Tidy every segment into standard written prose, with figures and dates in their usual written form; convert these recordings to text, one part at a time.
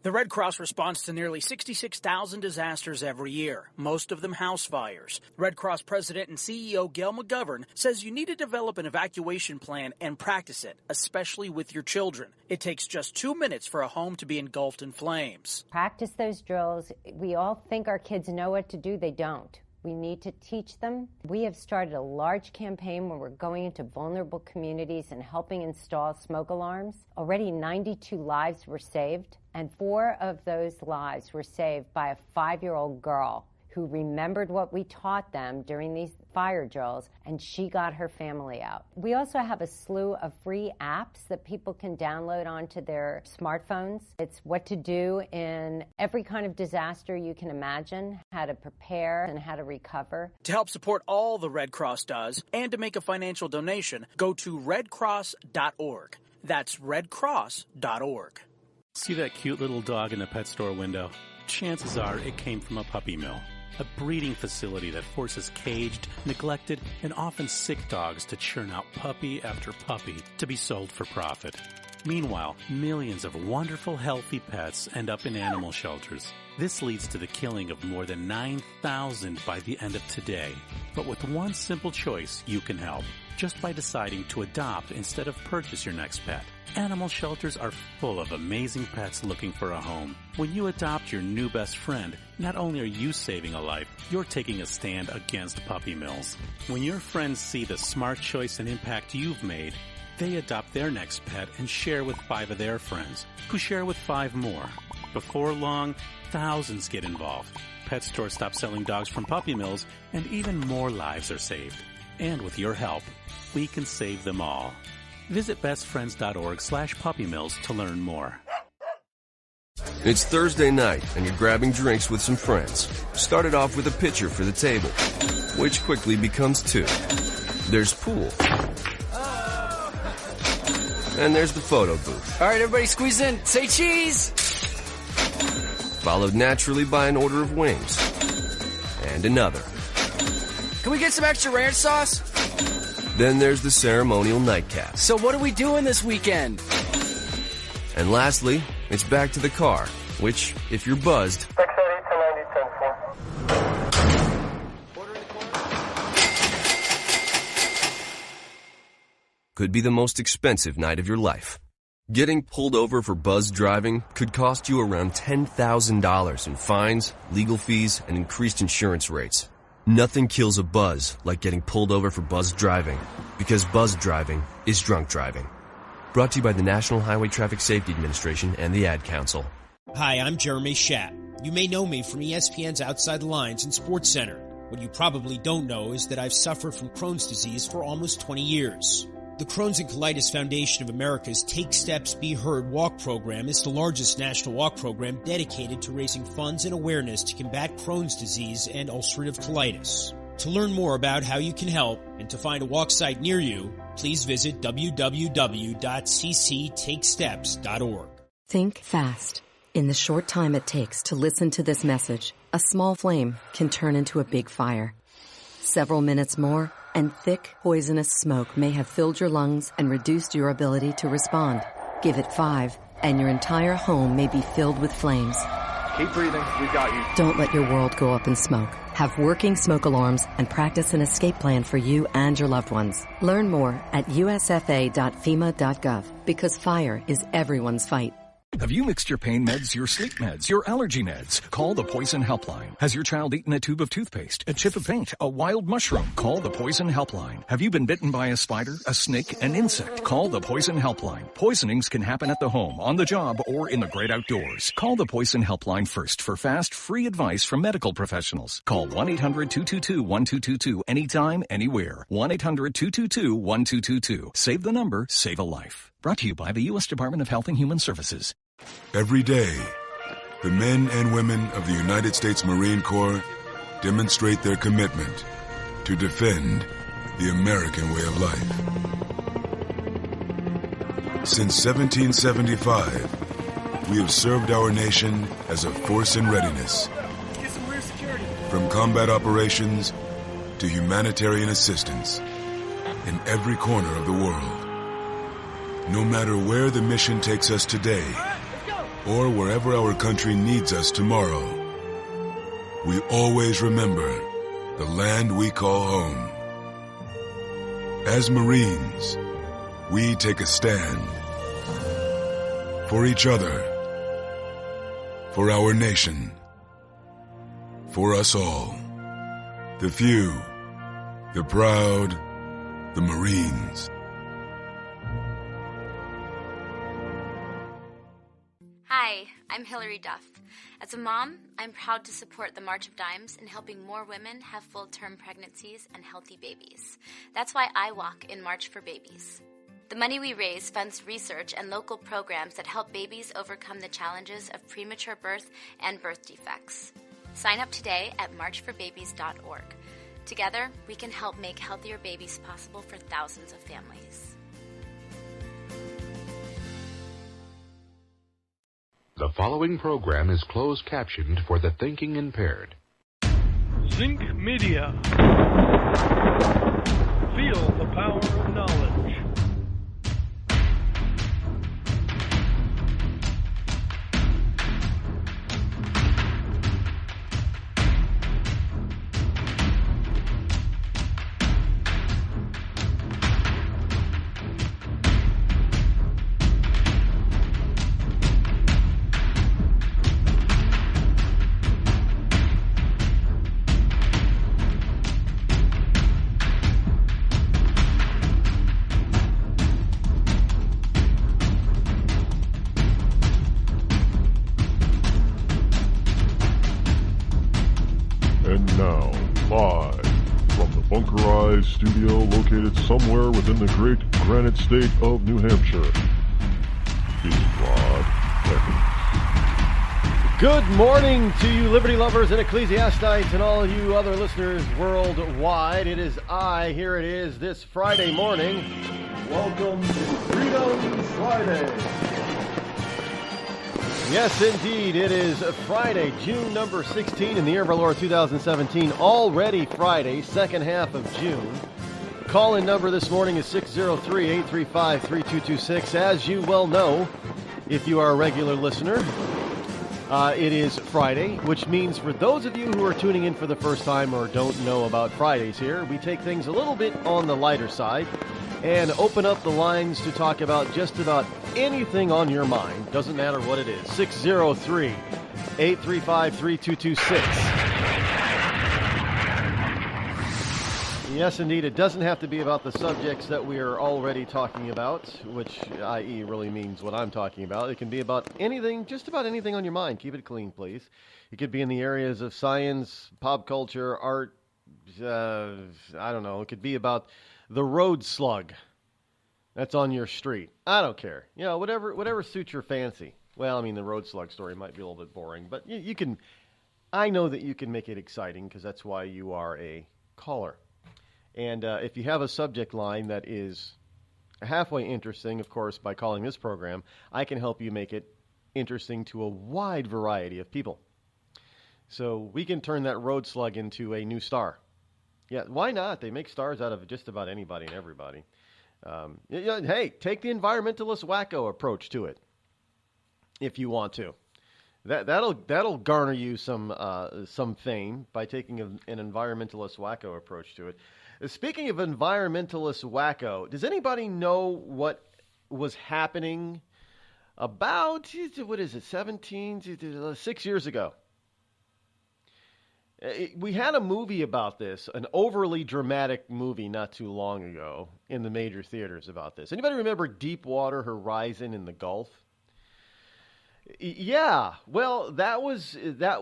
The Red Cross responds to nearly 66,000 disasters every year, most of them house fires. Red Cross President and CEO Gail McGovern says you need to develop an evacuation plan and practice it, especially with your children. It takes just 2 minutes for a home to be engulfed in flames. Practice those drills. We all think our kids know what to do. They don't. We need to teach them. We have started a large campaign where we're going into vulnerable communities and helping install smoke alarms. Already 92 lives were saved, and 4 of those lives were saved by a 5-year-old girl who remembered what we taught them during these fire drills, and she got her family out. We also have a slew of free apps that people can download onto their smartphones. It's what to do in every kind of disaster you can imagine, how to prepare and how to recover. To help support all the Red Cross does and to make a financial donation, go to redcross.org. That's redcross.org. See that cute little dog in the pet store window? Chances are it came from a puppy mill. A breeding facility that forces caged, neglected, and often sick dogs to churn out puppy after puppy to be sold for profit. Meanwhile, millions of wonderful, healthy pets end up in animal shelters. This leads to the killing of more than 9,000 by the end of today. But with one simple choice, you can help. Just by deciding to adopt instead of purchase your next pet. Animal shelters are full of amazing pets looking for a home. When you adopt your new best friend, not only are you saving a life, you're taking a stand against puppy mills. When your friends see the smart choice and impact you've made, they adopt their next pet and share with 5 of their friends, who share with 5 more. Before long, thousands get involved. Pet stores stop selling dogs from puppy mills, and even more lives are saved. And with your help, we can save them all. Visit bestfriends.org/puppymills to learn more. It's Thursday night, and you're grabbing drinks with some friends. Start it off with a pitcher for the table, which quickly becomes 2. There's pool. And there's the photo booth. All right, everybody squeeze in. Say cheese! Followed naturally by an order of wings. And another. Can we get some extra ranch sauce? Then there's the ceremonial nightcap. So what are we doing this weekend? And lastly, it's back to the car, which, if you're buzzed, could be the most expensive night of your life. Getting pulled over for buzzed driving could cost you around $10,000 in fines, legal fees, and increased insurance rates. Nothing kills a buzz like getting pulled over for buzzed driving, because buzzed driving is drunk driving. Brought to you by the National Highway Traffic Safety Administration and the Ad Council. Hi, I'm Jeremy Schaap. You may know me from ESPN's Outside the Lines and Sports Center. What you probably don't know is that I've suffered from Crohn's disease for almost 20 years. The Crohn's and Colitis Foundation of America's Take Steps, Be Heard walk program is the largest national walk program dedicated to raising funds and awareness to combat Crohn's disease and ulcerative colitis. To learn more about how you can help and to find a walk site near you, please visit www.cctakesteps.org. Think fast. In the short time it takes to listen to this message, a small flame can turn into a big fire. Several minutes more, and thick, poisonous smoke may have filled your lungs and reduced your ability to respond. Give it 5, and your entire home may be filled with flames. Keep breathing. We've got you. Don't let your world go up in smoke. Have working smoke alarms and practice an escape plan for you and your loved ones. Learn more at usfa.fema.gov, because fire is everyone's fight. Have you mixed your pain meds, your sleep meds, your allergy meds? Call the Poison Helpline. Has your child eaten a tube of toothpaste, a chip of paint, a wild mushroom? Call the Poison Helpline. Have you been bitten by a spider, a snake, an insect? Call the Poison Helpline. Poisonings can happen at the home, on the job, or in the great outdoors. Call the Poison Helpline first for fast, free advice from medical professionals. Call 1-800-222-1222 anytime, anywhere. 1-800-222-1222. Save the number, save a life. Brought to you by the U.S. Department of Health and Human Services. Every day, the men and women of the United States Marine Corps demonstrate their commitment to defend the American way of life. Since 1775, we have served our nation as a force in readiness. From combat operations to humanitarian assistance in every corner of the world. No matter where the mission takes us today, or wherever our country needs us tomorrow, we always remember the land we call home. As Marines, we take a stand for each other, for our nation, for us all. The few, the proud, the Marines. Hi, I'm Hillary Duff. As a mom, I'm proud to support the March of Dimes in helping more women have full-term pregnancies and healthy babies. That's why I walk in March for Babies. The money we raise funds research and local programs that help babies overcome the challenges of premature birth and birth defects. Sign up today at marchforbabies.org. Together, we can help make healthier babies possible for thousands of families. The following program is closed captioned for the thinking impaired. Zinc Media. Feel the power of knowledge. Studio located somewhere within the great granite state of New Hampshire is Rod Eccles. Good morning to you Liberty lovers and ecclesiastites and all you other listeners worldwide. It is I, here it is, this Friday morning. Welcome to Freedom Friday. Yes, indeed, it is Friday, June number 16 in the year of our Lord 2017. Already Friday, second half of June. Call-in number this morning is 603-835-3226. As you well know, if you are a regular listener, it is Friday, which means for those of you who are tuning in for the first time or don't know about Fridays here, we take things a little bit on the lighter side and open up the lines to talk about just about anything on your mind. Doesn't matter what it is. 603-835-3226. Yes, indeed. It doesn't have to be about the subjects that we are already talking about, which, i.e., really means what I'm talking about. It can be about anything, just about anything on your mind. Keep it clean, please. It could be in the areas of science, pop culture, art, I don't know. It could be about the road slug that's on your street. I don't care. You know, whatever suits your fancy. Well, I mean, the road slug story might be a little bit boring, but you can, I know that you can make it exciting because that's why you are a caller. And if you have a subject line that is halfway interesting, of course, by calling this program, I can help you make it interesting to a wide variety of people. So we can turn that road slug into a new star. Yeah, why not? They make stars out of just about anybody and everybody. Hey, take the environmentalist wacko approach to it if you want to. That'll garner you some fame by taking an environmentalist wacko approach to it. Speaking of environmentalist wacko, does anybody know what was happening about, 6 years ago? We had a movie about this, an overly dramatic movie not too long ago in the major theaters about this. Anybody remember Deepwater Horizon in the Gulf? Yeah, well,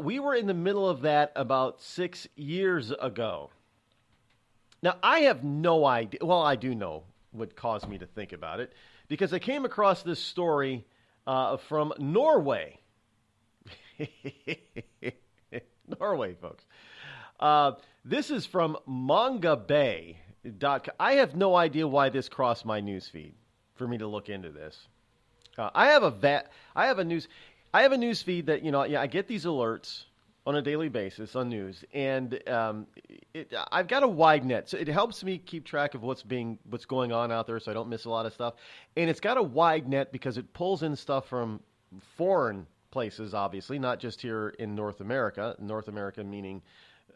we were in the middle of that about 6 years ago. Now, I have no idea. Well, I do know what caused me to think about it because I came across this story from Norway. Norway, folks. This is from mangabay.com. I have no idea why this crossed my news feed for me to look into this. I have a news feed that, I get these alerts on a daily basis on news, and I've got a wide net, so it helps me keep track of what's going on out there, so I don't miss a lot of stuff. And it's got a wide net because it pulls in stuff from foreign places, obviously, not just here in North America. North America meaning,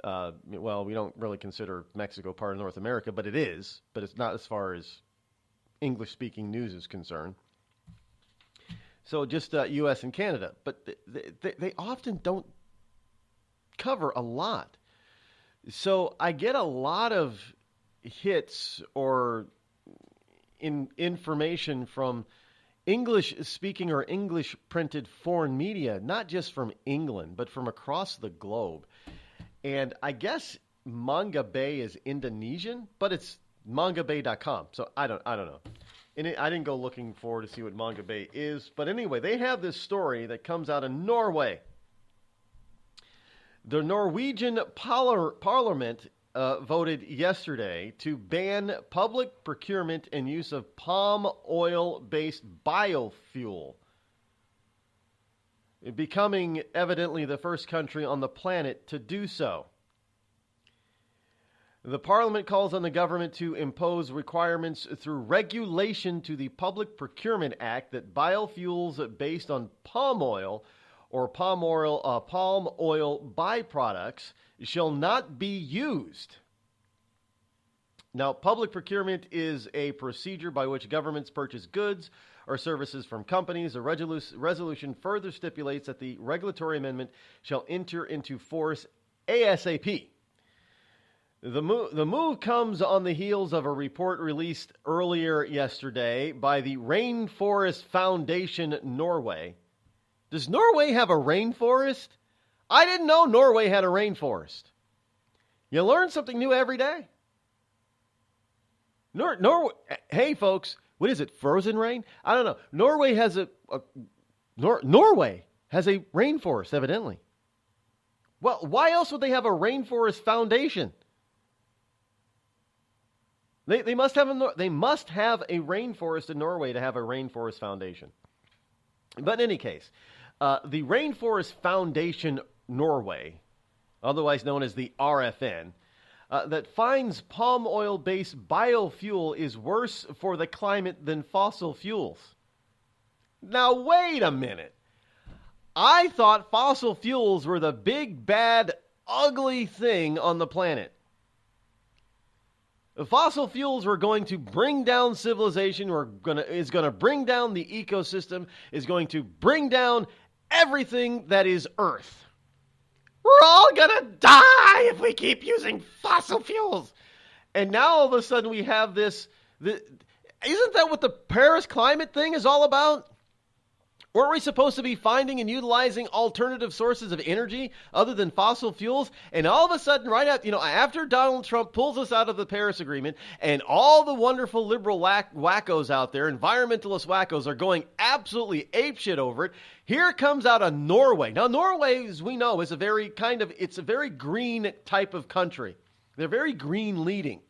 well, we don't really consider Mexico part of North America, but it is. But it's not as far as English-speaking news is concerned. So just U.S. and Canada. But they often don't cover a lot. So I get a lot of hits or information from English-speaking or English-printed foreign media, not just from England, but from across the globe. And I guess Manga Bay is Indonesian, but it's mangabay.com. So I don't know. And I didn't go looking for to see what Manga Bay is. But anyway, they have this story that comes out of Norway. The Norwegian Parliament voted yesterday to ban public procurement and use of palm oil-based biofuel, becoming evidently the first country on the planet to do so. The Parliament calls on the government to impose requirements through regulation to the Public Procurement Act that biofuels based on palm oil or palm oil byproducts shall not be used. Now, public procurement is a procedure by which governments purchase goods or services from companies. The resolution further stipulates that the regulatory amendment shall enter into force ASAP. The move comes on the heels of a report released earlier yesterday by the Rainforest Foundation Norway. Does Norway have a rainforest? I didn't know Norway had a rainforest. You learn something new every day. Hey, folks, what is it? Frozen rain? I don't know. Norway has a rainforest, evidently. Well, why else would they have a rainforest foundation? They must have a rainforest in Norway to have a rainforest foundation. But in any case, the Rainforest Foundation Norway, otherwise known as the RFN, that finds palm oil-based biofuel is worse for the climate than fossil fuels. Now, wait a minute. I thought fossil fuels were the big, bad, ugly thing on the planet. The fossil fuels were going to bring down civilization, is going to bring down the ecosystem, is going to bring down everything that is Earth. We're all going to die if we keep using fossil fuels. And now all of a sudden we have this. Isn't that what the Paris climate thing is all about? Weren't we supposed to be finding and utilizing alternative sources of energy other than fossil fuels? And all of a sudden, right after Donald Trump pulls us out of the Paris Agreement, and all the wonderful liberal wackos out there, environmentalist wackos, are going absolutely apeshit over it, here comes out of Norway. Now, Norway, as we know, is a very green type of country. They're very green leading.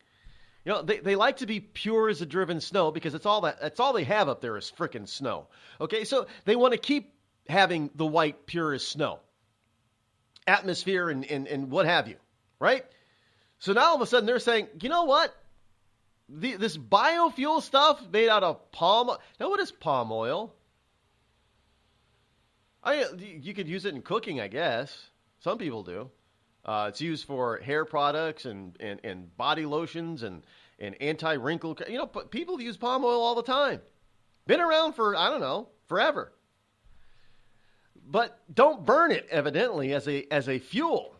You know, they like to be pure as the driven snow because that's all they have up there is frickin' snow. Okay, so they want to keep having the white pure as snow atmosphere and what have you, right? So now all of a sudden they're saying, you know what? This biofuel stuff made out of palm. Now, what is palm oil? You could use it in cooking, I guess. Some people do. It's used for hair products and body lotions and anti-wrinkle. People use palm oil all the time. Been around for, forever. But don't burn it, evidently, as a fuel.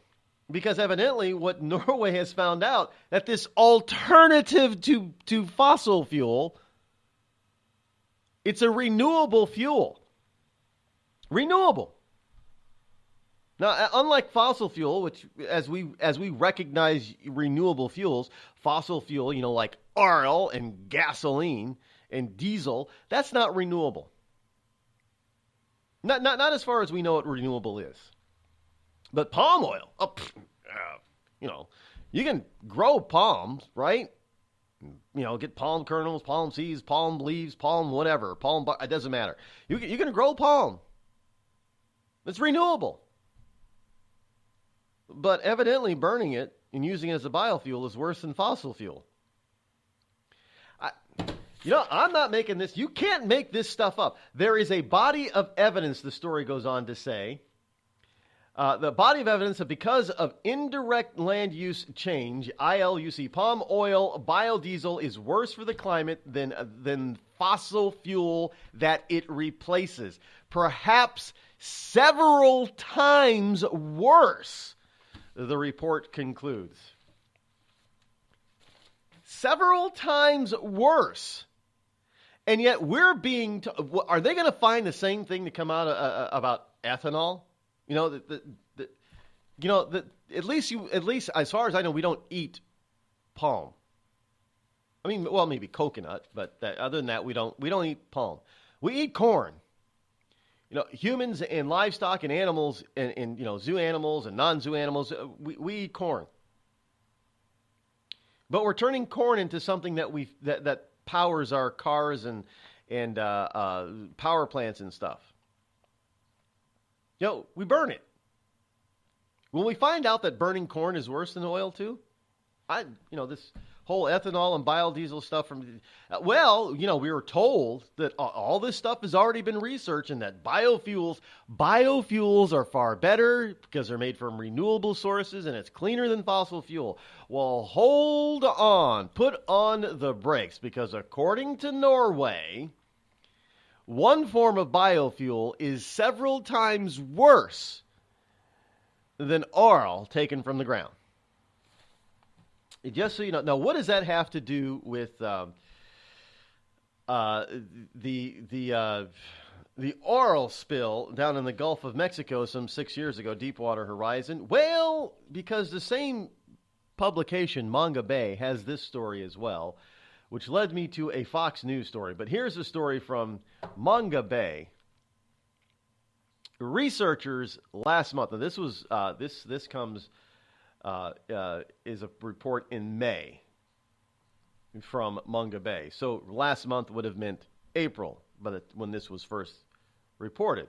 Because evidently what Norway has found out, that this alternative to fossil fuel, it's a renewable fuel. Renewable. Now, unlike fossil fuel, which as we recognize renewable fuels, fossil fuel, like oil and gasoline and diesel, that's not renewable. Not as far as we know what renewable is. But palm oil, you can grow palms, right? Get palm kernels, palm seeds, palm leaves, palm whatever, it doesn't matter. You can grow palm. It's renewable. But evidently burning it and using it as a biofuel is worse than fossil fuel. You know, I'm not making this. You can't make this stuff up. There is a body of evidence, the story goes on to say. The body of evidence that because of indirect land use change, ILUC, palm oil, biodiesel is worse for the climate than fossil fuel that it replaces. Perhaps several times worse, the report concludes. Several times worse. And yet we're being... are they going to find the same thing to come out about ethanol? You know, at least as far as I know, we don't eat palm. I mean, well, maybe coconut, but other than that, we don't eat palm. We eat corn. You know, humans and livestock and animals and you know, zoo animals and non-zoo animals, we eat corn. But we're turning corn into something that powers our cars and power plants and stuff. You know, we burn it. When we find out that burning corn is worse than oil too, this whole ethanol and biodiesel stuff we were told that all this stuff has already been researched and that biofuels are far better because they're made from renewable sources and it's cleaner than fossil fuel. Well, hold on, put on the brakes, because according to Norway, one form of biofuel is several times worse than oil taken from the ground. Just so you know, now what does that have to do with the oil spill down in the Gulf of Mexico some 6 years ago, Deepwater Horizon? Well, because the same publication, Manga Bay, has this story as well, which led me to a Fox News story. But here's a story from Manga Bay. Researchers last month, and this was this comes is a report in May from Manga Bay. So last month would have meant April, but when this was first reported.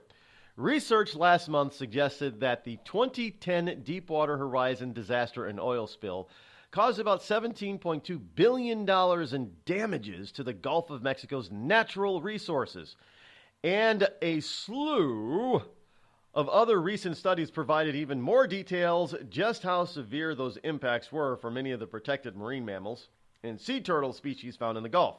Research last month suggested that the 2010 Deepwater Horizon disaster and oil spill caused about $17.2 billion in damages to the Gulf of Mexico's natural resources. And a slew of other recent studies provided even more details just how severe those impacts were for many of the protected marine mammals and sea turtle species found in the Gulf.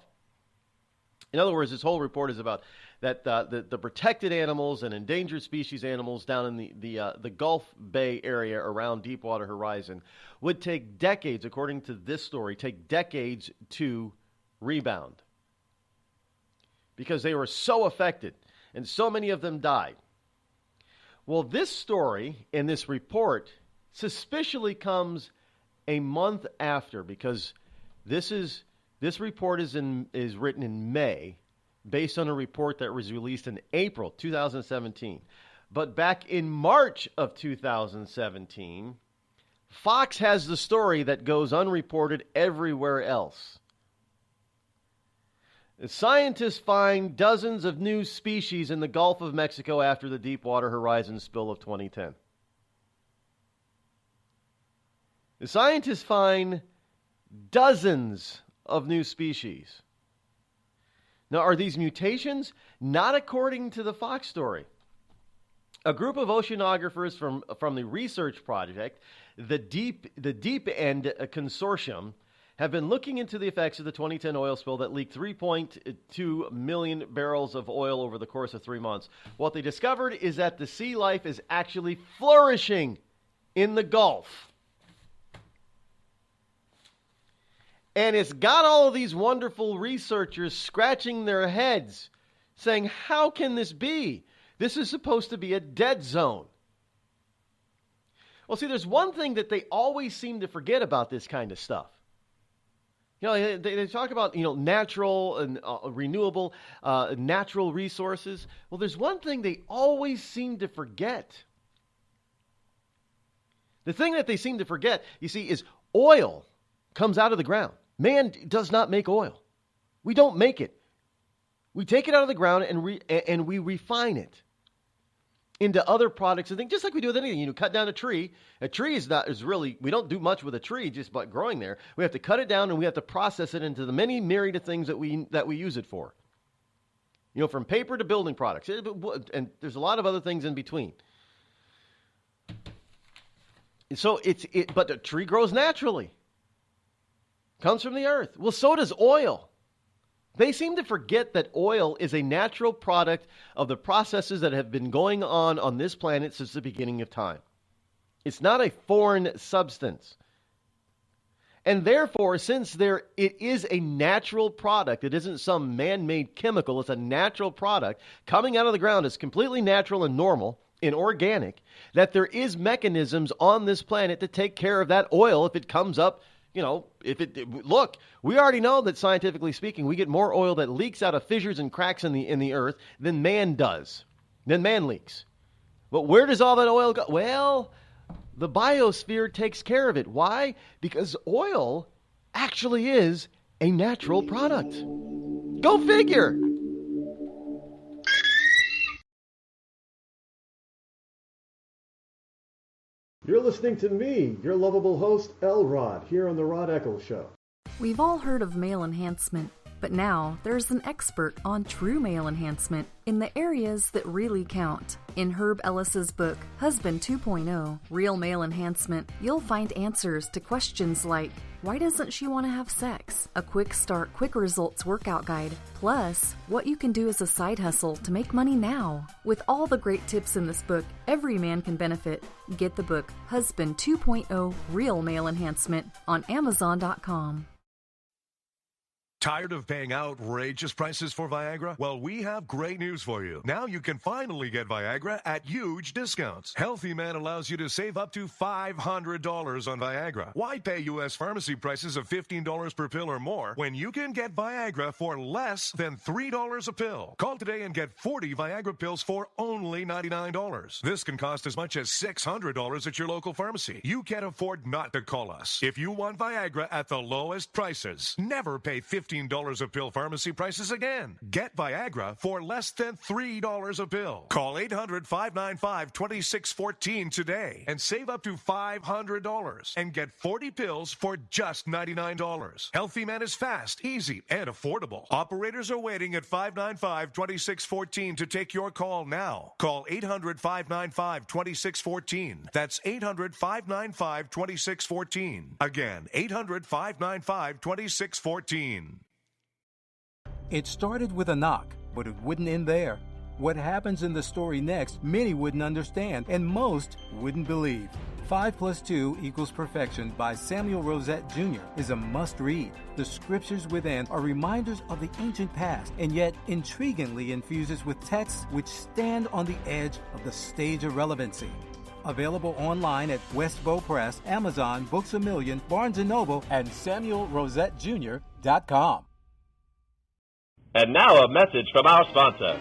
In other words, this whole report is about that the protected animals and endangered species animals down in the Gulf Bay area around Deepwater Horizon would take decades, according to this story, to rebound because they were so affected and so many of them died. Well, this story and this report suspiciously comes a month after, because this report is written in May, based on a report that was released in April 2017. But back in March of 2017, Fox has the story that goes unreported everywhere else. Scientists find dozens of new species in the Gulf of Mexico after the Deepwater Horizon spill of 2010. The scientists find dozens of new species. Now, are these mutations? Not according to the Fox story. A group of oceanographers from the research project, the Deep End Consortium, have been looking into the effects of the 2010 oil spill that leaked 3.2 million barrels of oil over the course of 3 months. What they discovered is that the sea life is actually flourishing in the Gulf. And it's got all of these wonderful researchers scratching their heads, saying, how can this be? This is supposed to be a dead zone. Well, see, there's one thing that they always seem to forget about this kind of stuff. You know, they talk about, natural and renewable natural resources. Well, there's one thing they always seem to forget. The thing that they seem to forget, you see, is oil comes out of the ground. Man does not make oil. We don't make it. We take it out of the ground and we refine it. into other products and things, just like we do with anything. You know, cut down a tree. A tree we don't do much with a tree just by growing there. We have to cut it down and we have to process it into the many myriad of things that we use it for. You know, from paper to building products. And there's a lot of other things in between. So but the tree grows naturally. Comes from the earth. Well, so does oil. They seem to forget that oil is a natural product of the processes that have been going on this planet since the beginning of time. It's not a foreign substance. And therefore, since it is a natural product, it isn't some man-made chemical, it's a natural product coming out of the ground. It's completely natural and normal and organic, that there is mechanisms on this planet to take care of that oil if it comes up. You know, look, we already know that scientifically speaking, we get more oil that leaks out of fissures and cracks in the earth than man does, than man leaks. But where does all that oil go? Well, the biosphere takes care of it. Why? Because oil actually is a natural product. Go figure. You're listening to me, your lovable host, Rod, here on the Rod Eccles Show. We've all heard of male enhancement, but now there's an expert on true male enhancement in the areas that really count. In Herb Ellis's book, Husband 2.0, Real Male Enhancement, you'll find answers to questions like, why doesn't she want to have sex? A quick start, quick results workout guide. Plus, what you can do as a side hustle to make money now. With all the great tips in this book, every man can benefit. Get the book, Husband 2.0 Real Male Enhancement, on Amazon.com. Tired of paying outrageous prices for Viagra? Well, we have great news for you. Now you can finally get Viagra at huge discounts. Healthy Man allows you to save up to $500 on Viagra. Why pay U.S. pharmacy prices of $15 per pill or more when you can get Viagra for less than $3 a pill? Call today and get 40 Viagra pills for only $99. This can cost as much as $600 at your local pharmacy. You can't afford not to call us. If you want Viagra at the lowest prices, never pay $15 a pill pharmacy prices again. Get Viagra for less than $3 a pill. Call 800-595-2614 today and save up to $500 and get 40 pills for just $99. Healthy Man is fast, easy, and affordable. Operators are waiting at 595-2614 to take your call now. Call 800-595-2614. That's 800-595-2614. Again, 800-595-2614. It started with a knock, but it wouldn't end there. What happens in the story next, many wouldn't understand, and most wouldn't believe. 5 + 2 = Perfection by Samuel Rosette Jr. is a must-read. The scriptures within are reminders of the ancient past, and yet intriguingly infuses with texts which stand on the edge of the stage of relevancy. Available online at Westbow Press, Amazon, Books A Million, Barnes & Noble, and SamuelRosetteJr.com. And now a message from our sponsor.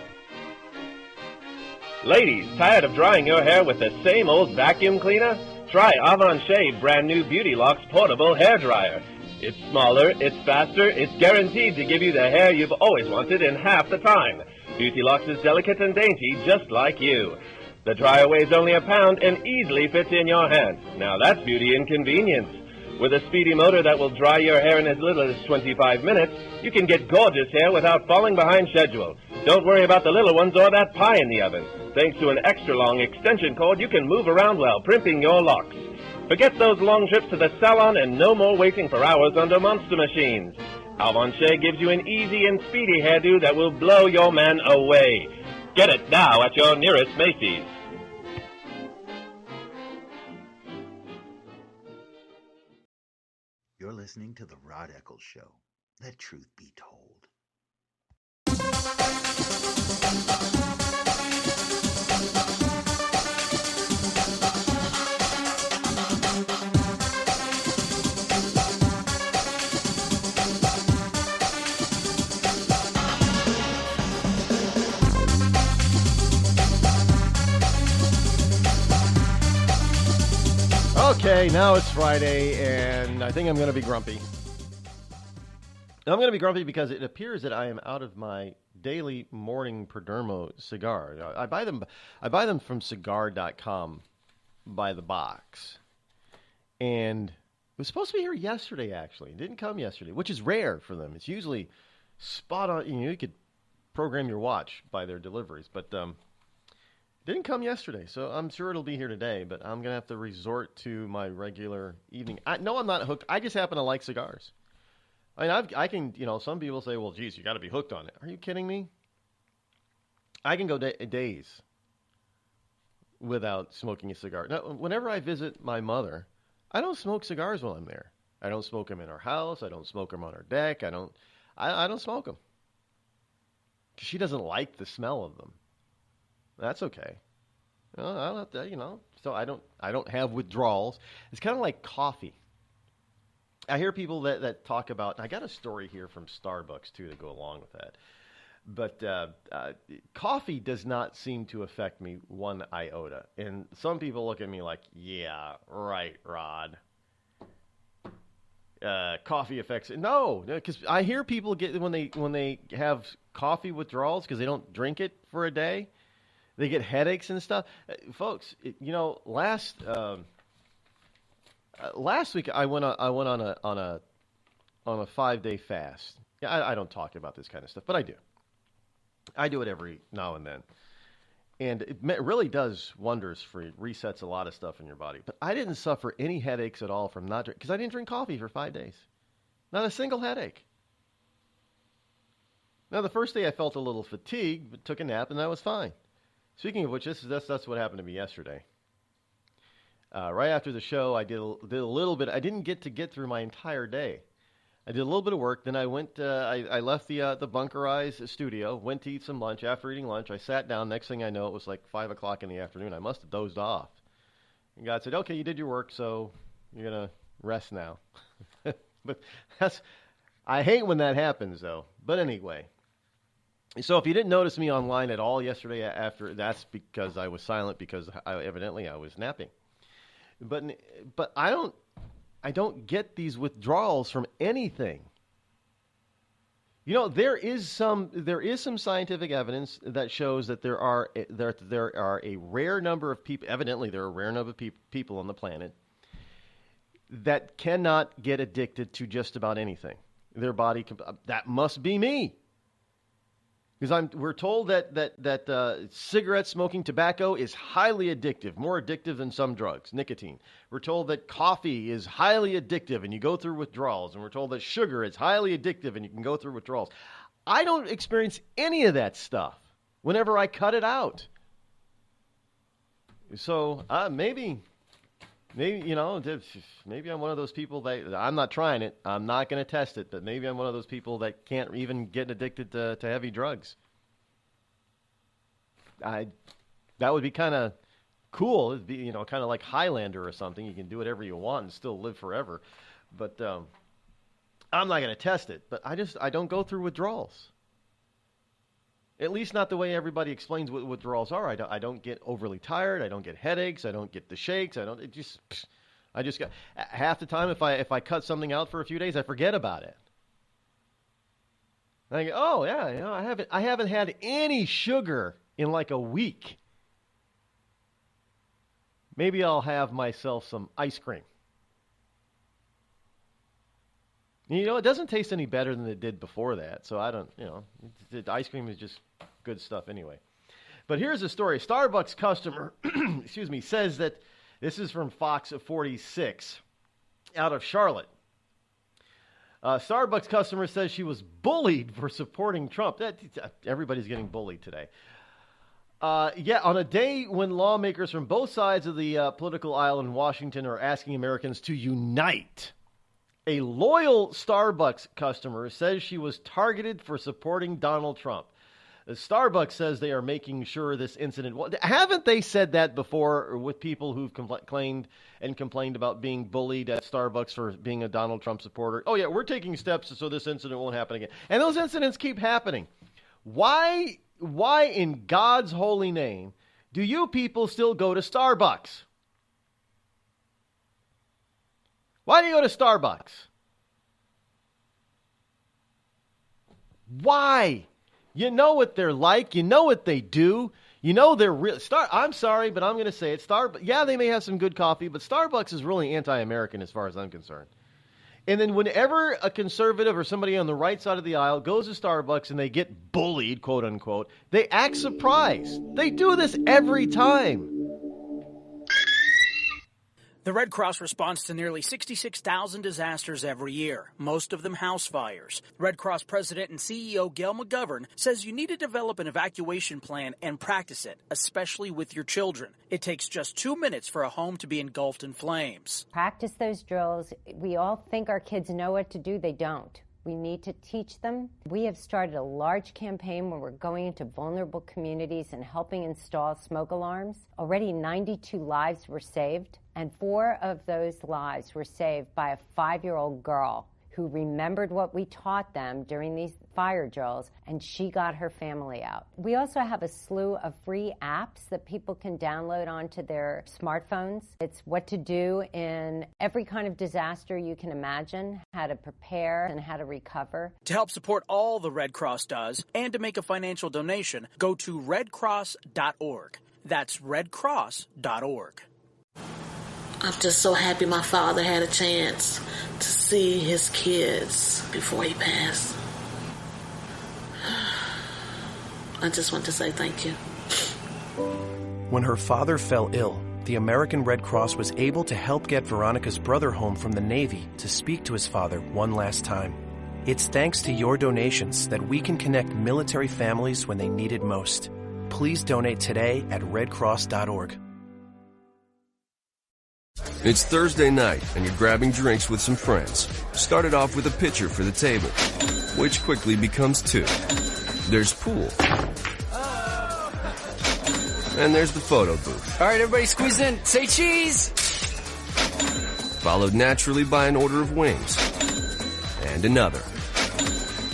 Ladies, tired of drying your hair with the same old vacuum cleaner? Try Avon Shea brand new Beauty Locks portable hair dryer. It's smaller, it's faster, it's guaranteed to give you the hair you've always wanted in half the time. Beauty Locks is delicate and dainty, just like you. The dryer weighs only a pound and easily fits in your hand. Now that's beauty and convenience. With a speedy motor that will dry your hair in as little as 25 minutes, you can get gorgeous hair without falling behind schedule. Don't worry about the little ones or that pie in the oven. Thanks to an extra-long extension cord, you can move around while primping your locks. Forget those long trips to the salon and no more waiting for hours under monster machines. Avon Shea gives you an easy and speedy hairdo that will blow your man away. Get it now at your nearest Macy's. You're listening to The Rod Eccles Show. Let truth be told. Okay, now it's Friday, and I think I'm going to be grumpy. I'm going to be grumpy because it appears that I am out of my daily morning Perdermo cigar. I buy them from cigar.com by the box. And it was supposed to be here yesterday, actually. It didn't come yesterday, which is rare for them. It's usually spot on. You could program your watch by their deliveries, but it didn't come yesterday. So I'm sure it'll be here today, but I'm going to have to resort to my regular evening. No, I'm not hooked. I just happen to like cigars. I mean, I can, some people say, well, geez, you got to be hooked on it. Are you kidding me? I can go days without smoking a cigar. Now, whenever I visit my mother, I don't smoke cigars while I'm there. I don't smoke them in our house. I don't smoke them on our deck. I don't smoke them. She doesn't like the smell of them. That's okay. I don't have to, so I don't have withdrawals. It's kind of like coffee. I hear people that talk about, I got a story here from Starbucks, too, to go along with that. But coffee does not seem to affect me one iota. And some people look at me like, yeah, right, Rod. Coffee affects it. No, because I hear people get, when they have coffee withdrawals because they don't drink it for a day, they get headaches and stuff. Folks, last week I went on a 5-day fast. Yeah, I don't talk about this kind of stuff, but I do. I do it every now and then, and it really does wonders for you. Resets a lot of stuff in your body. But I didn't suffer any headaches at all from not drinking, because I didn't drink coffee for 5 days. Not a single headache. Now the first day I felt a little fatigued, but took a nap, and that was fine. Speaking of which, that's what happened to me yesterday. Right after the show, I did a little bit. I didn't get through my entire day. I did a little bit of work. Then I went. I left the bunkerized studio. Went to eat some lunch. After eating lunch, I sat down. Next thing I know, it was like 5 o'clock in the afternoon. I must have dozed off. And God said, "Okay, you did your work, so you're gonna rest now." But I hate when that happens, though. But anyway. So if you didn't notice me online at all yesterday after, that's because I was silent because evidently I was napping. But I don't get these withdrawals from anything. There is some scientific evidence that shows that there are a rare number of people. Evidently, there are a rare number of people on the planet that cannot get addicted to just about anything. Their body that must be me. Because we're told that cigarette smoking, tobacco is highly addictive, more addictive than some drugs, nicotine. We're told that coffee is highly addictive and you go through withdrawals. And we're told that sugar is highly addictive and you can go through withdrawals. I don't experience any of that stuff whenever I cut it out. So maybe I'm one of those people that I'm not trying it. I'm not going to test it, but maybe I'm one of those people that can't even get addicted to heavy drugs. That would be kind of cool. It'd be, kind of like Highlander or something. You can do whatever you want and still live forever. But I'm not going to test it. But I don't go through withdrawals. At least not the way everybody explains what withdrawals are. I don't get overly tired. I don't get headaches. I don't get the shakes. I just got half the time if I cut something out for a few days, I forget about it. And I go, oh yeah, I haven't had any sugar in like a week. Maybe I'll have myself some ice cream. It doesn't taste any better than it did before that. So I don't, the ice cream is just good stuff anyway. But here's a story. Starbucks customer, says that this is from Fox 46 out of Charlotte. Starbucks customer says she was bullied for supporting Trump. Everybody's getting bullied today. On a day when lawmakers from both sides of the political aisle in Washington are asking Americans to unite, a loyal Starbucks customer says she was targeted for supporting Donald Trump. Starbucks says they are making sure this incident... Haven't they said that before with people who've complained about being bullied at Starbucks for being a Donald Trump supporter? Oh, yeah, we're taking steps so this incident won't happen again. And those incidents keep happening. Why in God's holy name do you people still go to Starbucks? Why do you go to Starbucks? Why? You know what they're like. You know what they do. You know they're real. I'm sorry, but I'm going to say it. Yeah, they may have some good coffee, but Starbucks is really anti-American as far as I'm concerned. And then whenever a conservative or somebody on the right side of the aisle goes to Starbucks and they get bullied, quote unquote, they act surprised. They do this every time. The Red Cross responds to nearly 66,000 disasters every year, most of them house fires. Red Cross President and CEO Gail McGovern says you need to develop an evacuation plan and practice it, especially with your children. It takes just 2 minutes for a home to be engulfed in flames. Practice those drills. We all think our kids know what to do. They don't. We need to teach them. We have started a large campaign where we're going into vulnerable communities and helping install smoke alarms. Already 92 lives were saved, and 4 of those lives were saved by a 5-year-old girl who remembered what we taught them during these fire drills, and she got her family out. We also have a slew of free apps that people can download onto their smartphones. It's what to do in every kind of disaster you can imagine, how to prepare and how to recover. To help support all the Red Cross does and to make a financial donation, go to redcross.org. That's redcross.org. I'm just so happy my father had a chance to see his kids before he passed. I just want to say thank you. When her father fell ill, the American Red Cross was able to help get Veronica's brother home from the Navy to speak to his father one last time. It's thanks to your donations that we can connect military families when they need it most. Please donate today at redcross.org. It's Thursday night, and you're grabbing drinks with some friends. Started off with a pitcher for the table, which quickly becomes 2. There's pool. And there's the photo booth. All right, everybody squeeze in. Say cheese! Followed naturally by an order of wings. And another.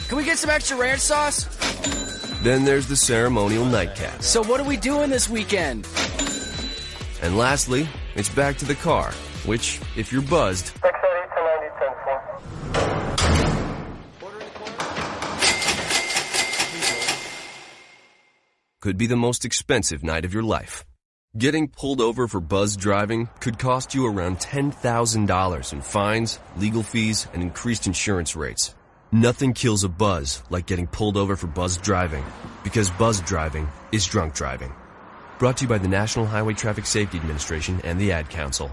Can we get some extra ranch sauce? Then there's the ceremonial nightcap. So what are we doing this weekend? And lastly, it's back to the car, which, if you're buzzed, could be the most expensive night of your life. Getting pulled over for buzz driving could cost you around $10,000 in fines, legal fees, and increased insurance rates. Nothing kills a buzz like getting pulled over for buzz driving, because buzz driving is drunk driving. Brought to you by the National Highway Traffic Safety Administration and the Ad Council.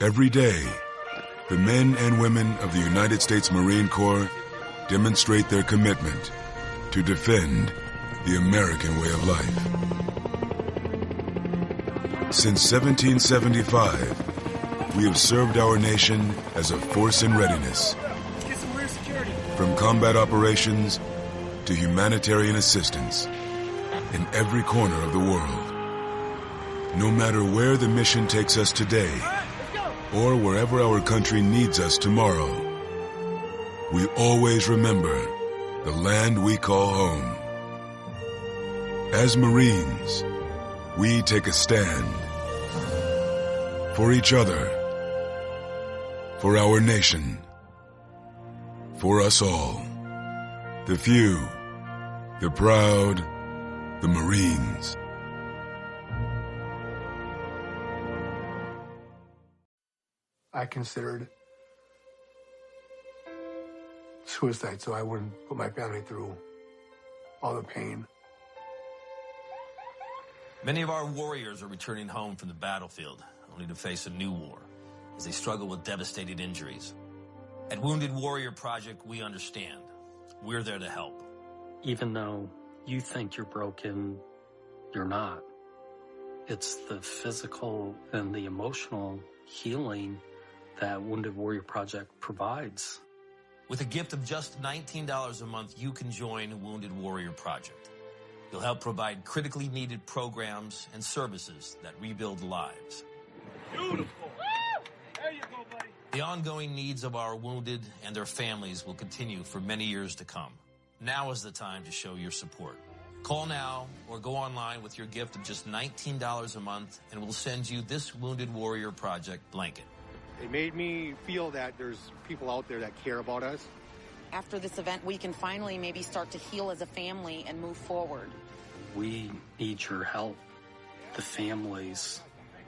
Every day, the men and women of the United States Marine Corps demonstrate their commitment to defend the American way of life. Since 1775, we have served our nation as a force in readiness. From combat operations to humanitarian assistance in every corner of the world. No matter where the mission takes us today, or wherever our country needs us tomorrow, we always remember the land we call home. As Marines, we take a stand for each other, for our nation, for us all. The few, the proud, the Marines. I considered suicide so I wouldn't put my family through all the pain. Many of our warriors are returning home from the battlefield, only to face a new war as they struggle with devastating injuries. At Wounded Warrior Project, we understand. We're there to help. Even though you think you're broken, you're not. It's the physical and the emotional healing that Wounded Warrior Project provides. With a gift of just $19 a month, you can join Wounded Warrior Project. You'll help provide critically needed programs and services that rebuild lives. Beautiful. There you go, buddy. The ongoing needs of our wounded and their families will continue for many years to come. Now is the time to show your support. Call now or go online with your gift of just $19 a month, and we'll send you this Wounded Warrior Project blanket. It made me feel that there's people out there that care about us. after this event, we can finally maybe start to heal as a family and move forward. We need your help. The families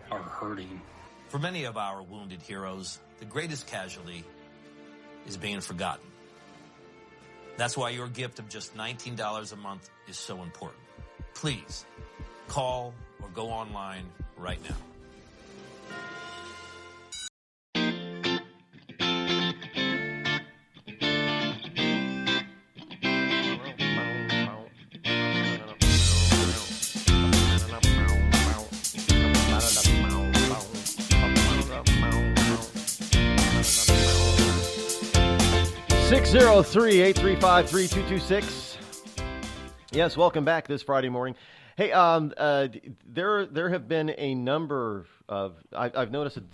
are hurting. For many of our wounded heroes, the greatest casualty is being forgotten. That's why your gift of just $19 a month is so important. Please call or go online right now. Six 603-835-3226. Yes, welcome back this Friday morning. Hey, there have been a number of, I've noticed at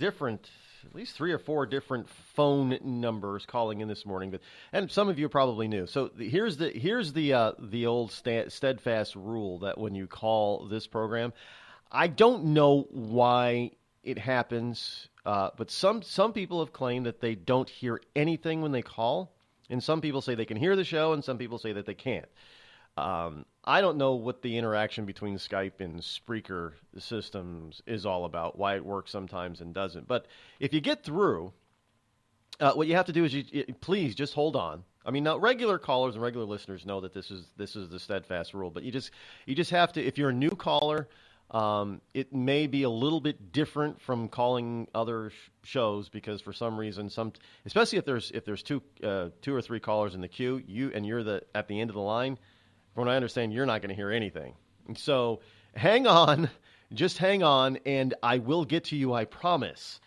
least 3 or 4 different phone numbers calling in this morning, and some of you probably knew. So here's the old steadfast rule that when you call this program, I don't know why it happens, but some people have claimed that they don't hear anything when they call. And some people say they can hear the show, and some people say that they can't. I don't know what the interaction between Skype and Spreaker systems is all about, why it works sometimes and doesn't. But if you get through, what you have to do is please just hold on. I mean, now regular callers and regular listeners know that this is the steadfast rule. But you just have to, if you're a new caller, it may be a little bit different from calling other shows because for some reason, especially if there's two or three callers in the queue, you're at the end of the line. From what I understand, you're not going to hear anything. And so hang on, just hang on, and I will get to you, I promise.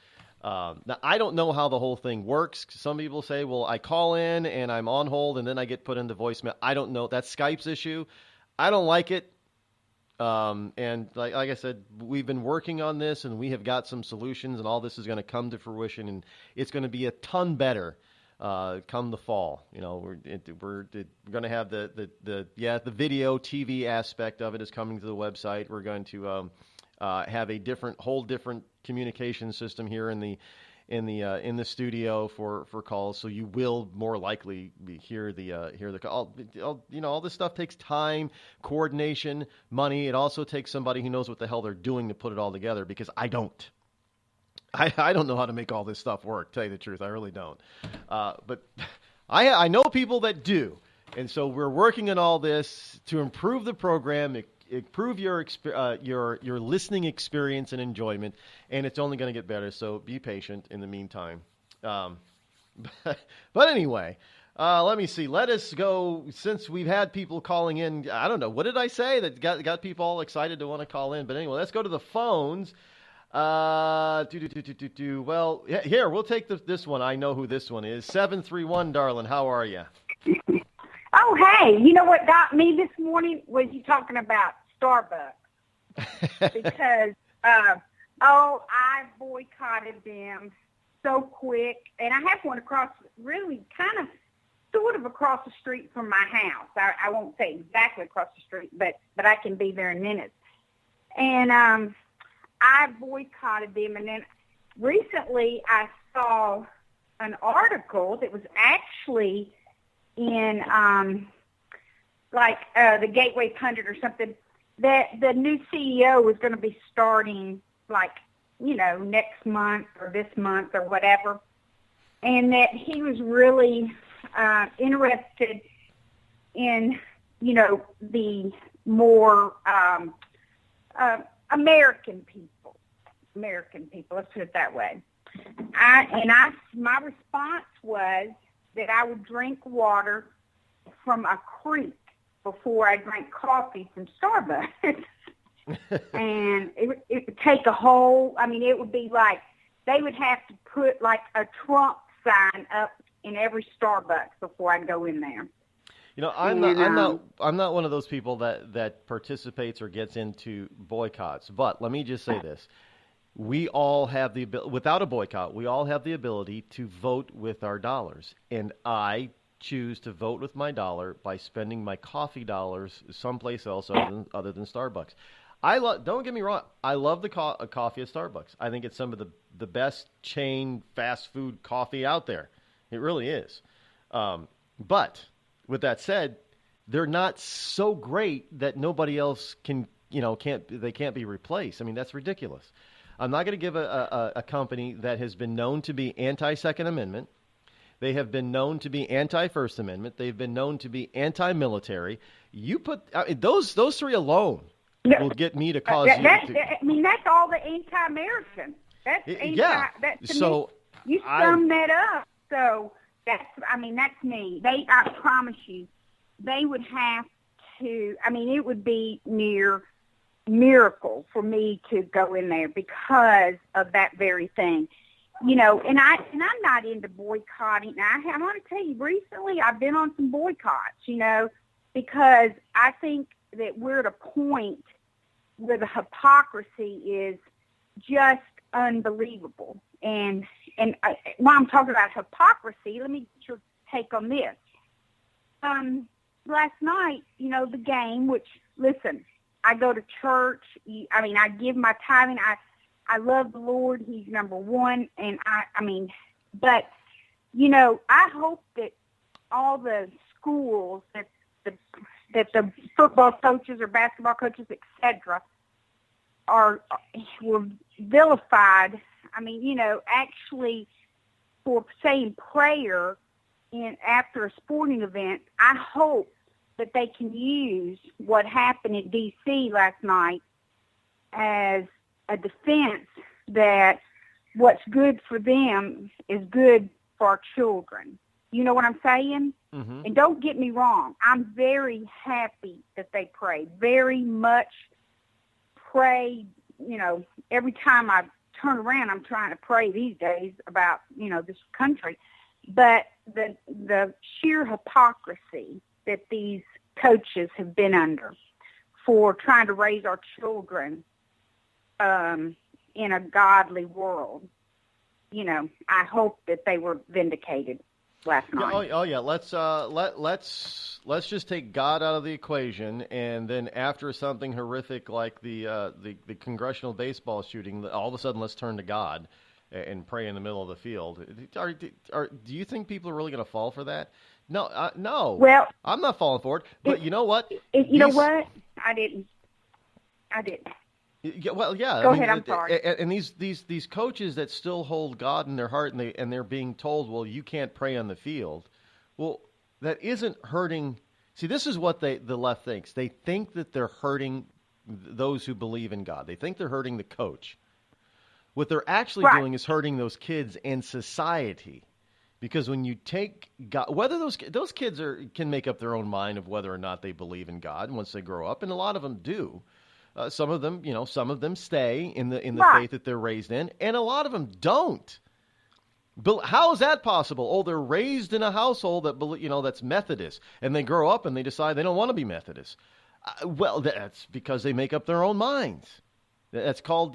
Now, I don't know how the whole thing works. Some people say, well, I call in and I'm on hold and then I get put into voicemail. I don't know. That's Skype's issue. I don't like it. And like I said, we've been working on this and we have got some solutions and all this is going to come to fruition and it's going to be a ton better come the fall. You know, we're going to have the video TV aspect of it is coming to the website. We're going to have a whole different communication system here in the studio for calls, so you will more likely hear the call. All this stuff takes time, coordination, money. It also takes somebody who knows what the hell they're doing to put it all together, because I don't. I don't know how to make all this stuff work, tell you the truth. I really don't. But I know people that do. And so we're working on all this to improve the program, improve your listening experience and enjoyment, and it's only going to get better, so be patient in the meantime. But anyway, let me see. Let us go, since we've had people calling in. I don't know. What did I say that got people all excited to want to call in? But anyway, let's go to the phones. Well, here, we'll take this one. I know who this one is. 731, darling. How are you? Oh, hey, you know what got me this morning was you talking about Starbucks. Because, I boycotted them so quick. And I have one across sort of across the street from my house. I won't say exactly across the street, but I can be there in minutes. And I boycotted them. And then recently I saw an article that was actually in the Gateway Pundit or something, that the new CEO was going to be starting next month or this month or whatever, and that he was really interested in the more American people, let's put it that way. My response was that I would drink water from a creek before I drank coffee from Starbucks. And it would take it would be like they would have to put like a Trump sign up in every Starbucks before I go in there. I'm not one of those people that participates or gets into boycotts. But let me just say this. We all have the ability, without a boycott, we all have the ability to vote with our dollars. And I choose to vote with my dollar by spending my coffee dollars someplace else other than Starbucks. Don't get me wrong, I love the coffee at Starbucks. I think it's some of the best chain fast food coffee out there. It really is. But with that said, they're not so great that nobody else can't be replaced. I mean, that's ridiculous. I'm not going to give a company that has been known to be anti-Second Amendment. They have been known to be anti-First Amendment. They've been known to be anti-military. You put those three alone will get me to cause you. I mean, that's all the anti-American. That's So you sum that up. So that's me. I promise you, they would have to. I mean, it would be near miracle for me to go in there because of that very thing. And I'm not into boycotting. Now, I want to tell you, recently I've been on some boycotts, because I think that we're at a point where the hypocrisy is just unbelievable. And while I'm talking about hypocrisy, let me get your take on this. Last night, the game, which, listen, I go to church. I give my tithing. I love the Lord. He's number one. And but, I hope that all the schools, that the football coaches or basketball coaches, et cetera, were vilified. Actually for saying prayer after a sporting event, I hope that they can use what happened in D.C. last night as a defense that what's good for them is good for our children. You know what I'm saying? Mm-hmm. And don't get me wrong. I'm very happy that they pray. Very much pray. Every time I turn around, I'm trying to pray these days about, this country. But the sheer hypocrisy that these coaches have been under for trying to raise our children in a godly world, I hope that they were vindicated last night. Oh yeah. Let's just take God out of the equation, and then after something horrific like the congressional baseball shooting, all of a sudden let's turn to God and pray in the middle of the field. Do you think people are really going to fall for that? No, no. Well, I'm not falling for it. But you know what? You know what? I didn't. Yeah, well, yeah. Go ahead. I'm sorry. And these coaches that still hold God in their heart, and they're being told, well, you can't pray on the field. Well, that isn't hurting. See, this is what the left thinks. They think that they're hurting those who believe in God. They think they're hurting the coach. What they're actually doing is hurting those kids and society. Because when you take God, whether those kids can make up their own mind of whether or not they believe in God once they grow up, and a lot of them do. Some of them stay in the faith that they're raised in, and a lot of them don't. But how is that possible? Oh, they're raised in a household that's Methodist, and they grow up and they decide they don't want to be Methodist. Well, that's because they make up their own minds. That's called,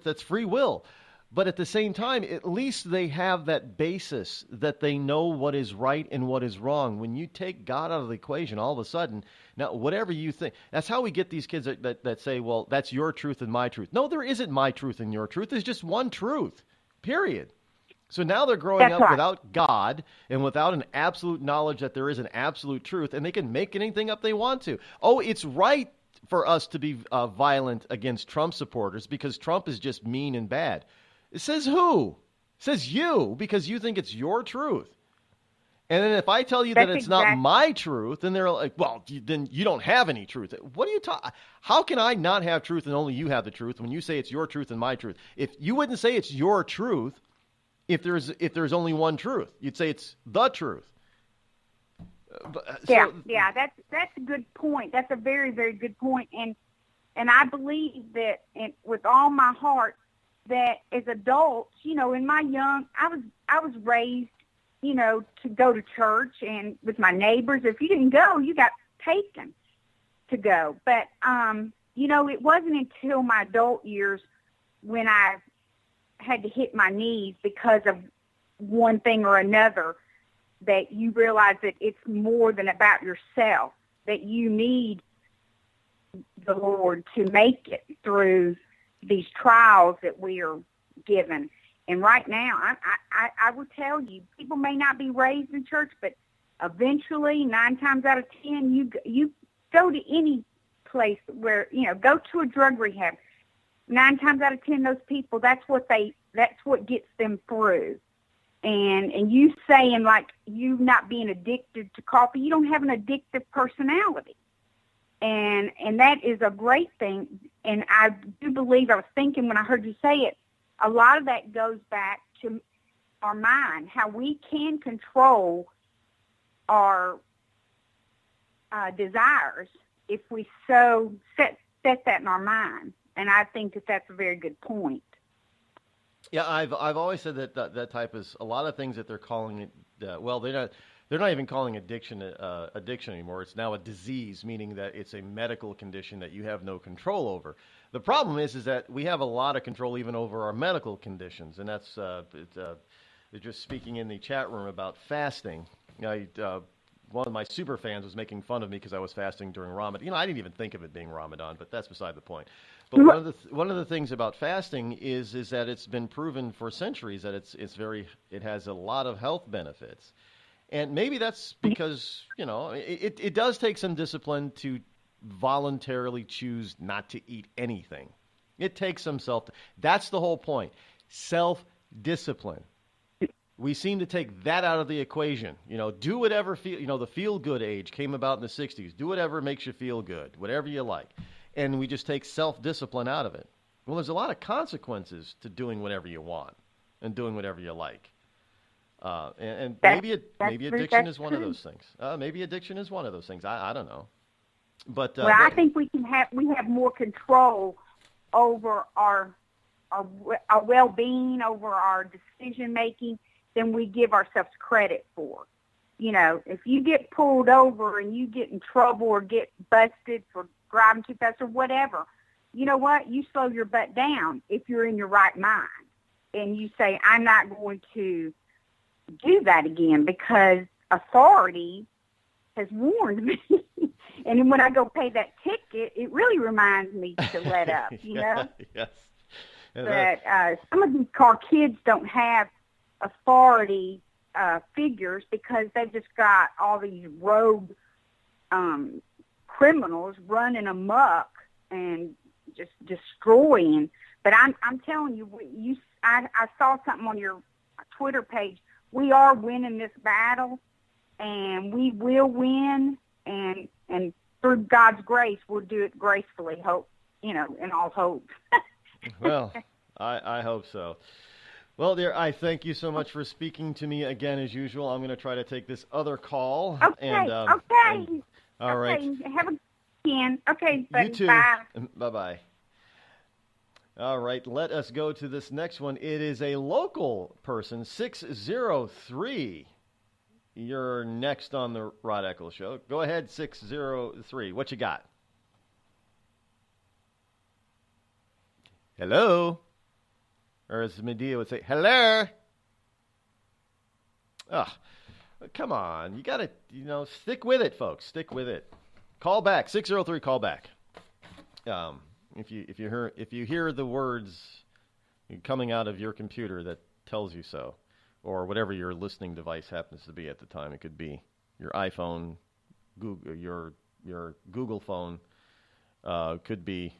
that's free will. But at the same time, at least they have that basis that they know what is right and what is wrong. When you take God out of the equation, all of a sudden, now whatever you think, that's how we get these kids that say, well, that's your truth and my truth. No, there isn't my truth and your truth. There's just one truth, period. So now they're growing up without God and without an absolute knowledge that there is an absolute truth, and they can make anything up they want to. Oh, it's right for us to be violent against Trump supporters because Trump is just mean and bad. It says who? It says you, because you think it's your truth. And then if I tell you that it's not my truth, then they're like, well, then you don't have any truth. What are you talking? How can I not have truth and only you have the truth when you say it's your truth and my truth? If you wouldn't say it's your truth, if there's only one truth, you'd say it's the truth. Yeah, that's a good point. That's a very, very good point. And I believe that with all my heart, that as adults, in my I was raised, to go to church and with my neighbors. If you didn't go, you got taken to go. But, it wasn't until my adult years when I had to hit my knees because of one thing or another that you realize that it's more than about yourself, that you need the Lord to make it through these trials that we are given. And right now, I will tell you, people may not be raised in church, but eventually, 9 times out of 10, you go to any place where, go to a drug rehab. 9 times out of 10, those people, that's what gets them through. And you saying, like, you not being addicted to coffee, you don't have an addictive personality. And that is a great thing. And I do believe, I was thinking when I heard you say it, a lot of that goes back to our mind, how we can control our desires if we so set that in our mind. And I think that's a very good point. Yeah, I've always said that type is a lot of things that they're calling it. They're not even calling addiction anymore. It's now a disease, meaning that it's a medical condition that you have no control over. The problem is that we have a lot of control even over our medical conditions, and that's they're just speaking in the chat room about fasting. One of my super fans was making fun of me because I was fasting during Ramadan. I didn't even think of it being Ramadan, but that's beside the point. But one of the things about fasting is that it's been proven for centuries that it has a lot of health benefits. And maybe that's because, it does take some discipline to voluntarily choose not to eat anything. It takes some that's the whole point. Self-discipline. We seem to take that out of the equation. Do whatever the feel-good age came about in the 60s. Do whatever makes you feel good, whatever you like. And we just take self-discipline out of it. Well, there's a lot of consequences to doing whatever you want and doing whatever you like. Maybe addiction is one of those things. Maybe addiction is one of those things. I don't know. But I think we have more control over our well-being, over our decision-making than we give ourselves credit for. If you get pulled over and you get in trouble or get busted for driving too fast or whatever, you know what? You slow your butt down if you're in your right mind. And you say, I'm not going to do that again because authority has warned me. And when I go pay that ticket, it really reminds me to let up, Yes. But some of these car kids don't have authority figures because they've just got all these rogue criminals running amok and just destroying. But I'm telling you, I saw something on your Twitter page. We are winning this battle, and we will win. And through God's grace, we'll do it gracefully. Hope, in all hope. Well, I hope so. Well, dear, I thank you so much for speaking to me again as usual. I'm going to try to take this other call. Okay. All right. Have a good weekend. Okay. You too. Bye. Bye-bye. All right. Let us go to this next one. It is a local person, 603. You're next on the Rod Eccles Show. Go ahead, 603. What you got? Hello? Or as Medea would say, hello? Oh, come on. You got to, stick with it, folks. Stick with it. Call back. 603, call back. If you hear the words coming out of your computer that tells you so, or whatever your listening device happens to be at the time, it could be your iPhone, Google, your Google phone, could be,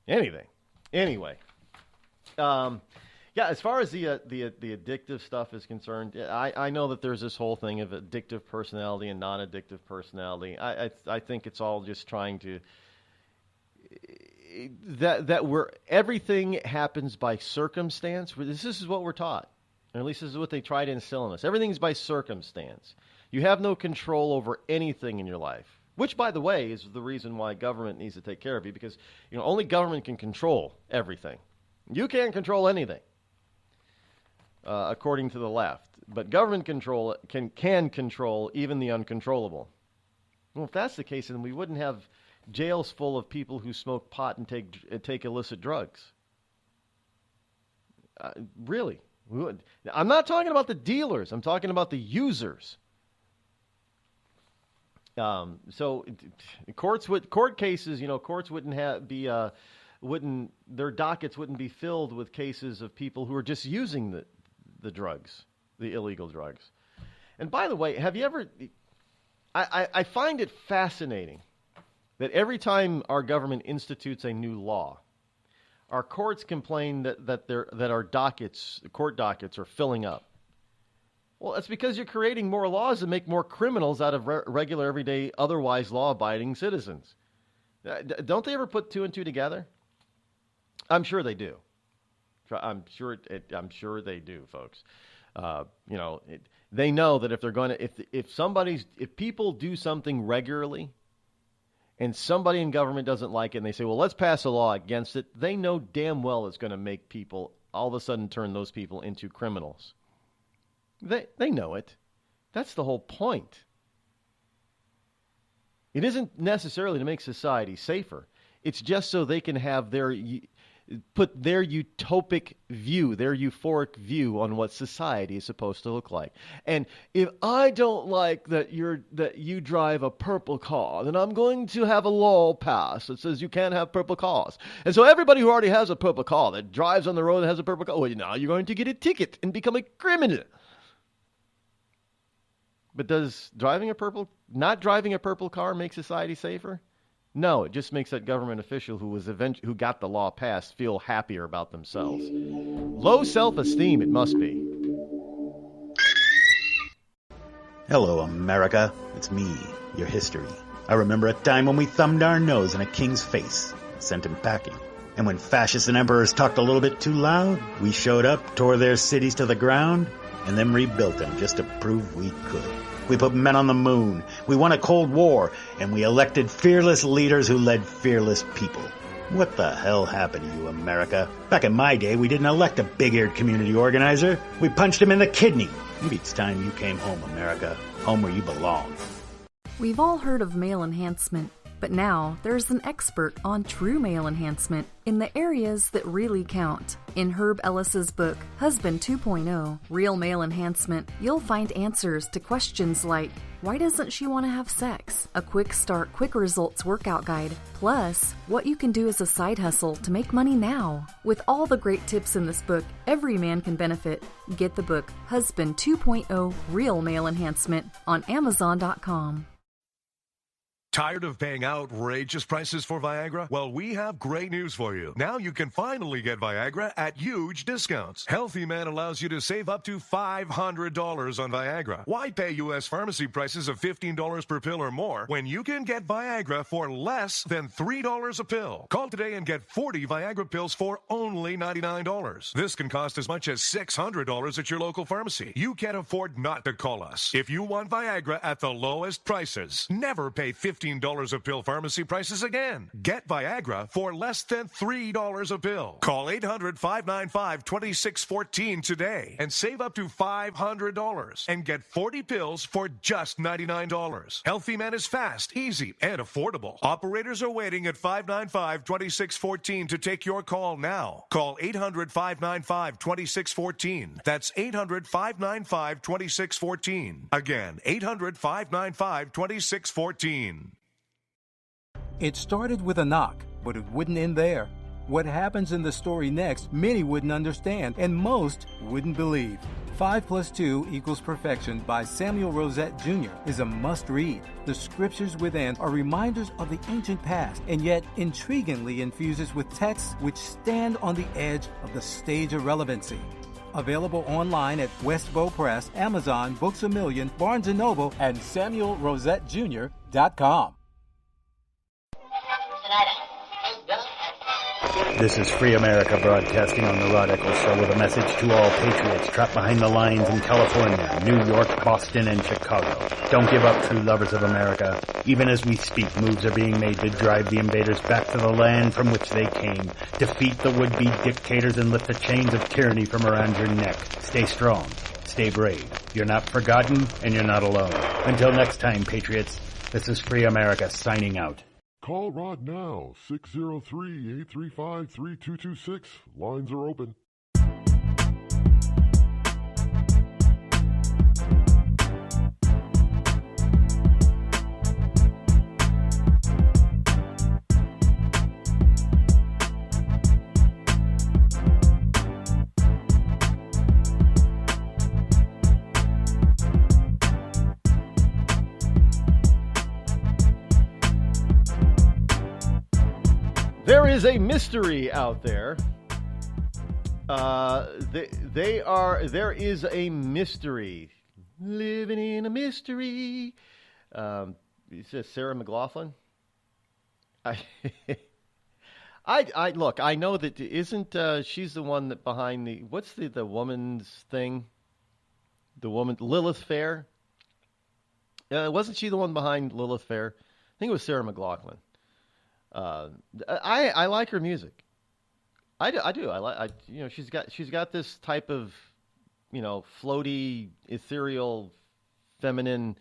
anything. Anyway. As far as the addictive stuff is concerned, I know that there's this whole thing of addictive personality and non-addictive personality. I think it's all just trying to everything happens by circumstance. This is what we're taught, or at least this is what they try to instill in us. Everything's by circumstance. You have no control over anything in your life, which, by the way, is the reason why government needs to take care of you, because only government can control everything. You can't control anything, according to the left. But government control can control even the uncontrollable. Well, if that's the case, then we wouldn't have jails full of people who smoke pot and take illicit drugs. Really. I'm not talking about the dealers. I'm talking about the users. So court cases, courts their dockets wouldn't be filled with cases of people who are just using the drugs, the illegal drugs. And by the way, have you ever... I find it fascinating that every time our government institutes a new law, our courts complain that our court dockets are filling up. Well, that's because you're creating more laws that make more criminals out of regular, everyday, otherwise law-abiding citizens. Don't they ever put two and two together? I'm sure they do. I'm sure they do, folks. They know that if they're going to, if people do something regularly, and somebody in government doesn't like it, and they say, well, let's pass a law against it, they know damn well it's going to make people all of a sudden turn those people into criminals. They know it. That's the whole point. It isn't necessarily to make society safer. It's just so they can have put their utopic view, their euphoric view on what society is supposed to look like. And if I don't like that you drive a purple car, then I'm going to have a law passed that says you can't have purple cars. And so everybody who already has a purple car that drives on the road and has a purple car, well, now you're going to get a ticket and become a criminal. But does not driving a purple car make society safer? No, it just makes that government official who got the law passed feel happier about themselves. Low self-esteem, it must be. Hello, America. It's me, your history. I remember a time when we thumbed our nose in a king's face and sent him packing. And when fascists and emperors talked a little bit too loud, we showed up, tore their cities to the ground, and then rebuilt them just to prove we could. We put men on the moon, we won a Cold War, and we elected fearless leaders who led fearless people. What the hell happened to you, America? Back in my day, we didn't elect a big-eared community organizer. We punched him in the kidney. Maybe it's time you came home, America. Home where you belong. We've all heard of male enhancement, but now there's an expert on true male enhancement in the areas that really count. In Herb Ellis's book, Husband 2.0, Real Male Enhancement, you'll find answers to questions like, why doesn't she want to have sex? A quick start, quick results workout guide, plus what you can do as a side hustle to make money now. With all the great tips in this book, every man can benefit. Get the book, Husband 2.0, Real Male Enhancement, on Amazon.com. Tired of paying outrageous prices for Viagra? Well, we have great news for you. Now you can finally get Viagra at huge discounts. Healthy Man allows you to save up to $500 on Viagra. Why pay U.S. pharmacy prices of $15 per pill or more when you can get Viagra for less than $3 a pill? Call today and get 40 Viagra pills for only $99. This can cost as much as $600 at your local pharmacy. You can't afford not to call us. If you want Viagra at the lowest prices, never pay $15 a pill pharmacy prices again. Get Viagra for less than $3 a pill. Call 800-595-2614 today and save up to $500 and get 40 pills for just $99. Healthy Man is fast, easy, and affordable. Operators are waiting at 595-2614 to take your call now. Call 800-595-2614. That's 800-595-2614. Again, 800-595-2614. It started with a knock, but it wouldn't end there. What happens in the story next, many wouldn't understand, and most wouldn't believe. 5 + 2 = Perfection by Samuel Rosette Jr. is a must-read. The scriptures within are reminders of the ancient past, and yet intriguingly infuses with texts which stand on the edge of the stage of relevancy. Available online at Westbow Press, Amazon, Books A Million, Barnes & Noble, and SamuelRosetteJr.com. This is Free America broadcasting on the Rod Eccles Show with a message to all patriots trapped behind the lines in California, New York, Boston, and Chicago. Don't give up, true lovers of America. Even as we speak, moves are being made to drive the invaders back to the land from which they came. Defeat the would-be dictators and lift the chains of tyranny from around your neck. Stay strong. Stay brave. You're not forgotten, and you're not alone. Until next time, patriots, this is Free America signing out. Call Rod now, 603-835-3226. Lines are open. is a mystery out there. There is a mystery. Living in a mystery. It says Sarah McLachlan. I look, I know that isn't she's the one that behind the, what's the woman's thing? The woman, Lilith Fair? Wasn't she the one behind Lilith Fair? I think it was Sarah McLachlan. I like her music. I do. She's got this type of, floaty, ethereal, feminine,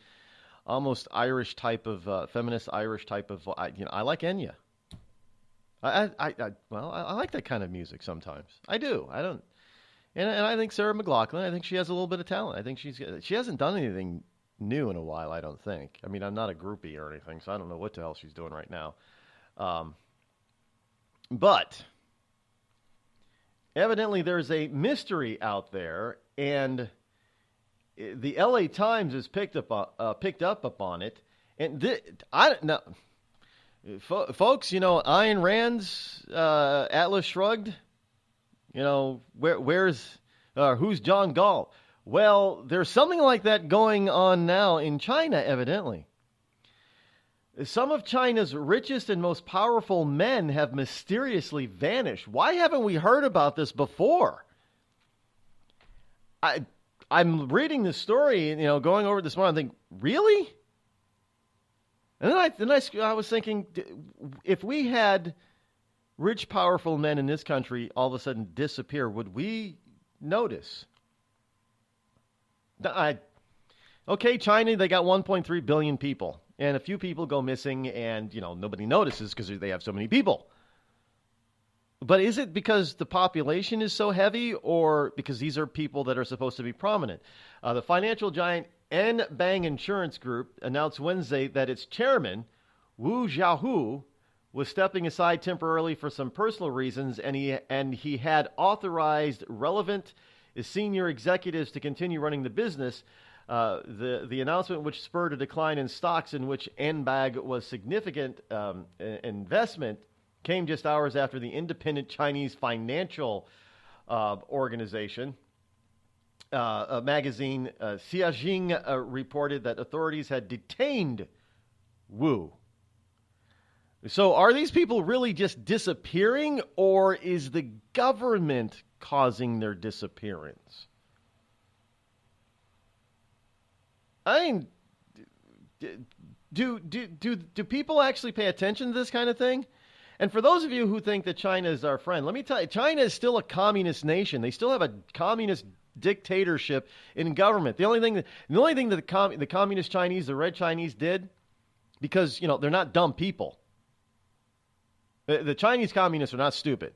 almost Irish type of feminist Irish type of. I like Enya. I like that kind of music sometimes. I do. I don't. And I think Sarah McLachlan, I think she has a little bit of talent. I think she hasn't done anything new in a while, I don't think. I mean, I'm not a groupie or anything, so I don't know what the hell she's doing right now. But evidently there's a mystery out there, and the LA Times has picked up upon it. And I don't know. Folks, Ayn Rand's Atlas Shrugged, where's who's John Gall? Well, there's something like that going on now in China, evidently. Some of China's richest and most powerful men have mysteriously vanished. Why haven't we heard about this before? I'm reading this story, going over this morning, I think, really? And then I was thinking, if we had rich, powerful men in this country all of a sudden disappear, would we notice? Okay, China, they got 1.3 billion people, and a few people go missing, and nobody notices because they have so many people. But is it because the population is so heavy, or because these are people that are supposed to be prominent? The financial giant Bang Insurance Group announced Wednesday that its chairman, Wu Xiaohu, was stepping aside temporarily for some personal reasons, and he had authorized relevant senior executives to continue running the business. The announcement, which spurred a decline in stocks in which Anbag was significant investment, came just hours after the independent Chinese financial organization magazine Xiaojing reported that authorities had detained Wu. So are these people really just disappearing, or is the government causing their disappearance? I mean, do people actually pay attention to this kind of thing? And for those of you who think that China is our friend, let me tell you, China is still a communist nation. They still have a communist dictatorship in government. The only thing that the communist Chinese, the Red Chinese, did, because they're not dumb people. The Chinese communists are not stupid.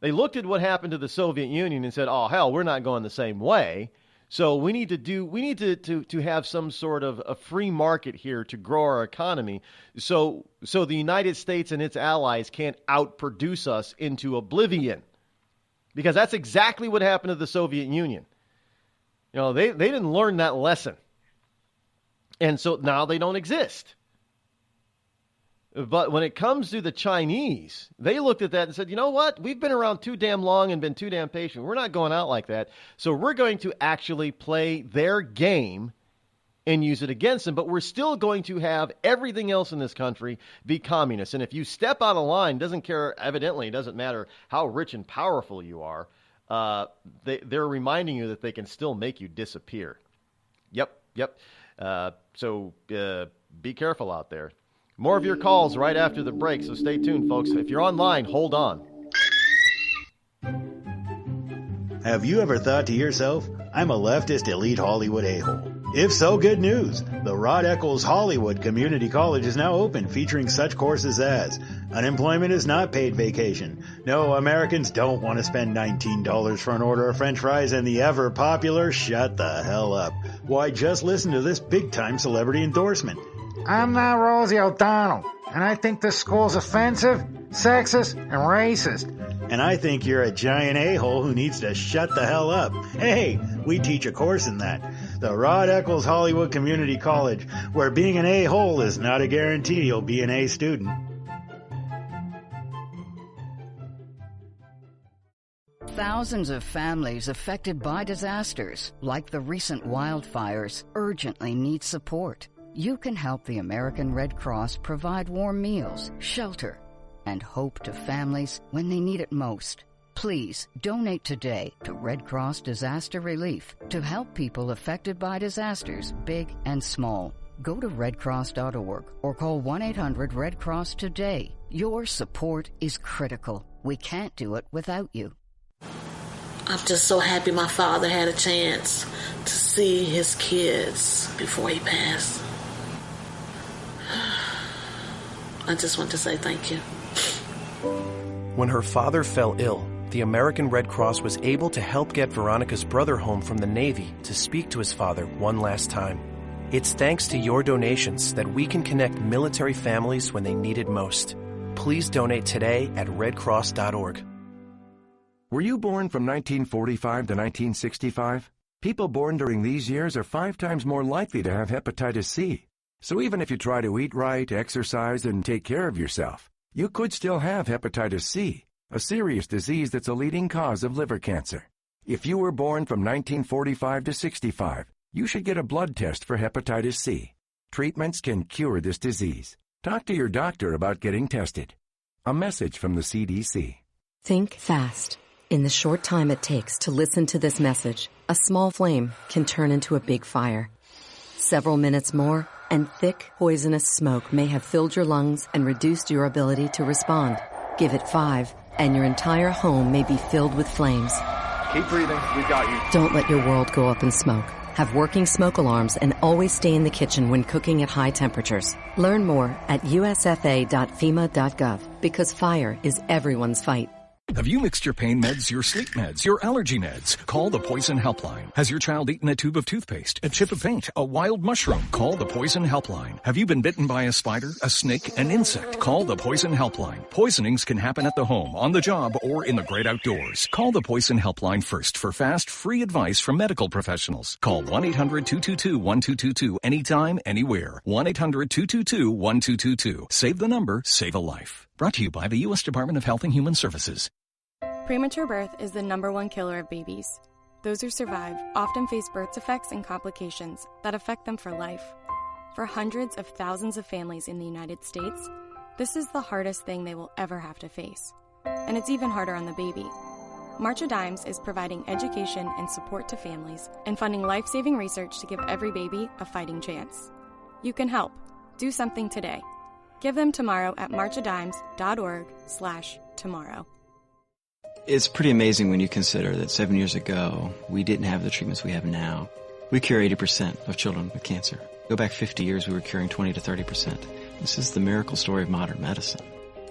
They looked at what happened to the Soviet Union and said, "Oh hell, we're not going the same way. So we need to have some sort of a free market here to grow our economy. So the United States and its allies can't outproduce us into oblivion." Because that's exactly what happened to the Soviet Union. They didn't learn that lesson. And so now they don't exist. But when it comes to the Chinese, they looked at that and said, you know what? We've been around too damn long and been too damn patient. We're not going out like that. So we're going to actually play their game and use it against them. But we're still going to have everything else in this country be communist. And if you step out of line, evidently it doesn't matter how rich and powerful you are, they're reminding you that they can still make you disappear. Yep. So be careful out there. More of your calls right after the break, so stay tuned, folks. If you're online, hold on. Have you ever thought to yourself, I'm a leftist elite Hollywood a-hole? If so, good news. The Rod Eccles Hollywood Community College is now open, featuring such courses as unemployment is not paid vacation. No, Americans don't want to spend $19 for an order of French fries, and the ever-popular shut the hell up. Why, just listen to this big-time celebrity endorsement. I'm not Rosie O'Donnell, and I think this school's offensive, sexist, and racist. And I think you're a giant a-hole who needs to shut the hell up. Hey, we teach a course in that. The Rod Eccles Hollywood Community College, where being an a-hole is not a guarantee you'll be an A student. Thousands of families affected by disasters, like the recent wildfires, urgently need support. You can help the American Red Cross provide warm meals, shelter, and hope to families when they need it most. Please donate today to Red Cross Disaster Relief to help people affected by disasters, big and small. Go to redcross.org or call 1-800-RED-CROSS today. Your support is critical. We can't do it without you. I'm just so happy my father had a chance to see his kids before he passed. I just want to say thank you. When her father fell ill, the American Red Cross was able to help get Veronica's brother home from the Navy to speak to his father one last time. It's thanks to your donations that we can connect military families when they need it most. Please donate today at redcross.org. Were you born from 1945 to 1965? People born during these years are 5 times more likely to have hepatitis C. So even if you try to eat right, exercise, and take care of yourself, you could still have hepatitis C, a serious disease that's a leading cause of liver cancer. If you were born from 1945 to 65, you should get a blood test for hepatitis C. Treatments can cure this disease. Talk to your doctor about getting tested. A message from the CDC. Think fast. In the short time it takes to listen to this message, a small flame can turn into a big fire. Several minutes more, and thick, poisonous smoke may have filled your lungs and reduced your ability to respond. Give it 5, and your entire home may be filled with flames. Keep breathing. We've got you. Don't let your world go up in smoke. Have working smoke alarms and always stay in the kitchen when cooking at high temperatures. Learn more at usfa.fema.gov because fire is everyone's fight. Have you mixed your pain meds, your sleep meds, your allergy meds? Call the Poison Helpline. Has your child eaten a tube of toothpaste, a chip of paint, a wild mushroom? Call the Poison Helpline. Have you been bitten by a spider, a snake, an insect? Call the Poison Helpline. Poisonings can happen at the home, on the job, or in the great outdoors. Call the Poison Helpline first for fast, free advice from medical professionals. Call 1-800-222-1222 anytime, anywhere. 1-800-222-1222. Save the number, save a life. Brought to you by the U.S. Department of Health and Human Services. Premature birth is the #1 killer of babies. Those who survive often face birth defects and complications that affect them for life. For hundreds of thousands of families in the United States, this is the hardest thing they will ever have to face. And it's even harder on the baby. March of Dimes is providing education and support to families and funding life-saving research to give every baby a fighting chance. You can help. Do something today. Give them tomorrow at marchofdimes.org/tomorrow. It's pretty amazing when you consider that 7 years ago, we didn't have the treatments we have now. We cure 80% of children with cancer. Go back 50 years, we were curing 20 to 30%. This is the miracle story of modern medicine.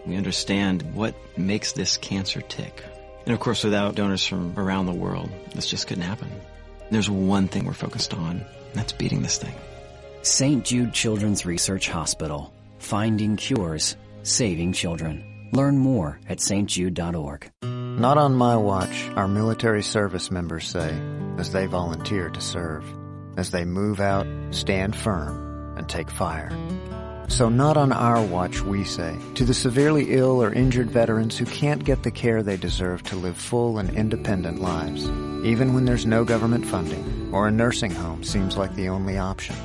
We understand what makes this cancer tick. And of course, without donors from around the world, this just couldn't happen. There's one thing we're focused on, and that's beating this thing. St. Jude Children's Research Hospital. Finding cures, saving children. Learn more at stjude.org. Not on my watch, our military service members say, as they volunteer to serve. As they move out, stand firm, and take fire. So not on our watch, we say, to the severely ill or injured veterans who can't get the care they deserve to live full and independent lives, even when there's no government funding or a nursing home seems like the only option.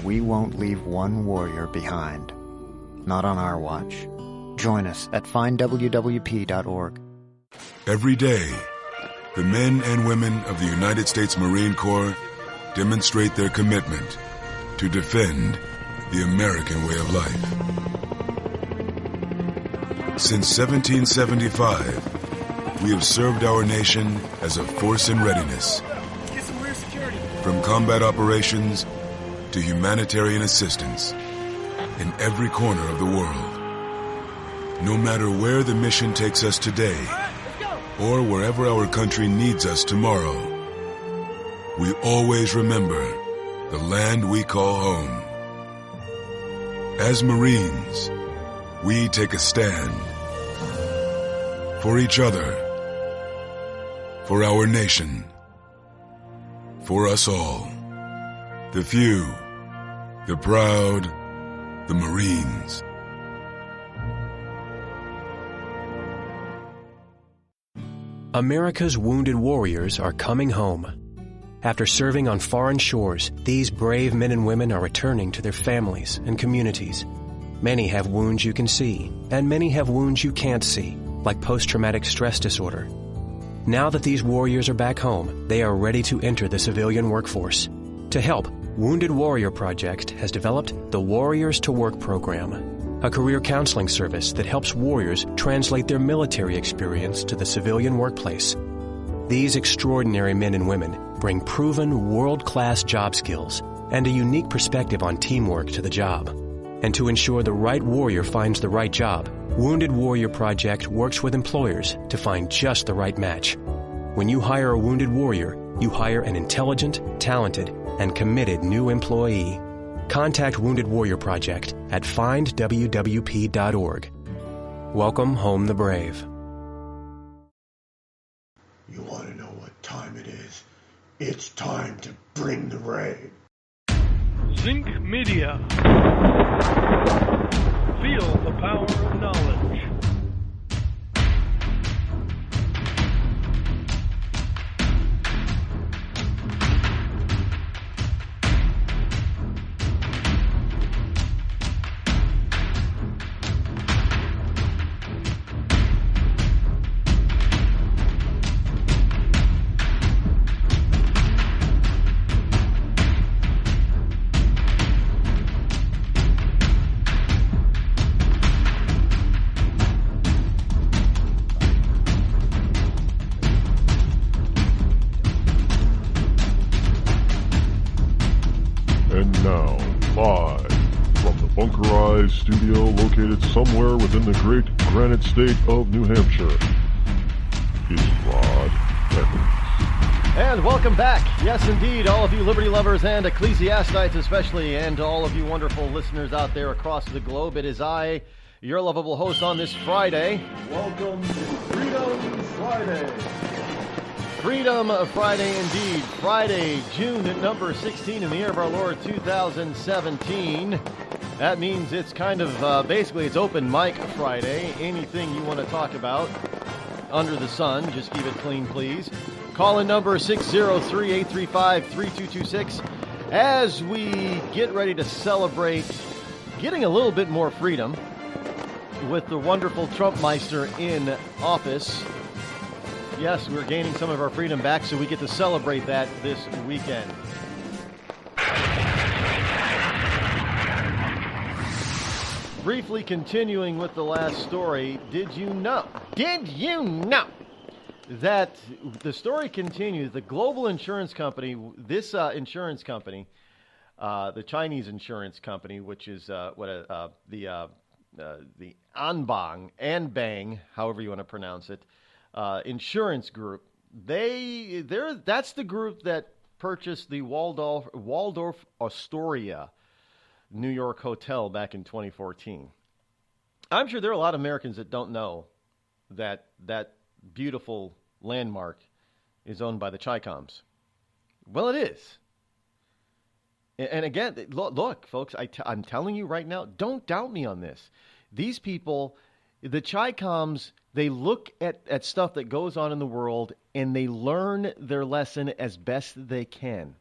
We won't leave one warrior behind. Not on our watch. Join us at findwwp.org. Every day, the men and women of the United States Marine Corps demonstrate their commitment to defend the American way of life. Since 1775, we have served our nation as a force in readiness. From combat operations to humanitarian assistance in every corner of the world. No matter where the mission takes us today, or wherever our country needs us tomorrow, we always remember the land we call home. As Marines, we take a stand for each other, for our nation, for us all. The few, the proud, the Marines. America's wounded warriors are coming home. After serving on foreign shores, these brave men and women are returning to their families and communities. Many have wounds you can see, and many have wounds you can't see, like post-traumatic stress disorder. Now that these warriors are back home, they are ready to enter the civilian workforce. To help, Wounded Warrior Project has developed the Warriors to Work program, a career counseling service that helps warriors translate their military experience to the civilian workplace. These extraordinary men and women bring proven world-class job skills and a unique perspective on teamwork to the job. And to ensure the right warrior finds the right job, Wounded Warrior Project works with employers to find just the right match. When you hire a wounded warrior, you hire an intelligent, talented, and committed new employee. Contact Wounded Warrior Project at findwwp.org. Welcome home the brave. You want to know what time it is? It's time to bring the rain. Zinc Media. Feel the power of knowledge. And now, live from the bunkerized studio located somewhere within the great granite state of New Hampshire, is Rod Eccles. And welcome back. Yes, indeed, all of you liberty lovers and ecclesiastites especially, and all of you wonderful listeners out there across the globe. It is I, your lovable host on this Friday. Welcome to Freedom Friday. Freedom Friday indeed. Friday, June number 16 in the year of our Lord 2017. That means it's kind of, basically it's open mic Friday. Anything you want to talk about under the sun, just keep it clean, please. Call-in number 603-835-3226 as we get ready to celebrate getting a little bit more freedom with the wonderful Trumpmeister in office. Yes, we're gaining some of our freedom back, so we get to celebrate that this weekend. Briefly continuing with the last story, did you know that the story continues? The global insurance company, this insurance company, the Chinese insurance company, which is the Anbang, however you want to pronounce it, insurance group. That's the group that purchased the Waldorf Astoria New York hotel back in 2014. I'm sure there are a lot of Americans that don't know that that beautiful landmark is owned by the Chicoms. Well, it is. And again, look, folks, I'm telling you right now, don't doubt me on this. These people, the Chicoms, they look at stuff that goes on in the world and they learn their lesson as best they can.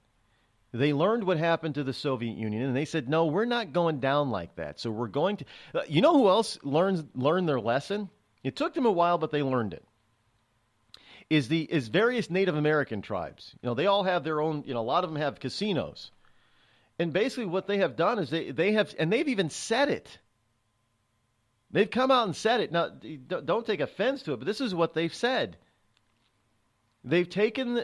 They learned what happened to the Soviet Union, and they said, no, we're not going down like that. So we're going to... you know who else learned their lesson? It took them a while, but they learned it. Is various Native American tribes. You know, they all have their own... You know, a lot of them have casinos. And basically what they have done is they have... And they've even said it. They've come out and said it. Now, don't take offense to it, but this is what they've said. They've taken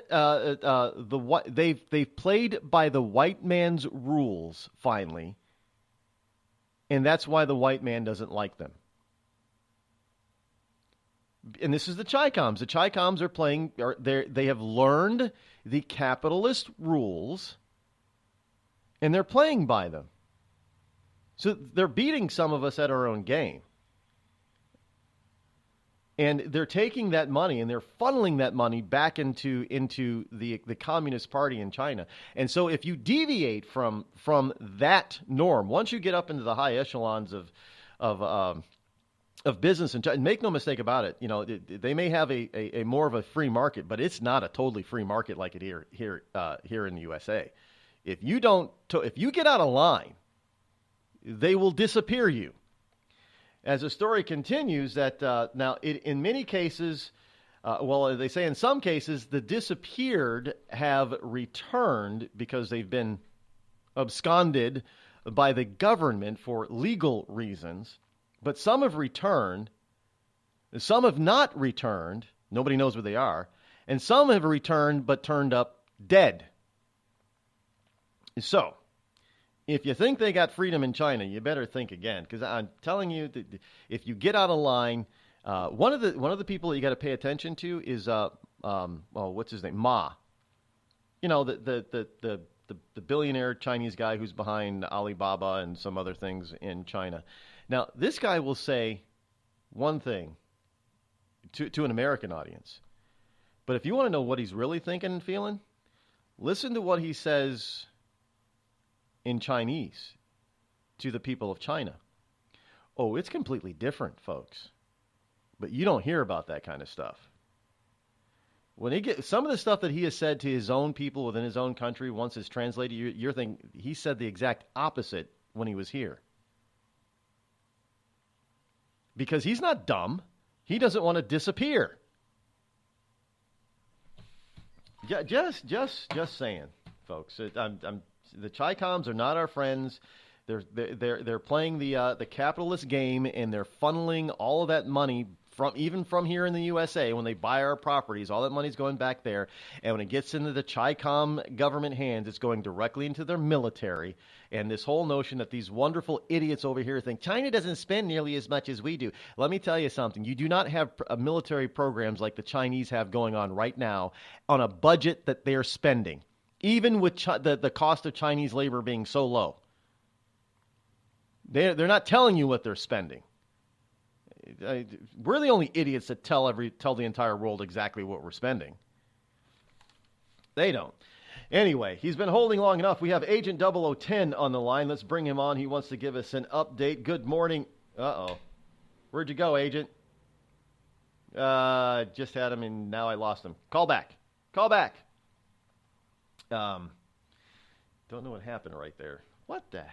they've played by the white man's rules finally, and that's why the white man doesn't like them. And this is the Chicoms. The Chicoms are playing. They have learned the capitalist rules, and they're playing by them. So they're beating some of us at our own game. And they're taking that money and they're funneling that money back into the Communist Party in China. And so if you deviate from that norm, once you get up into the high echelons of of business. And make no mistake about it, they may have a more of a free market, but it's not a totally free market like it here in the USA. If you get out of line, they will disappear you. As the story continues, that now in many cases, they say in some cases, the disappeared have returned because they've been absconded by the government for legal reasons. But some have returned, some have not returned, nobody knows where they are, and some have returned but turned up dead. So, if you think they got freedom in China, you better think again, because I'm telling you that if you get out of line, one of the people that you got to pay attention to is what's his name? Ma. The billionaire Chinese guy who's behind Alibaba and some other things in China. Now, this guy will say one thing to an American audience, but if you want to know what he's really thinking and feeling, listen to what he says in Chinese to the people of China. Oh, it's completely different, folks. But you don't hear about that kind of stuff. When he some of the stuff that he has said to his own people within his own country, once it's translated, you're thinking he said the exact opposite when he was here. Because he's not dumb. He doesn't want to disappear. Just saying, folks. The Chi-Coms are not our friends. They're playing the capitalist game, and they're funneling all of that money from here in the USA. When they buy our properties, all that money's going back there, and when it gets into the Chi-Com government hands, it's going directly into their military. And this whole notion that these wonderful idiots over here think China doesn't spend nearly as much as we do. Let me tell you something. You do not have military programs like the Chinese have going on right now on a budget that they're spending, even with the cost of Chinese labor being so low. They're not telling you what they're spending. We're the only idiots that tell the entire world exactly what we're spending. They don't. Anyway, he's been holding long enough. We have Agent 0010 on the line. Let's bring him on. He wants to give us an update. Good morning. Uh-oh. Where'd you go, Agent? Just had him, and now I lost him. Call back. Don't know what happened right there. What the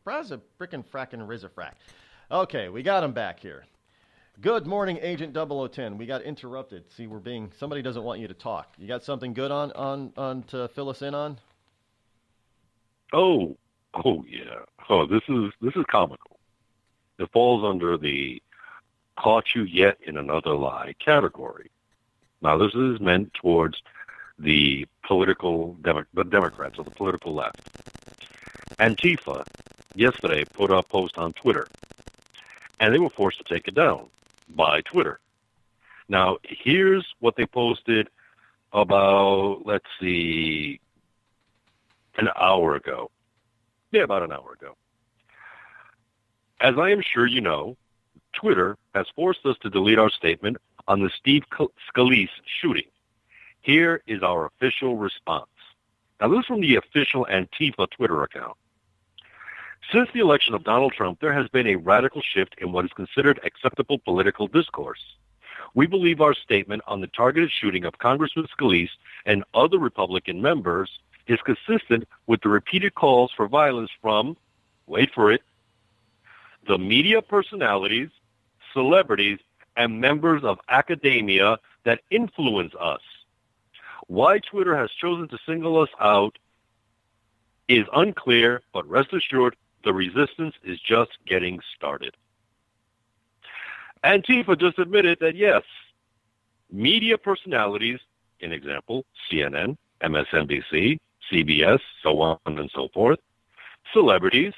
Braza frickin' frackin' rizafrack. Okay, we got him back here. Good morning, Agent 0010. We got interrupted. See, somebody doesn't want you to talk. You got something good on to fill us in on? Oh yeah. Oh, this is comical. It falls under the caught you yet in another lie category. Now, this is meant towards the Democrats or the political left. Antifa yesterday put a post on Twitter, and they were forced to take it down by Twitter. Now, here's what they posted about, let's see, an hour ago. Yeah, about an hour ago. As I am sure you know, Twitter has forced us to delete our statement on the Steve Scalise shooting. Here is our official response. Now, this is from the official Antifa Twitter account. Since the election of Donald Trump, there has been a radical shift in what is considered acceptable political discourse. We believe our statement on the targeted shooting of Congressman Scalise and other Republican members is consistent with the repeated calls for violence from, wait for it, the media personalities, celebrities, and members of academia that influence us. Why Twitter has chosen to single us out is unclear, but rest assured, the resistance is just getting started. Antifa just admitted that, yes, media personalities, in example, CNN, MSNBC, CBS, so on and so forth, celebrities,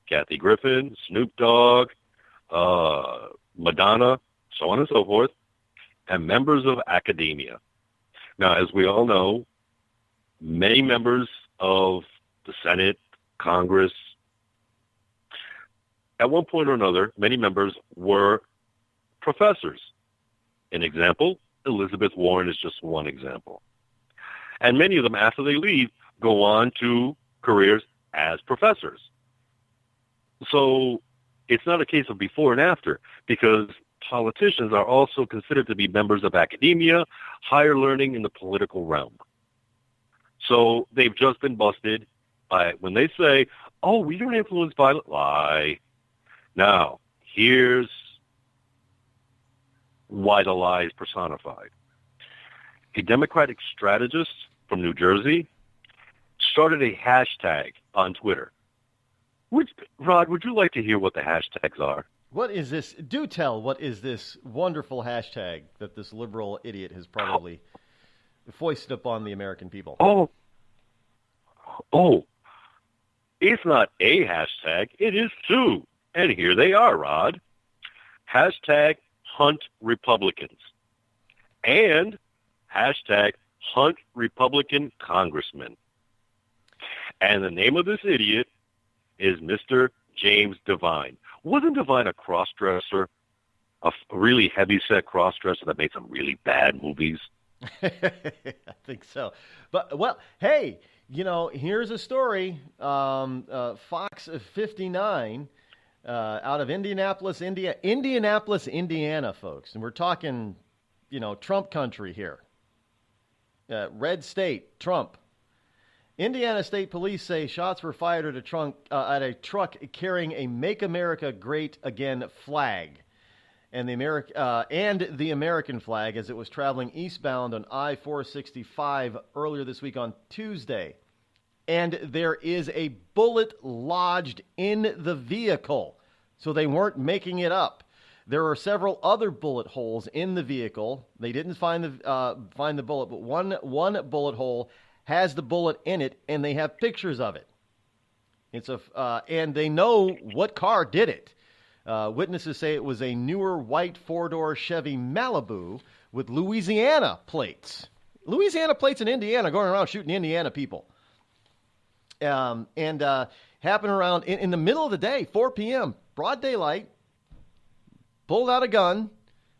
Kathy Griffin, Snoop Dogg, Madonna, so on and so forth, and members of academia. Now, as we all know, many members of the Senate, Congress, at one point or another, many members were professors. An example, Elizabeth Warren is just one example. And many of them, after they leave, go on to careers as professors. So it's not a case of before and after, because politicians are also considered to be members of academia, higher learning in the political realm. So they've just been busted by when they say, oh, we don't influence violent. Lie. Now, here's why the lie is personified. A Democratic strategist from New Jersey started a hashtag on Twitter. Rod, would you like to hear what the hashtags are? What is this? Do tell, what is this wonderful hashtag that this liberal idiot has probably foisted upon the American people? Oh, it's not a hashtag, it is two. And here they are, Rod. Hashtag Hunt Republicans. And hashtag Hunt Republican Congressman. And the name of this idiot is Mr. James Devine. Wasn't Devine a cross-dresser, a really heavy-set cross-dresser that made some really bad movies? I think so. But, well, hey, you know, here's a story. Fox 59 out of Indianapolis, Indiana, folks. And we're talking, you know, Trump country here. Red state, Trump. Indiana State Police say shots were fired at a truck carrying a "Make America Great Again" flag, and the American flag as it was traveling eastbound on I-465 earlier this week on Tuesday. And there is a bullet lodged in the vehicle, so they weren't making it up. There are several other bullet holes in the vehicle. They didn't find the bullet, but one bullet hole has the bullet in it, and they have pictures of it. And they know what car did it. Witnesses say it was a newer white four-door Chevy Malibu with Louisiana plates. Louisiana plates in Indiana, going around shooting Indiana people. Happened around in the middle of the day, 4 p.m., broad daylight. Pulled out a gun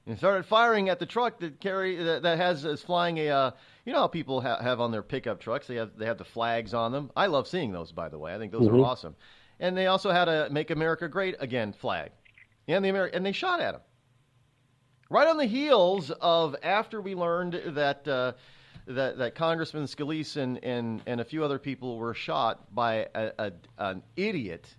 and started firing at the truck that is flying a. You know how people have on their pickup trucks, they have the flags on them. I love seeing those, by the way. I think those are awesome. And they also had a "Make America Great Again" flag. And they shot at him. Right on the heels of after we learned that Congressman Scalise and a few other people were shot by an idiot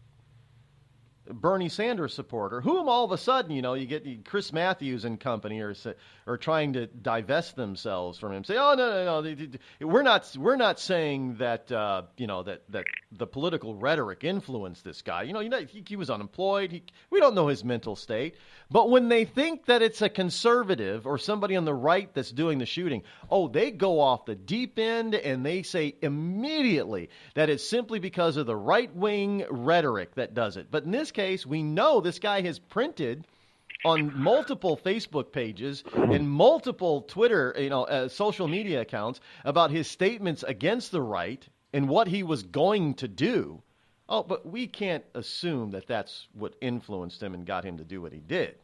Bernie Sanders supporter, whom all of a sudden, you know, you get Chris Matthews and company are trying to divest themselves from him. Say, oh no, we're not saying that that the political rhetoric influenced this guy. He was unemployed. We don't know his mental state. But when they think that it's a conservative or somebody on the right that's doing the shooting, they go off the deep end and they say immediately that it's simply because of the right-wing rhetoric that does it. But in this case, we know this guy has printed on multiple Facebook pages and multiple Twitter, social media accounts about his statements against the right and what he was going to do. Oh, but we can't assume that that's what influenced him and got him to do what he did.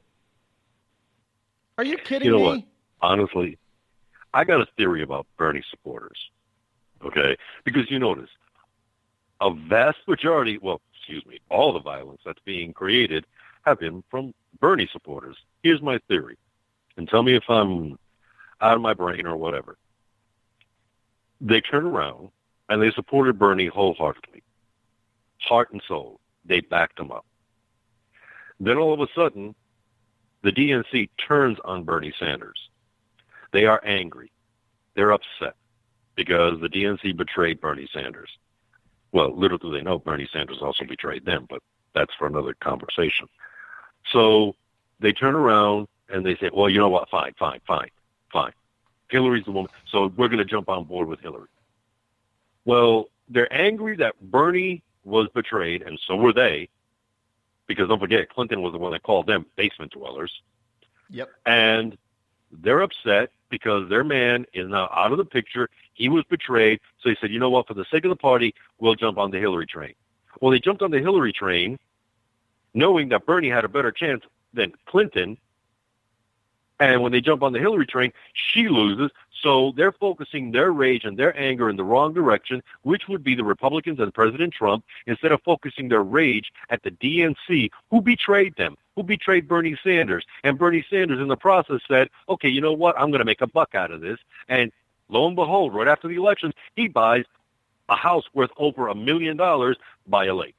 Are you kidding me? What? Honestly, I got a theory about Bernie supporters, okay? Because you notice, a vast majority, all the violence that's being created have been from Bernie supporters. Here's my theory, and tell me if I'm out of my brain or whatever. They turned around and they supported Bernie wholeheartedly. Heart and soul. They backed him up. Then all of a sudden, the DNC turns on Bernie Sanders. They are angry. They're upset because the DNC betrayed Bernie Sanders. Well, little do they know Bernie Sanders also betrayed them, but that's for another conversation. So they turn around and they say, well, you know what? Fine. Hillary's the woman, so we're going to jump on board with Hillary. Well, they're angry that Bernie was betrayed, and so were they, because don't forget, Clinton was the one that called them basement dwellers. Yep. And they're upset because their man is now out of the picture. He was betrayed, so he said, you know what, for the sake of the party, we'll jump on the Hillary train. Well, they jumped on the Hillary train knowing that Bernie had a better chance than Clinton, and when they jump on the Hillary train, she loses, So they're focusing their rage and their anger in the wrong direction, which would be the Republicans and President Trump, instead of focusing their rage at the DNC, who betrayed them, who betrayed Bernie Sanders. And Bernie Sanders in the process said, okay, you know what, I'm going to make a buck out of this. And lo and behold, right after the election, he buys a house worth over $1 million by a lake.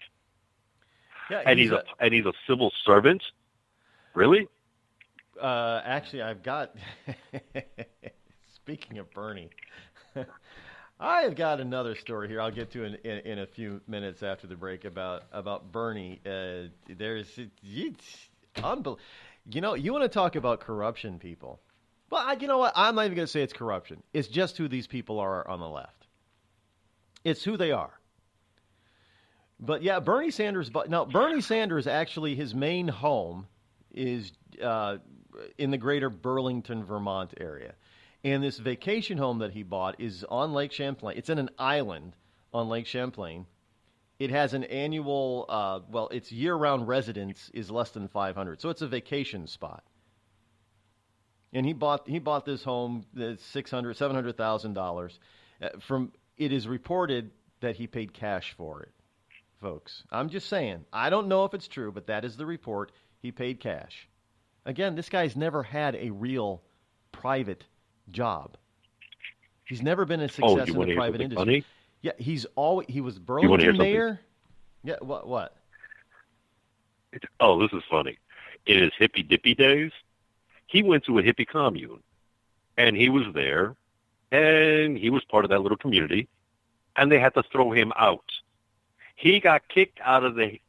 Yeah, and he's a civil servant? Really? Actually, I've got... Speaking of Bernie, I have got another story here. I'll get to in a few minutes after the break about Bernie. It's unbelievable. You know, you want to talk about corruption, people. Well, you know what? I'm not even going to say it's corruption. It's just who these people are on the left. It's who they are. But yeah, Bernie Sanders. But now Bernie Sanders actually, his main home is in the greater Burlington, Vermont area. And this vacation home that he bought is on Lake Champlain. It's in an island on Lake Champlain. It has an annual, its year-round residence is less than 500. So it's a vacation spot. And he bought this home that's $700,000. It is reported that he paid cash for it, folks. I'm just saying. I don't know if it's true, but that is the report. He paid cash. Again, this guy's never had a real private job. He's never been a success in the private industry. Funny? Yeah, he was Burlington mayor. Yeah, what? Oh, this is funny. In his hippy dippy days, he went to a hippie commune, and he was there, and he was part of that little community, and they had to throw him out. He got kicked out of the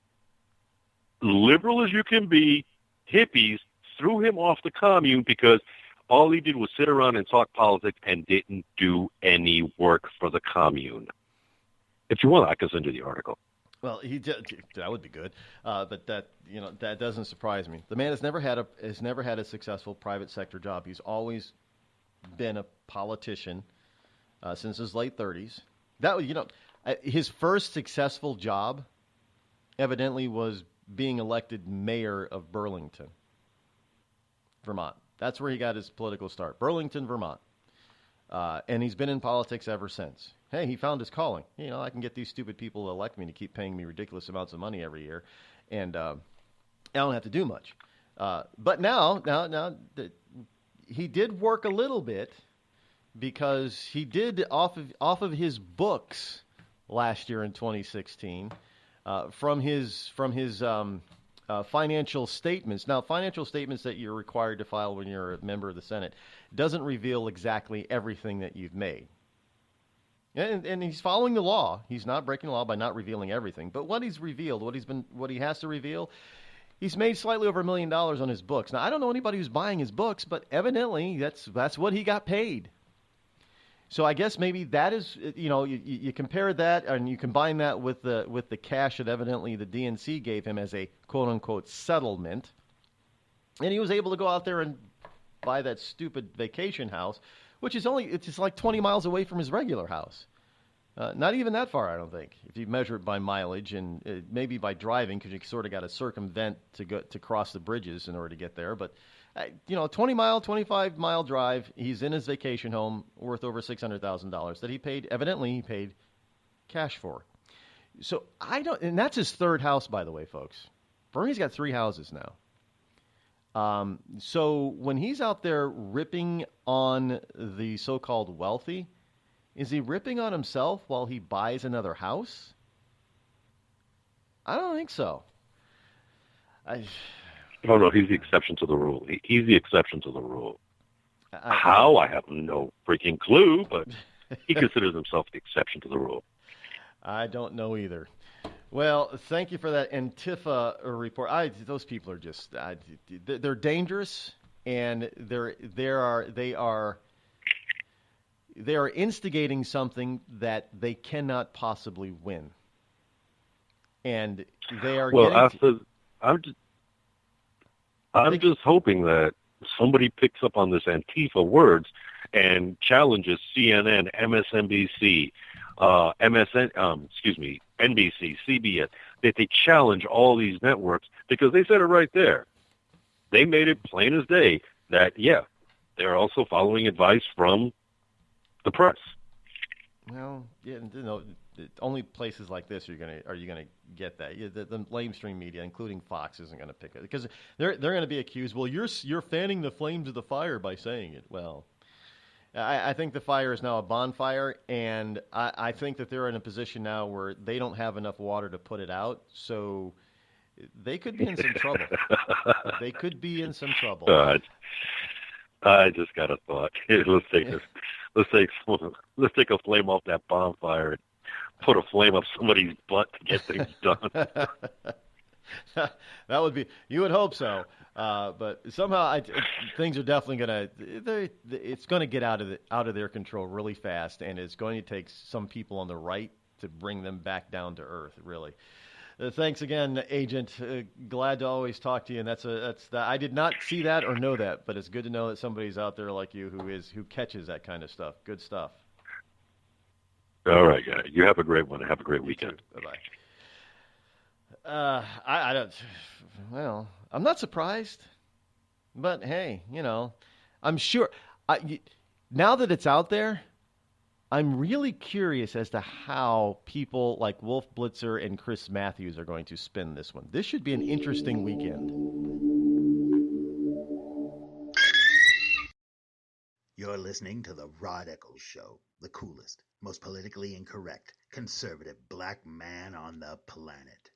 liberal as you can be hippies, threw him off the commune because all he did was sit around and talk politics and didn't do any work for the commune. If you want, I can send you the article. Well, that would be good, but that doesn't surprise me. The man has never had a successful private sector job. He's always been a politician since his late 30s. His first successful job, evidently, was being elected mayor of Burlington, Vermont. That's where he got his political start, Burlington, Vermont. And he's been in politics ever since. Hey, he found his calling. I can get these stupid people to elect me to keep paying me ridiculous amounts of money every year, and I don't have to do much. But now he did work a little bit because he did off of his books last year in 2016 from his financial statements. Now, financial statements that you're required to file when you're a member of the Senate doesn't reveal exactly everything that you've made. And he's following the law. He's not breaking the law by not revealing everything. But what he's revealed, what he has to reveal, he's made slightly over $1 million on his books. Now, I don't know anybody who's buying his books, but evidently that's what he got paid. So I guess maybe that is, you compare that and you combine that with the cash that evidently the DNC gave him as a quote unquote settlement, and he was able to go out there and buy that stupid vacation house, which is it's like 20 miles away from his regular house. Not even that far, I don't think, if you measure it by mileage and maybe by driving, because you sort of got to circumvent to cross the bridges in order to get there. But 25 mile drive. He's in his vacation home worth over $600,000 that he paid cash for. So and that's his third house, by the way, folks. Bernie's got 3 houses now. So when he's out there ripping on the so-called wealthy, is he ripping on himself while he buys another house? I don't think so. No, he's the exception to the rule. He's the exception to the rule. How? I have no freaking clue, but he considers himself the exception to the rule. I don't know either. Well, thank you for that Antifa report. Those people are just they're dangerous, and they are instigating something that they cannot possibly win, and they are. I'm just hoping that somebody picks up on this Antifa words and challenges CNN, MSNBC, NBC, CBS, that they challenge all these networks, because they said it right there. They made it plain as day that, they're also following advice from the press. Well, yeah, only places like this are you gonna get that. The lamestream media, including Fox, isn't going to pick it because they're going to be accused. Well, you're fanning the flames of the fire by saying it. Well, I think the fire is now a bonfire, and I think that they're in a position now where they don't have enough water to put it out, so they could be in some trouble. They could be in some trouble. I just got a thought. Let's take a flame off that bonfire and put a flame up somebody's butt to get things done. That would be. You would hope so, but somehow things are definitely it's going to get out of their control really fast, and it's going to take some people on the right to bring them back down to earth. Really. Thanks again, Agent. Glad to always talk to you. And I did not see that or know that, but it's good to know that somebody's out there like you who catches that kind of stuff. Good stuff. All right, guys. You have a great one. Have a great weekend. Bye-bye. I don't. Well, I'm not surprised, but hey, I'm sure. Now that it's out there, I'm really curious as to how people like Wolf Blitzer and Chris Matthews are going to spin this one. This should be an interesting weekend. You're listening to the Rod Eccles Show, the coolest, most politically incorrect, conservative black man on the planet.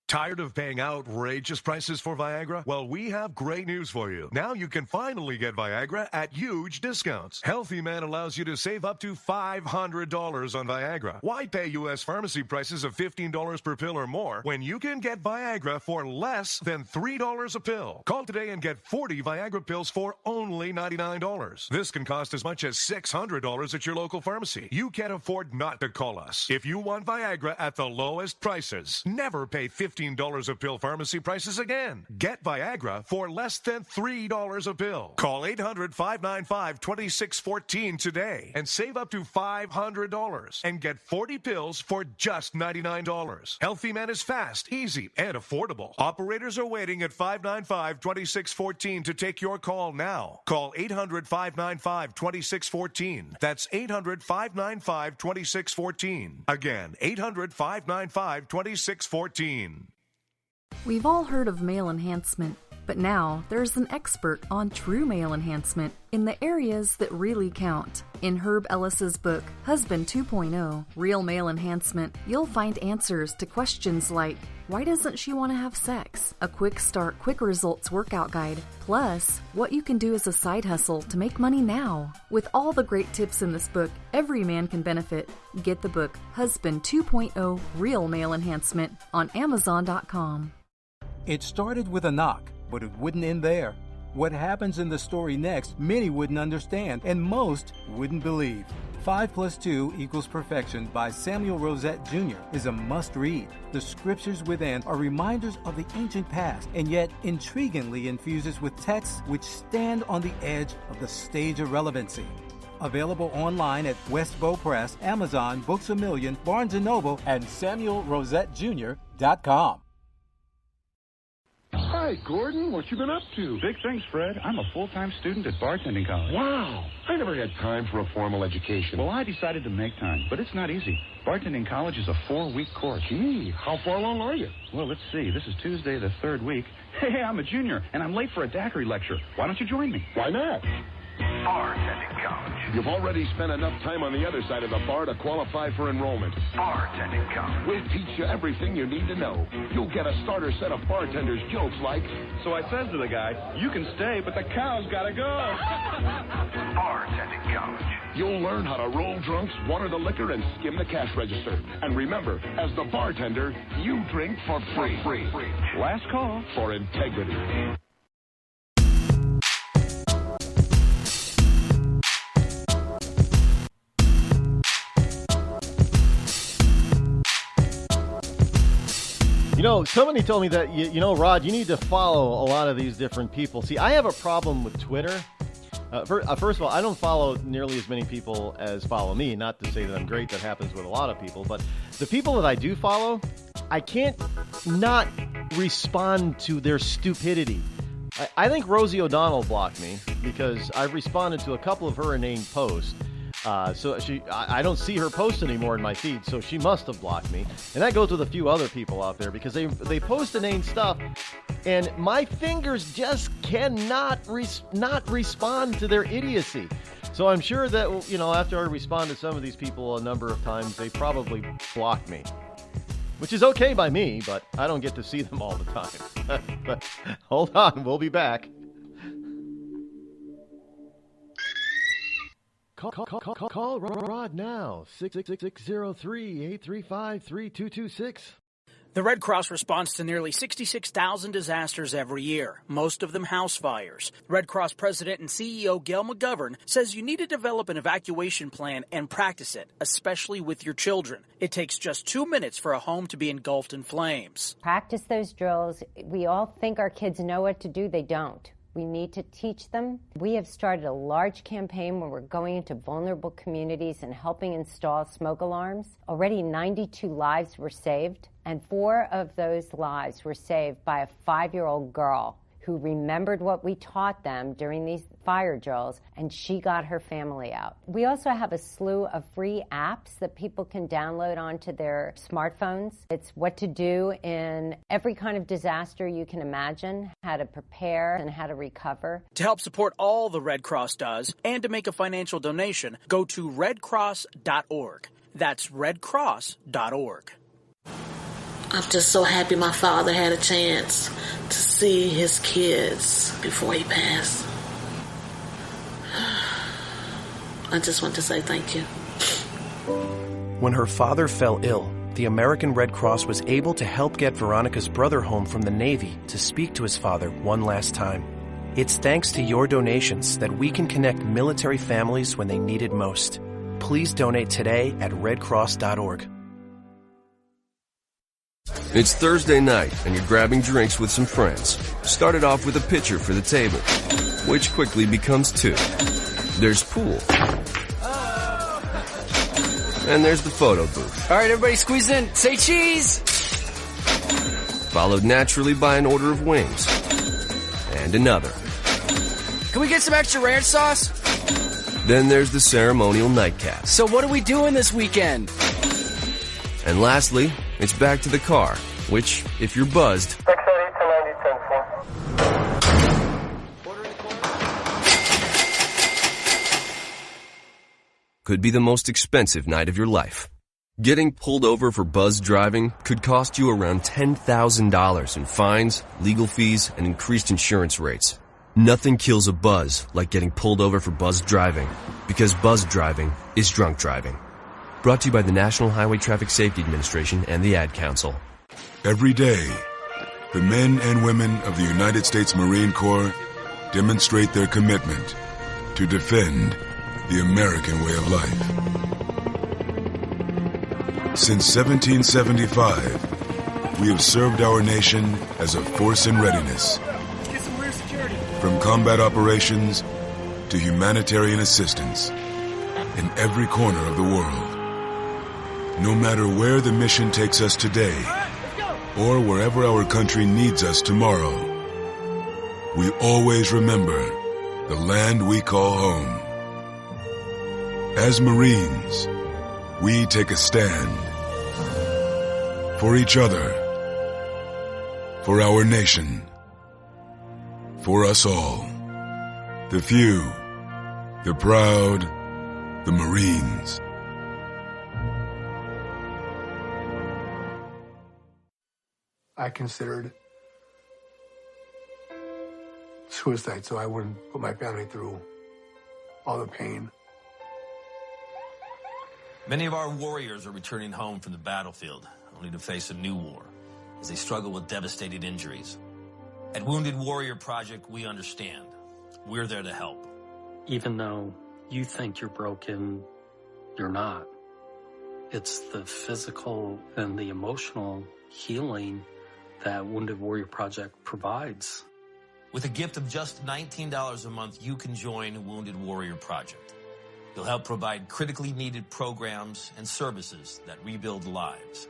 Tired of paying outrageous prices for Viagra? Well, we have great news for you. Now you can finally get Viagra at huge discounts. Healthy Man allows you to save up to $500 on Viagra. Why pay U.S. pharmacy prices of $15 per pill or more when you can get Viagra for less than $3 a pill? Call today and get 40 Viagra pills for only $99. This can cost as much as $600 at your local pharmacy. You can't afford not to call us. If you want Viagra at the lowest prices, never pay $15 a pill pharmacy prices again. Get Viagra for less than $3 a pill. Call 800-595-2614 today and save up to $500 and get 40 pills for just $99. Healthy Man is fast, easy, and affordable. Operators are waiting at 595-2614 to take your call now. Call 800-595-2614. That's 800-595-2614. Again, 800-595-2614. We've all heard of male enhancement, but now there's an expert on true male enhancement in the areas that really count. In Herb Ellis's book, Husband 2.0, Real Male Enhancement, you'll find answers to questions like, why doesn't she want to have sex? A quick start, quick results workout guide, plus what you can do as a side hustle to make money now. With all the great tips in this book, every man can benefit. Get the book, Husband 2.0, Real Male Enhancement, on Amazon.com. It started with a knock, but it wouldn't end there. What happens in the story next, many wouldn't understand, and most wouldn't believe. 5 + 2 = Perfection by Samuel Rosette Jr. is a must-read. The scriptures within are reminders of the ancient past, and yet intriguingly infuses with texts which stand on the edge of the stage of relevancy. Available online at Westbow Press, Amazon, Books A Million, Barnes & Noble, and SamuelRosetteJr.com. Hi, Gordon. What you been up to? Big things, Fred. I'm a full-time student at bartending college. Wow. I never had time for a formal education. Well, I decided to make time, but it's not easy. Bartending college is a 4-week course. Gee, how far along are you? Well, let's see. This is Tuesday, the 3rd week. Hey, I'm a junior, and I'm late for a daiquiri lecture. Why don't you join me? Why not? Bartending college. You've already spent enough time on the other side of the bar to qualify for enrollment. Bartending college. We'll teach you everything you need to know. You'll get a starter set of bartenders' jokes like... So I says to the guy, you can stay, but the cow's gotta go. Bartending college. You'll learn how to roll drunks, water the liquor, and skim the cash register. And remember, as the bartender, you drink for free. Last call. For integrity. Somebody told me that, Rod, you need to follow a lot of these different people. See, I have a problem with Twitter. First of all, I don't follow nearly as many people as follow me. Not to say that I'm great. That happens with a lot of people. But the people that I do follow, I can't not respond to their stupidity. I think Rosie O'Donnell blocked me because I've responded to a couple of her inane posts. So I don't see her post anymore in my feed, so she must have blocked me. And that goes with a few other people out there because they post inane stuff, and my fingers just cannot not respond to their idiocy. So I'm sure that, you know, after I respond to some of these people a number of times, they probably blocked me. Which is okay by me, but I don't get to see them all the time. But hold on, we'll be back. Call Rod now, 666-603-835-3226. The Red Cross responds to nearly 66,000 disasters every year, most of them house fires. Red Cross President and CEO Gail McGovern says you need to develop an evacuation plan and practice it, especially with your children. It takes just 2 minutes for a home to be engulfed in flames. Practice those drills. We all think our kids know what to do. They don't. We need to teach them. We have started a large campaign where we're going into vulnerable communities and helping install smoke alarms. Already 92 lives were saved, and 4 of those lives were saved by a 5-year-old girl who remembered what we taught them during these fire drills, and she got her family out. We also have a slew of free apps that people can download onto their smartphones. It's what to do in every kind of disaster you can imagine, how to prepare and how to recover. To help support all the Red Cross does and to make a financial donation, go to redcross.org. That's redcross.org. I'm just so happy my father had a chance to see his kids before he passed. I just want to say thank you. When her father fell ill, the American Red Cross was able to help get Veronica's brother home from the Navy to speak to his father one last time. It's thanks to your donations that we can connect military families when they need it most. Please donate today at redcross.org. It's Thursday night, and you're grabbing drinks with some friends. Started off with a pitcher for the table, which quickly becomes 2. There's pool. And there's the photo booth. All right, everybody squeeze in. Say cheese! Followed naturally by an order of wings. And another. Can we get some extra ranch sauce? Then there's the ceremonial nightcap. So what are we doing this weekend? And lastly, it's back to the car, which, if you're buzzed, could be the most expensive night of your life. Getting pulled over for buzz driving could cost you around $10,000 in fines, legal fees, and increased insurance rates. Nothing kills a buzz like getting pulled over for buzz driving, because buzz driving is drunk driving. Brought to you by the National Highway Traffic Safety Administration and the Ad Council. Every day, the men and women of the United States Marine Corps demonstrate their commitment to defend the American way of life. Since 1775, we have served our nation as a force in readiness. From combat operations to humanitarian assistance in every corner of the world. No matter where the mission takes us today, or wherever our country needs us tomorrow, we always remember the land we call home. As Marines, we take a stand for each other, for our nation, for us all. The few, the proud, the Marines. I considered suicide so I wouldn't put my family through all the pain. Many of our warriors are returning home from the battlefield, only to face a new war as they struggle with devastating injuries. At Wounded Warrior Project, we understand. We're there to help. Even though you think you're broken, you're not. It's the physical and the emotional healing that Wounded Warrior Project provides. With a gift of just $19 a month, you can join Wounded Warrior Project. You'll help provide critically needed programs and services that rebuild lives.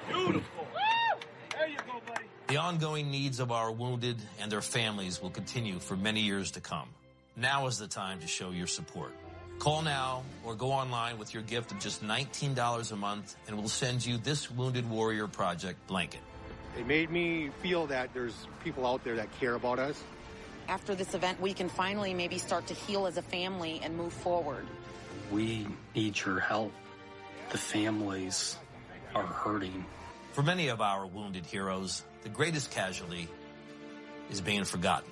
Beautiful. Woo! There you go, buddy. The ongoing needs of our wounded and their families will continue for many years to come. Now is the time to show your support. Call now or go online with your gift of just $19 a month, and we'll send you this Wounded Warrior Project blanket. It made me feel that there's people out there that care about us. After this event, we can finally maybe start to heal as a family and move forward. We need your help. The families are hurting. For many of our wounded heroes, the greatest casualty is being forgotten.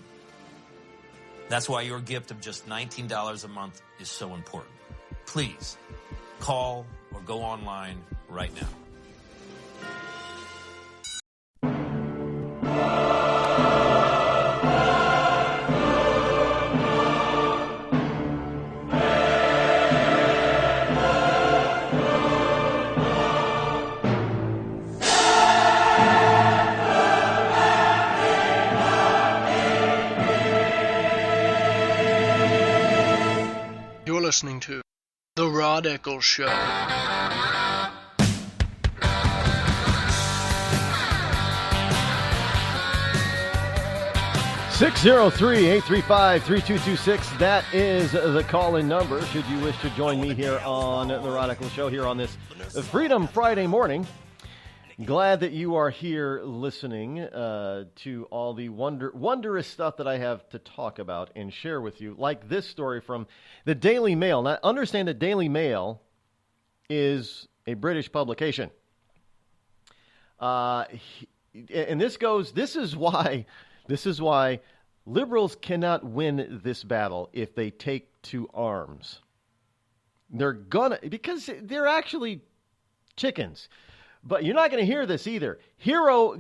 That's why your gift of just $19 a month is so important. Please call or go online right now. You're listening to The Rod Eccles Show. 603-835-3226. That is the call-in number should you wish to join me here on the Rod Eccles Show here on this Freedom Friday morning. Glad that you are here listening to all the wondrous stuff that I have to talk about and share with you, like this story from the Daily Mail. Now, understand that Daily Mail is a British publication. And this is why liberals cannot win this battle if they take to arms. Because they're actually chickens. But you're not going to hear this either. Hero,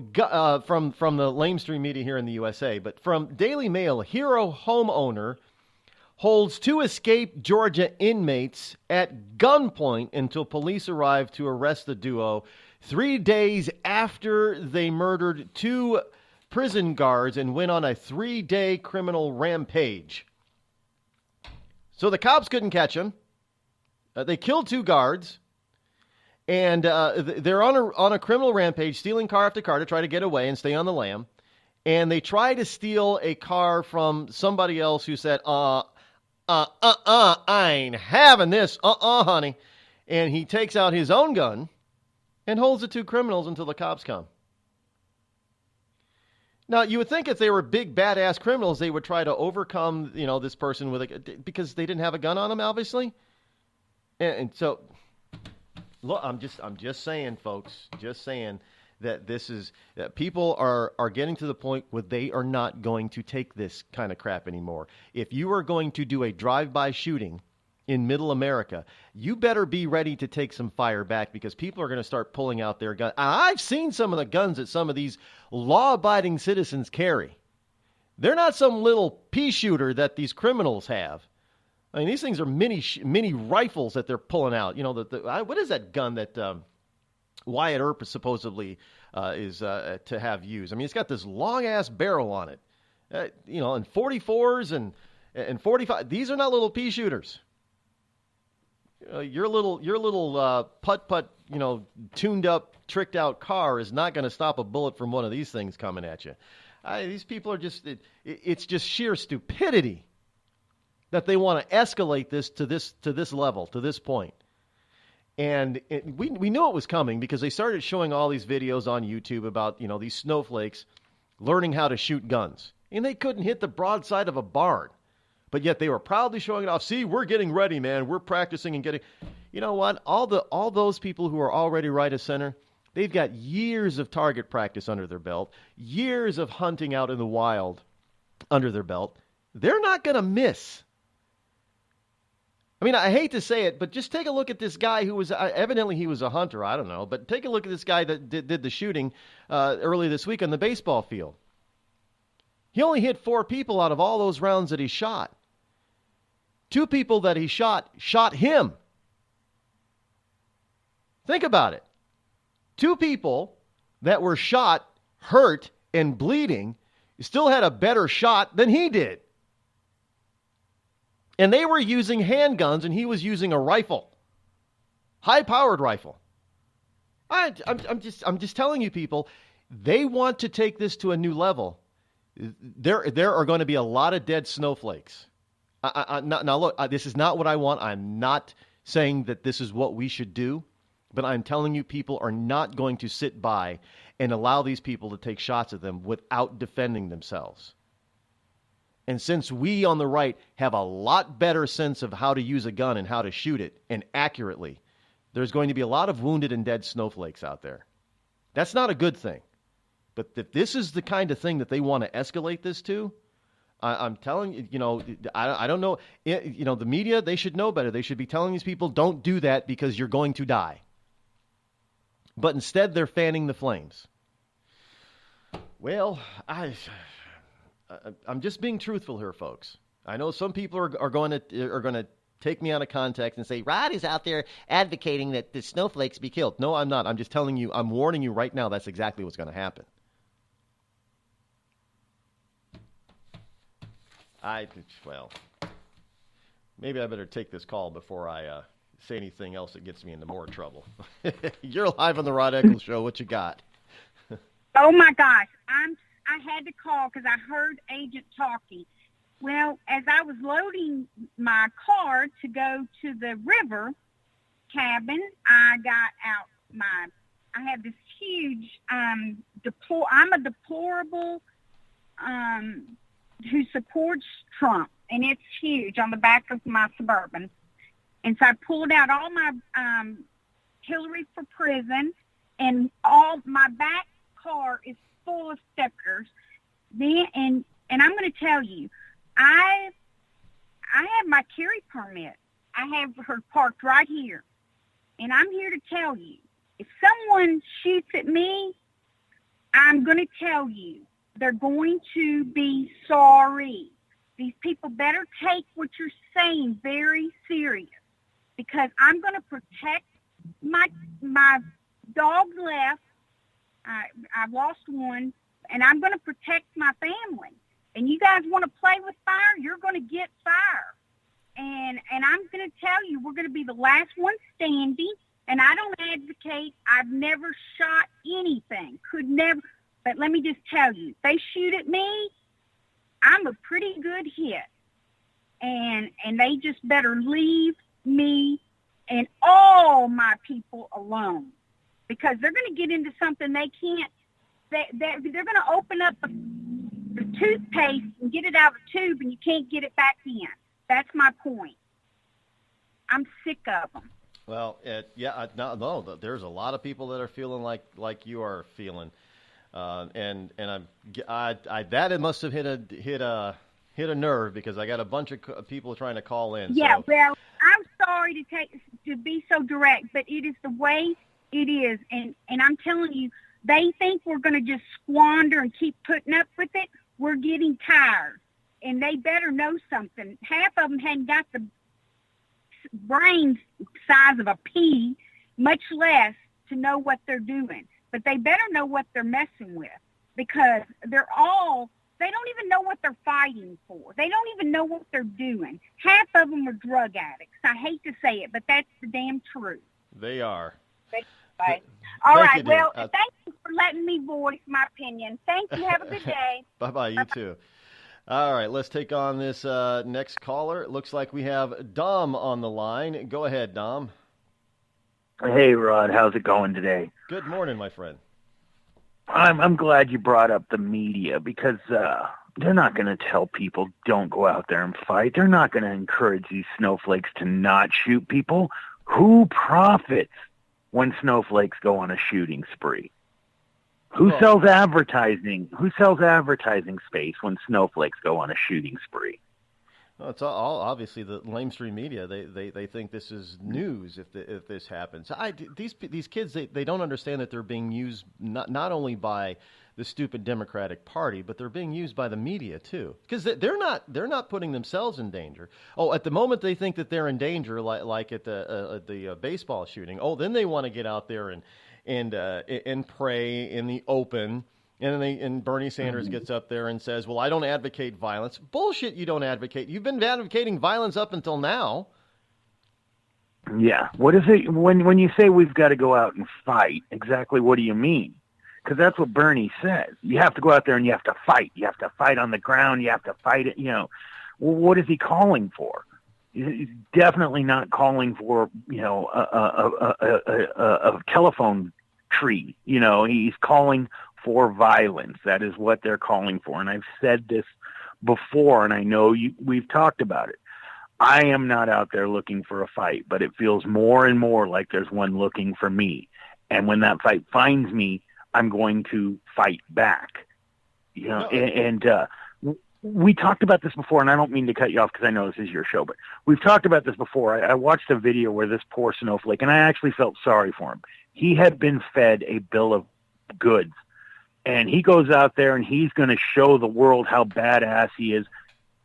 from the lamestream media here in the USA, but from Daily Mail, Hero homeowner holds 2 escaped Georgia inmates at gunpoint until police arrive to arrest the duo 3 days after they murdered 2 prison guards and went on a 3-day criminal rampage. So the cops couldn't catch them. They killed 2 guards. And they're on a criminal rampage, stealing car after car to try to get away and stay on the lam. And they try to steal a car from somebody else who said, I ain't having this, honey. And he takes out his own gun and holds the 2 criminals until the cops come. Now, you would think if they were big, badass criminals, they would try to overcome, this person because they didn't have a gun on them, obviously. And so... Look, I'm just saying, folks, that that people are getting to the point where they are not going to take this kind of crap anymore. If you are going to do a drive-by shooting in middle America, you better be ready to take some fire back because people are going to start pulling out their guns. I've seen some of the guns that some of these law-abiding citizens carry. They're not some little pea shooter that these criminals have. I mean, these things are mini rifles that they're pulling out. What is that gun that Wyatt Earp is supposedly is to have used? I mean, it's got this long-ass barrel on it. And 44s and 45. These are not little pea shooters. Your little putt-putt, tuned-up, tricked-out car is not going to stop a bullet from one of these things coming at you. These people are it's just sheer stupidity that they want to escalate this to this level, to this point. And we knew it was coming because they started showing all these videos on YouTube about, these snowflakes learning how to shoot guns. And they couldn't hit the broadside of a barn. But yet they were proudly showing it off. See, we're getting ready, man. We're practicing and getting... You know what? All those people who are already right of center, they've got years of target practice under their belt, years of hunting out in the wild under their belt. They're not going to miss. I mean, I hate to say it, but just take a look at this guy who was, evidently he was a hunter, I don't know, but take a look at this guy that did the shooting early this week on the baseball field. He only hit 4 people out of all those rounds that he shot. 2 people that he shot him. Think about it. 2 people that were shot, hurt, and bleeding still had a better shot than he did. And they were using handguns, and he was using a rifle, high-powered rifle. I'm just telling you, people. they want to take this to a new level, there are going to be a lot of dead snowflakes. Now, look, this is not what I want. I'm not saying that this is what we should do, but I'm telling you people are not going to sit by and allow these people to take shots at them without defending themselves. And since we on the right have a lot better sense of how to use a gun and how to shoot it, and accurately, there's going to be a lot of wounded and dead snowflakes out there. That's not a good thing. But if this is the kind of thing that they want to escalate this to, I'm telling you, I don't know. The media, they should know better. They should be telling these people, don't do that because you're going to die. But instead, they're fanning the flames. Well, I'm just being truthful here, folks. I know some people are going to take me out of context and say, Rod is out there advocating that the snowflakes be killed. No, I'm not. I'm just telling you, I'm warning you right now, that's exactly what's going to happen. Maybe I better take this call before I say anything else that gets me into more trouble. You're live on the Rod Eccles Show. What you got? Oh, my gosh. I had to call because I heard Agent talking. Well, as I was loading my car to go to the river cabin, I got out I have this huge, I'm a deplorable who supports Trump, and it's huge on the back of my Suburban. And so I pulled out all my Hillary for prison, and all my back car is full of stickers. And I'm going to tell you, I have my carry permit. I have her parked right here. And I'm here to tell you, if someone shoots at me, I'm going to tell you, they're going to be sorry. These people better take what you're saying very serious, because I'm going to protect my dog left. I've lost one, and I'm going to protect my family. And you guys want to play with fire, you're going to get fire. And I'm going to tell you, we're going to be the last one standing. And I don't advocate. I've never shot anything. Could never. But let me just tell you, if they shoot at me, I'm a pretty good hit. And they just better leave me and all my people alone, because they're going to get into something they can't. They're going to open up the toothpaste and get it out of the tube, and you can't get it back in. That's my point. I'm sick of them. Well, no, there's a lot of people that are feeling like you are feeling, and that must have hit a nerve, because I got a bunch of people trying to call in. Yeah, so. Well, I'm sorry to be so direct, but it is the way it is, and I'm telling you, they think we're going to just squander and keep putting up with it. We're getting tired, and they better know something. Half of them hadn't got the brain size of a pea, much less to know what they're doing. But they better know what they're messing with, because they don't even know what they're fighting for. They don't even know what they're doing. Half of them are drug addicts. I hate to say it, but that's the damn truth. They are. Right. All right. Well, thank you for letting me voice my opinion. Thank you. Have a good day. Bye-bye. You too. All right. Let's take on this next caller. It looks like we have Dom on the line. Go ahead, Dom. Hey, Rod. How's it going today? Good morning, my friend. I'm glad you brought up the media, because they're not going to tell people don't go out there and fight. They're not going to encourage these snowflakes to not shoot people. Who profits when snowflakes go on a shooting spree? Who sells advertising? Who sells advertising space when snowflakes go on a shooting spree? Well, it's all obviously the lamestream media. They think this is news if this happens. These kids they don't understand that they're being used not only by the stupid Democratic Party, but they're being used by the media too, because they're not putting themselves in danger. Oh, at the moment they think that they're in danger, like at the baseball shooting. Oh, then they want to get out there and pray in the open. And Bernie Sanders gets up there and says, well, I don't advocate violence. Bullshit, you don't advocate. You've been advocating violence up until now. Yeah. What is it when you say we've got to go out and fight? Exactly what do you mean? because that's what Bernie says. You have to go out there and you have to fight. You have to fight on the ground. You have to fight it. Well, what is he calling for? He's definitely not calling for, a telephone tree. He's calling for violence. That is what they're calling for. And I've said this before, and I know we've talked about it. I am not out there looking for a fight, but it feels more and more like there's one looking for me. And when that fight finds me, I'm going to fight back. We talked about this before, and I don't mean to cut you off because I know this is your show, but we've talked about this before. I watched a video where this poor snowflake, and I actually felt sorry for him. He had been fed a bill of goods, and he goes out there and he's going to show the world how badass he is.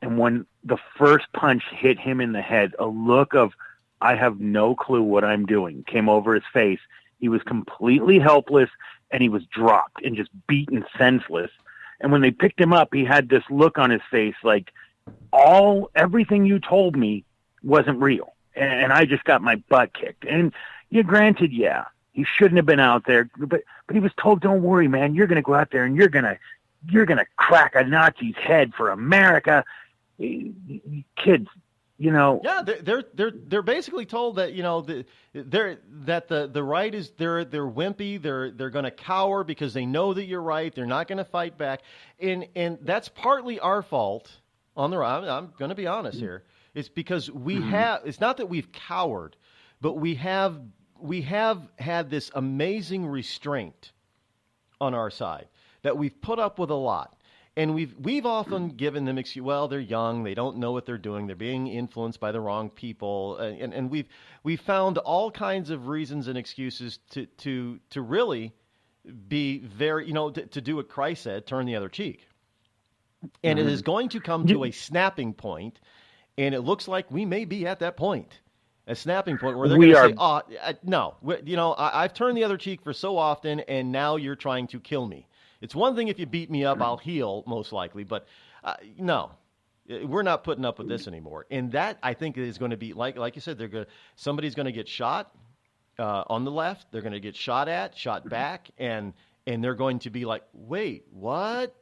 And when the first punch hit him in the head, a look of, I have no clue what I'm doing, came over his face. He was completely helpless, and he was dropped and just beaten senseless. And when they picked him up, he had this look on his face like, everything you told me wasn't real. And I just got my butt kicked. And granted, yeah, he shouldn't have been out there, but he was told, don't worry, man, you're going to go out there and you're going to crack a Nazi's head for America. Kids, Yeah, they're basically told that the right is they're wimpy. They're going to cower because they know that you're right. They're not going to fight back, and that's partly our fault. On the right, I'm going to be honest here. It's because we have. It's not that we've cowered, but we have had this amazing restraint on our side that we've put up with a lot. And we've often given them excuse. Well, they're young, they don't know what they're doing, they're being influenced by the wrong people, and we've found all kinds of reasons and excuses to really be very, to do what Christ said, turn the other cheek. And it is going to come to a snapping point, and it looks like we may be at that point, a snapping point where they're going to say, no, I've turned the other cheek for so often, and now you're trying to kill me. It's one thing if you beat me up, I'll heal, most likely. But no, we're not putting up with this anymore. And that, I think, is going to be, like you said, somebody's going to get shot on the left. They're going to get shot back, and they're going to be like, wait, what?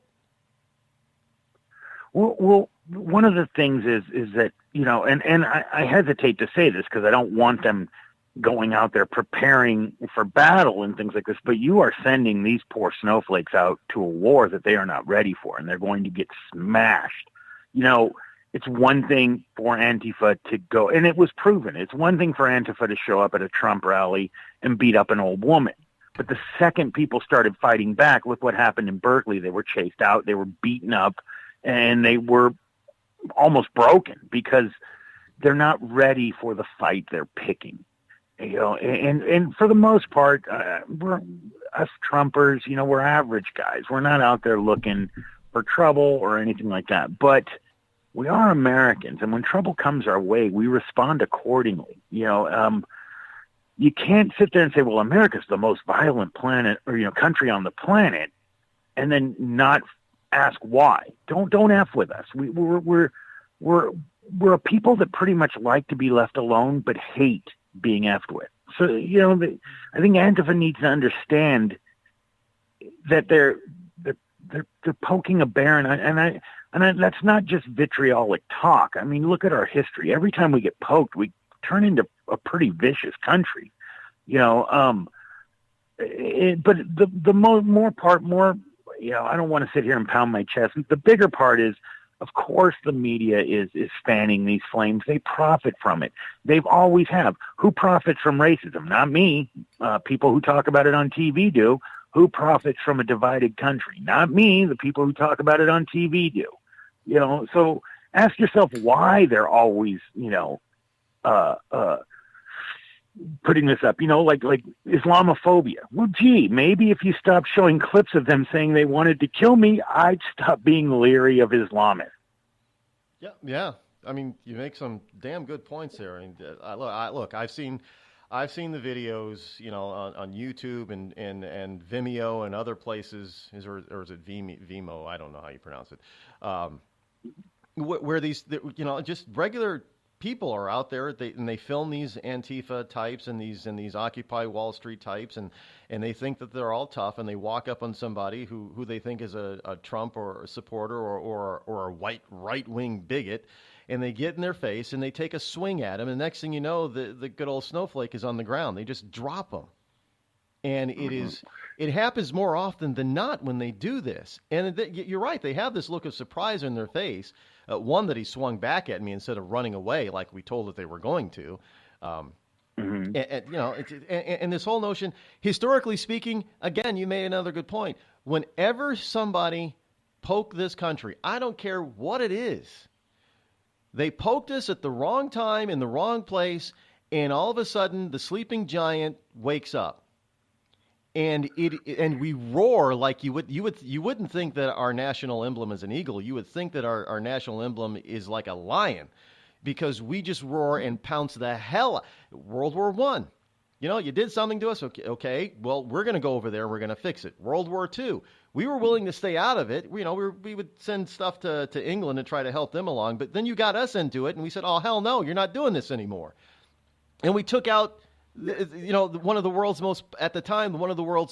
Well, one of the things is that, and I hesitate to say this because I don't want them going out there preparing for battle and things like this, but you are sending these poor snowflakes out to a war that they are not ready for, and they're going to get smashed. It's one thing for Antifa to go, and it was proven, it's one thing for Antifa to show up at a Trump rally and beat up an old woman. But the second people started fighting back, look what happened in Berkeley. They were chased out, they were beaten up, and they were almost broken because they're not ready for the fight they're picking. And for the most part, we're us Trumpers, we're average guys. We're not out there looking for trouble or anything like that. But we are Americans, and when trouble comes our way, we respond accordingly. You can't sit there and say, "Well, America's the most violent planet or country on the planet," and then not ask why. Don't F with us. We're a people that pretty much like to be left alone, but hate being effed with. So, I think Antifa needs to understand that they're poking a bear, and that's not just vitriolic talk. I mean, look at our history. Every time we get poked, we turn into a pretty vicious country. But the more part, I don't want to sit here and pound my chest. The bigger part is, of course, the media is fanning these flames. They profit from it. They've always have. Who profits from racism? Not me. People who talk about it on TV do. Who profits from a divided country? Not me. The people who talk about it on TV do. So ask yourself why they're always, putting this up, like Islamophobia. Well, gee, maybe if you stop showing clips of them saying they wanted to kill me, I'd stop being leery of Islamists. Yeah. I mean, you make some damn good points there. And look, I've seen the videos, on YouTube and Vimeo and other places. Or is it Vimeo? I don't know how you pronounce it. Where these, just regular people are out there, and they film these Antifa types and these Occupy Wall Street types, and they think that they're all tough, and they walk up on somebody who they think is a Trump or a supporter or a white right-wing bigot, and they get in their face and they take a swing at him, and next thing you know, the good old snowflake is on the ground. They just drop him. And it happens more often than not when they do this. And you're right, they have this look of surprise in their face. One, that he swung back at me instead of running away like we told that they were going to. And this whole notion, historically speaking, again, you made another good point. Whenever somebody poke this country, I don't care what it is, they poked us at the wrong time in the wrong place, and all of a sudden the sleeping giant wakes up. And we roar like you wouldn't think that our national emblem is an eagle. You would think that our national emblem is like a lion, because we just roar and pounce the hell. World War I, you did something to us. Okay, well, we're going to go over there and we're going to fix it. World War II, we were willing to stay out of it. We would send stuff to England and try to help them along, but then you got us into it, and we said, oh hell no, you're not doing this anymore. And we took out, one of the world's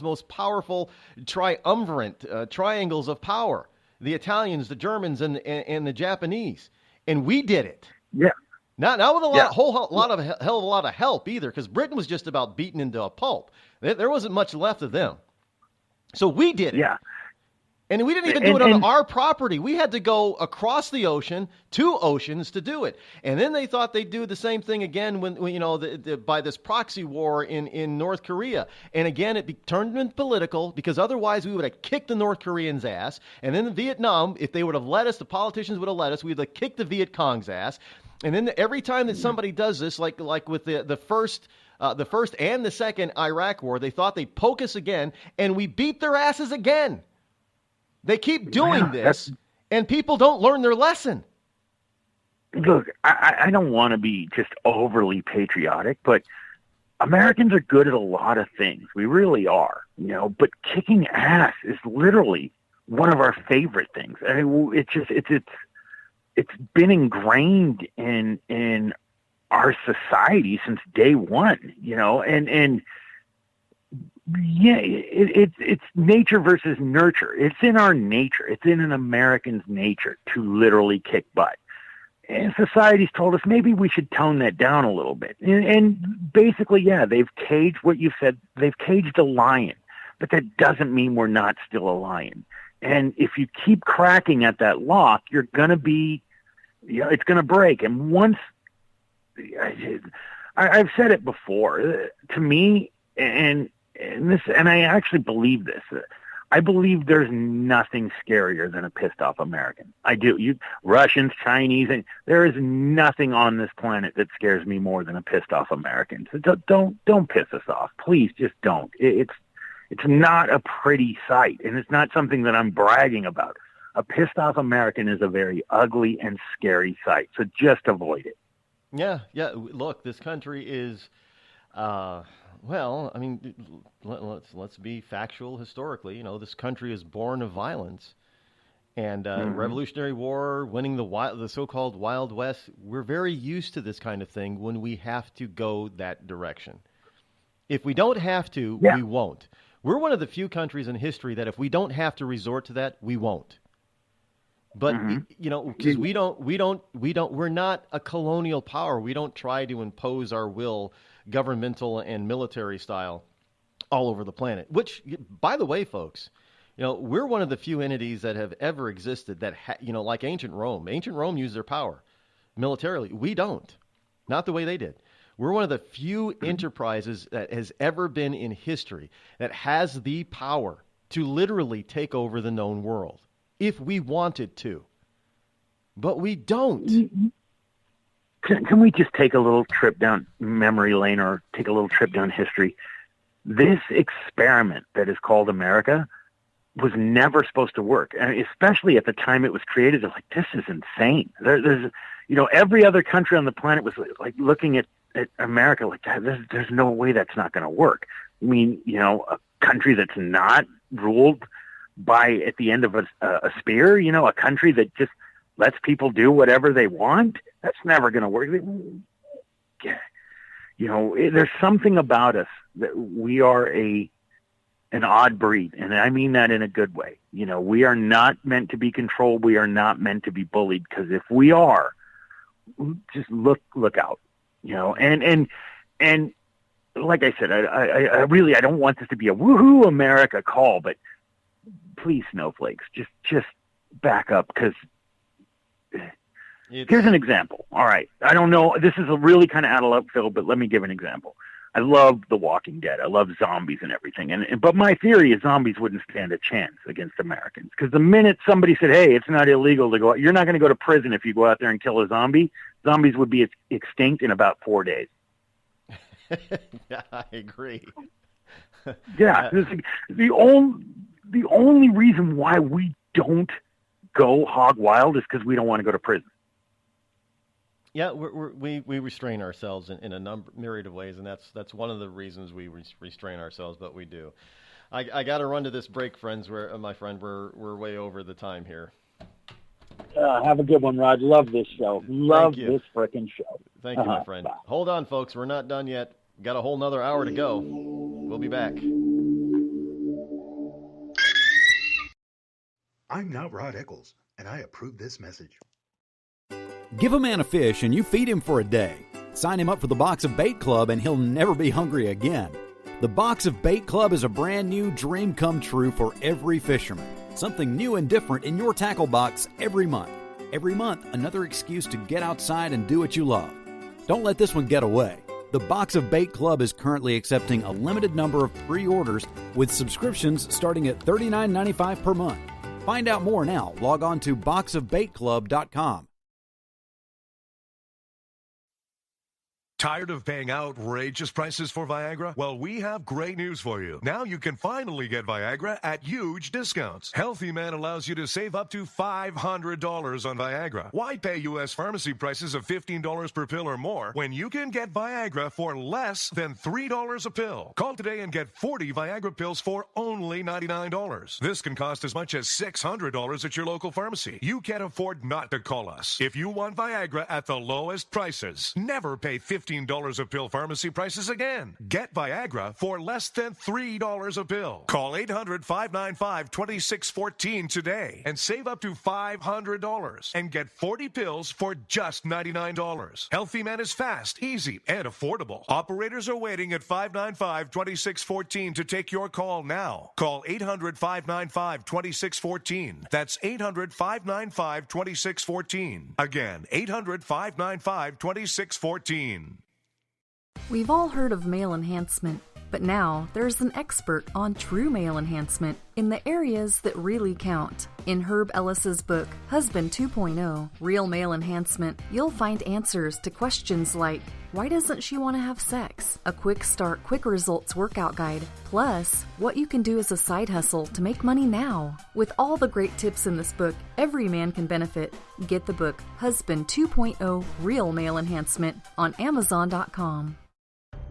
most powerful triumvirate triangles of power, the Italians, the Germans, and the Japanese, and we did it. Yeah. Not with a hell of a lot of help either, because Britain was just about beaten into a pulp. There wasn't much left of them, so we did it. Yeah. And we didn't even do it on our property. We had to go across the ocean, 2 oceans, to do it. And then they thought they'd do the same thing again when by this proxy war in North Korea. And again, it turned into political, because otherwise we would have kicked the North Koreans' ass. And then in Vietnam, if they would have let us, the politicians would have let us, we would have kicked the Viet Cong's ass. And then every time that somebody does this, like with the first and the second Iraq war, they thought they'd poke us again, and we beat their asses again. They keep doing this, and people don't learn their lesson. Look, I don't want to be just overly patriotic, but Americans are good at a lot of things. We really are, but kicking ass is literally one of our favorite things. I mean, it's been ingrained in our society since day one, and yeah, it's nature versus nurture. It's in our nature. It's in an American's nature to literally kick butt. And society's told us maybe we should tone that down a little bit. And basically, yeah, they've caged what you said. They've caged a lion, but that doesn't mean we're not still a lion. And if you keep cracking at that lock, you're going to be, it's going to break. And once, I've said it before, to me, and I actually believe this. I believe there's nothing scarier than a pissed off American. I do. Russians, Chinese, and there is nothing on this planet that scares me more than a pissed off American. So don't piss us off, please. Just don't. It's not a pretty sight, and it's not something that I'm bragging about. A pissed off American is a very ugly and scary sight. So just avoid it. Yeah. Look, this country is. Well, I mean, let's be factual historically. This country is born of violence, and Revolutionary War, winning the so-called Wild West. We're very used to this kind of thing when we have to go that direction. If we don't have to, we won't. We're one of the few countries in history that if we don't have to resort to that, we won't. But because we're not a colonial power. We don't try to impose our will, governmental and military style, all over the planet. Which, by the way, folks, we're one of the few entities that have ever existed that, like ancient Rome. Ancient Rome used their power militarily. We don't. Not the way they did. We're one of the few enterprises that has ever been in history that has the power to literally take over the known world if we wanted to. But we don't. Can we just take a little trip down memory lane or take a little trip down history? This experiment that is called America was never supposed to work. And especially at the time it was created, they're like, this is insane. There's every other country on the planet was like looking at America like that. There's no way that's not going to work. I mean, a country that's not ruled by, at the end of a spear, a country that just lets people do whatever they want, that's never going to work. You know, there's something about us that we are an odd breed, and I mean that in a good way. You know, we are not meant to be controlled. We are not meant to be bullied, because if we are, just look out. You know, and like I said, I really don't want this to be a woohoo America call, but please, snowflakes, just back up, because here's an example. All right, I don't know, this is a really kind of out of left field, but let me give an example. I love The Walking Dead. I love zombies and everything, but my theory is zombies wouldn't stand a chance against Americans, because the minute somebody said, "Hey, it's not illegal to go out," you're not going to go to prison if you go out there and kill a zombie. Zombies would be extinct in about 4 days. Yeah, I agree. Yeah, the only reason why we don't go hog wild is because we don't want to go to prison. Yeah, we restrain ourselves in a myriad of ways, and that's one of the reasons we restrain ourselves, but we do. I got to run to this break, friends. My friend, we're way over the time here. Have a good one, Rod. Love this show. Love this frickin' show. Thank you, my friend. Bye. Hold on, folks. We're not done yet. Got a whole nother hour to go. We'll be back. I'm not Rod Eccles, and I approve this message. Give a man a fish and you feed him for a day. Sign him up for the Box of Bait Club and he'll never be hungry again. The Box of Bait Club is a brand new dream come true for every fisherman. Something new and different in your tackle box every month. Every month, another excuse to get outside and do what you love. Don't let this one get away. The Box of Bait Club is currently accepting a limited number of pre-orders with subscriptions starting at $39.95 per month. Find out more now. Log on to boxofbaitclub.com. Tired of paying outrageous prices for Viagra? Well, we have great news for you. Now you can finally get Viagra at huge discounts. Healthy Man allows you to save up to $500 on Viagra. Why pay U.S. pharmacy prices of $15 per pill or more when you can get Viagra for less than $3 a pill? Call today and get 40 Viagra pills for only $99. This can cost as much as $600 at your local pharmacy. You can't afford not to call us. If you want Viagra at the lowest prices, never pay $15 a pill pharmacy prices again. Get Viagra for less than $3 a pill. Call 800-595-2614 today and save up to $500 and get 40 pills for just $99. Healthy Man is fast, easy, and affordable. Operators are waiting at 595-2614 to take your call now. Call 800-595-2614. That's 800-595-2614. Again, 800-595-2614. We've all heard of male enhancement, but now there's an expert on true male enhancement in the areas that really count. In Herb Ellis's book, Husband 2.0, Real Male Enhancement, you'll find answers to questions like, why doesn't she want to have sex? A quick start, quick results workout guide, plus what you can do as a side hustle to make money now. With all the great tips in this book, every man can benefit. Get the book, Husband 2.0, Real Male Enhancement, on Amazon.com.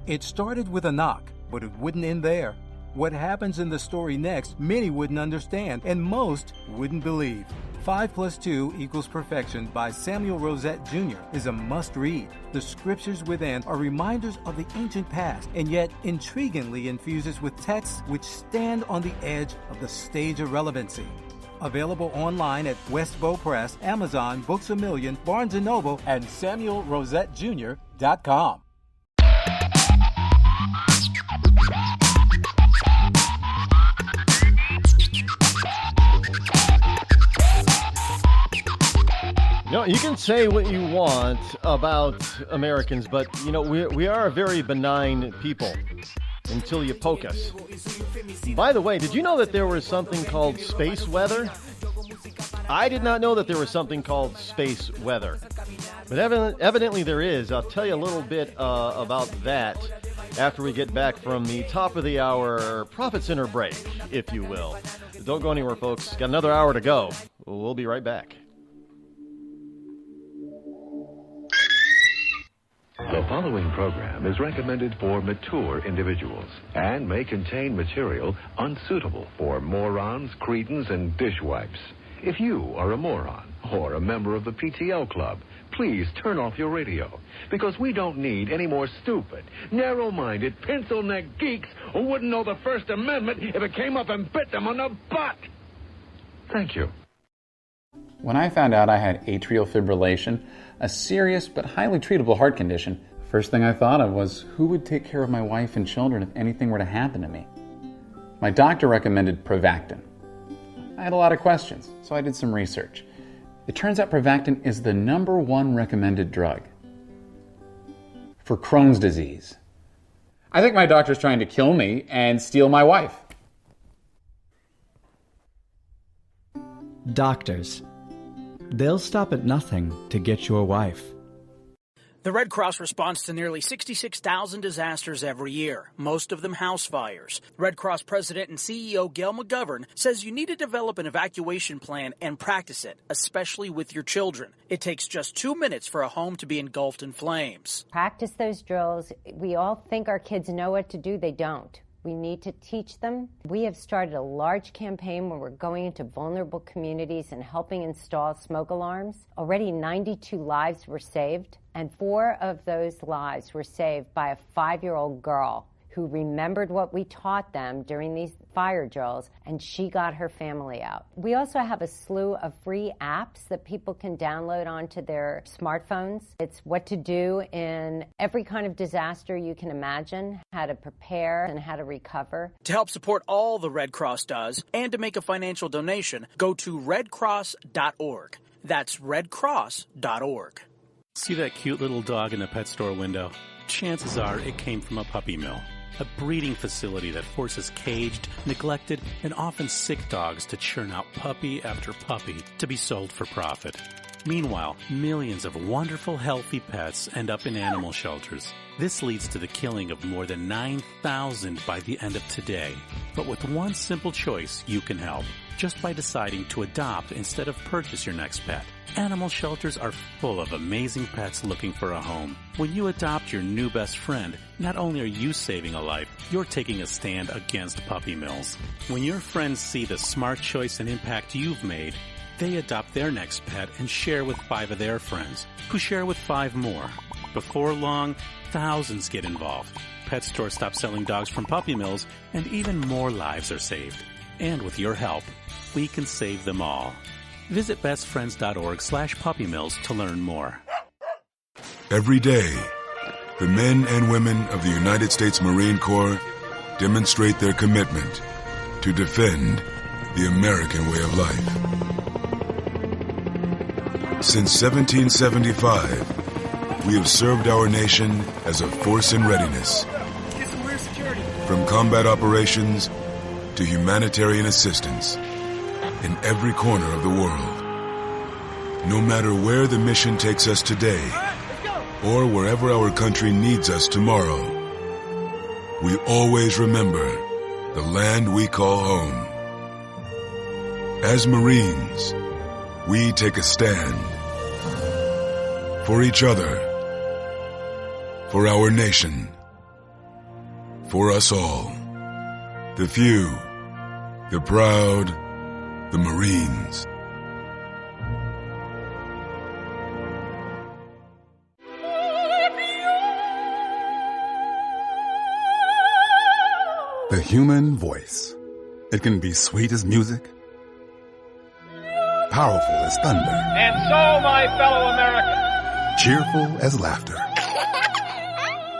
It started with a knock, but it wouldn't end there. What happens in the story next, many wouldn't understand, and most wouldn't believe. 5 + 2 = Perfection by Samuel Rosette Jr. is a must-read. The scriptures within are reminders of the ancient past, and yet intriguingly infuses with texts which stand on the edge of the stage of relevancy. Available online at Westbow Press, Amazon, Books A Million, Barnes & Noble, and SamuelRosetteJr.com. You know, you can say what you want about Americans, but, you know, we are a very benign people until you poke us. By the way, did you know that there was something called space weather? I did not know that there was something called space weather. But evidently there is. I'll tell you a little bit about that after we get back from the top of the hour profit center break, if you will. Don't go anywhere, folks. Got another hour to go. We'll be right back. The following program is recommended for mature individuals and may contain material unsuitable for morons, cretins, and dishwipes. If you are a moron or a member of the PTL Club, please turn off your radio, because we don't need any more stupid, narrow-minded, pencil-neck geeks who wouldn't know the First Amendment if it came up and bit them on the butt. Thank you. When I found out I had atrial fibrillation, a serious but highly treatable heart condition, the first thing I thought of was who would take care of my wife and children if anything were to happen to me. My doctor recommended Prevactin. I had a lot of questions, so I did some research. It turns out Prevactin is the #1 recommended drug for Crohn's disease. I think my doctor's trying to kill me and steal my wife. Doctors. They'll stop at nothing to get your wife. The Red Cross responds to nearly 66,000 disasters every year, most of them house fires. Red Cross President and CEO Gail McGovern says you need to develop an evacuation plan and practice it, especially with your children. It takes just 2 minutes for a home to be engulfed in flames. Practice those drills. We all think our kids know what to do. They don't. We need to teach them. We have started a large campaign where we're going into vulnerable communities and helping install smoke alarms. Already 92 lives were saved, and 4 of those lives were saved by a 5-year-old girl who remembered what we taught them during these fire drills, and she got her family out. We also have a slew of free apps that people can download onto their smartphones. It's what to do in every kind of disaster you can imagine, how to prepare and how to recover. To help support all the Red Cross does and to make a financial donation, go to redcross.org. That's redcross.org. See that cute little dog in the pet store window? Chances are it came from a puppy mill. A breeding facility that forces caged, neglected, and often sick dogs to churn out puppy after puppy to be sold for profit. Meanwhile, millions of wonderful, healthy pets end up in animal shelters. This leads to the killing of more than 9,000 by the end of today. But with one simple choice, you can help, just by deciding to adopt instead of purchase your next pet. Animal shelters are full of amazing pets looking for a home. When you adopt your new best friend, not only are you saving a life, you're taking a stand against puppy mills. When your friends see the smart choice and impact you've made, they adopt their next pet and share with 5 of their friends, who share with 5 more. Before long, thousands get involved. Pet stores stop selling dogs from puppy mills, and even more lives are saved. And with your help, we can save them all. Visit bestfriends.org/puppymills to learn more. Every day, the men and women of the United States Marine Corps demonstrate their commitment to defend the American way of life. Since 1775, we have served our nation as a force in readiness. From combat operations to humanitarian assistance in every corner of the world. No matter where the mission takes us today, or wherever our country needs us tomorrow, we always remember the land we call home. As Marines, we take a stand for each other, for our nation, for us all. The few, the proud, the Marines. The human voice. It can be sweet as music, powerful as thunder, and so, my fellow Americans, cheerful as laughter.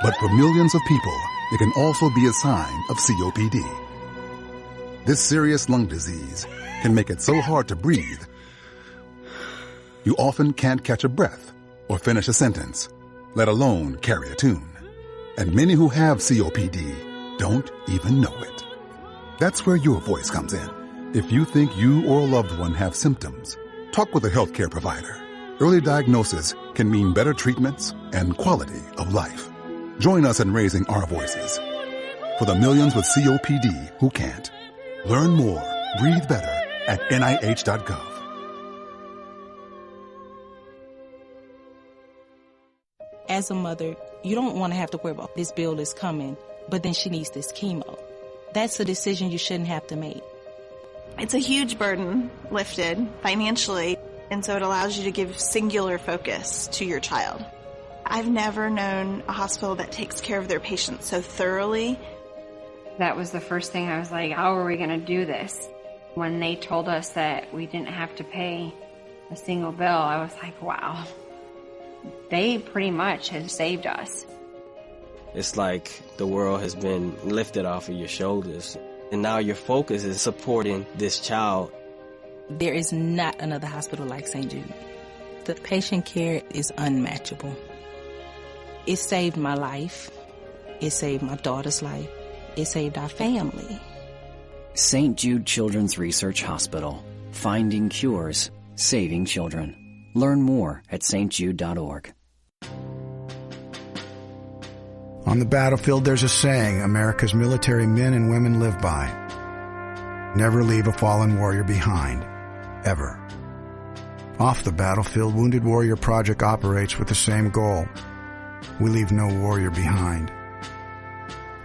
But for millions of people, it can also be a sign of COPD. This serious lung disease can make it so hard to breathe, you often can't catch a breath or finish a sentence, let alone carry a tune. And many who have COPD don't even know it. That's where your voice comes in. If you think you or a loved one have symptoms, talk with a healthcare provider. Early diagnosis can mean better treatments and quality of life. Join us in raising our voices for the millions with COPD who can't. Learn more, breathe better at NIH.gov. As a mother, you don't want to have to worry about this bill is coming, but then she needs this chemo. That's a decision you shouldn't have to make. It's a huge burden lifted financially, and so it allows you to give singular focus to your child. I've never known a hospital that takes care of their patients so thoroughly. That was the first thing I was like, how are we going to do this? When they told us that we didn't have to pay a single bill, I was like, wow, they pretty much have saved us. It's like the world has been lifted off of your shoulders, and now your focus is supporting this child. There is not another hospital like St. Jude. The patient care is unmatchable. It saved my life. It saved my daughter's life. It saved our family. St. Jude Children's Research Hospital. Finding cures, saving children. Learn more at stjude.org. On the battlefield, there's a saying America's military men and women live by. Never leave a fallen warrior behind. Ever. Off the battlefield, Wounded Warrior Project operates with the same goal. We leave no warrior behind.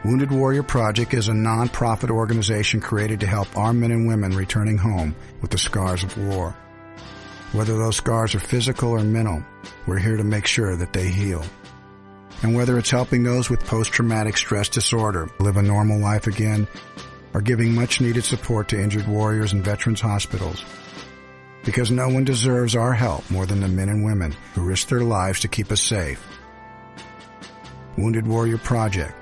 Wounded Warrior Project is a non-profit organization created to help our men and women returning home with the scars of war. Whether those scars are physical or mental, we're here to make sure that they heal. And whether it's helping those with post-traumatic stress disorder live a normal life again, or giving much-needed support to injured warriors in veterans' hospitals. Because no one deserves our help more than the men and women who risk their lives to keep us safe. Wounded Warrior Project.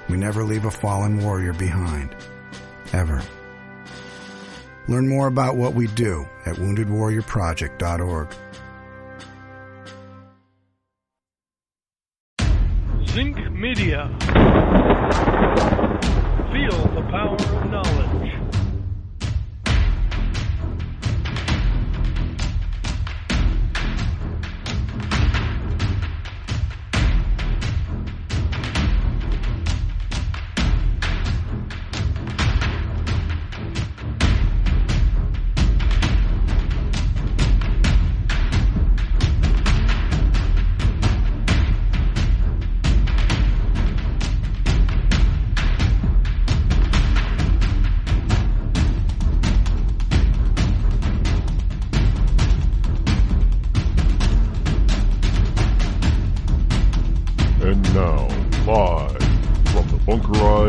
We never leave a fallen warrior behind. Ever. Learn more about what we do at woundedwarriorproject.org. Zinc Media. Feel the power of knowledge.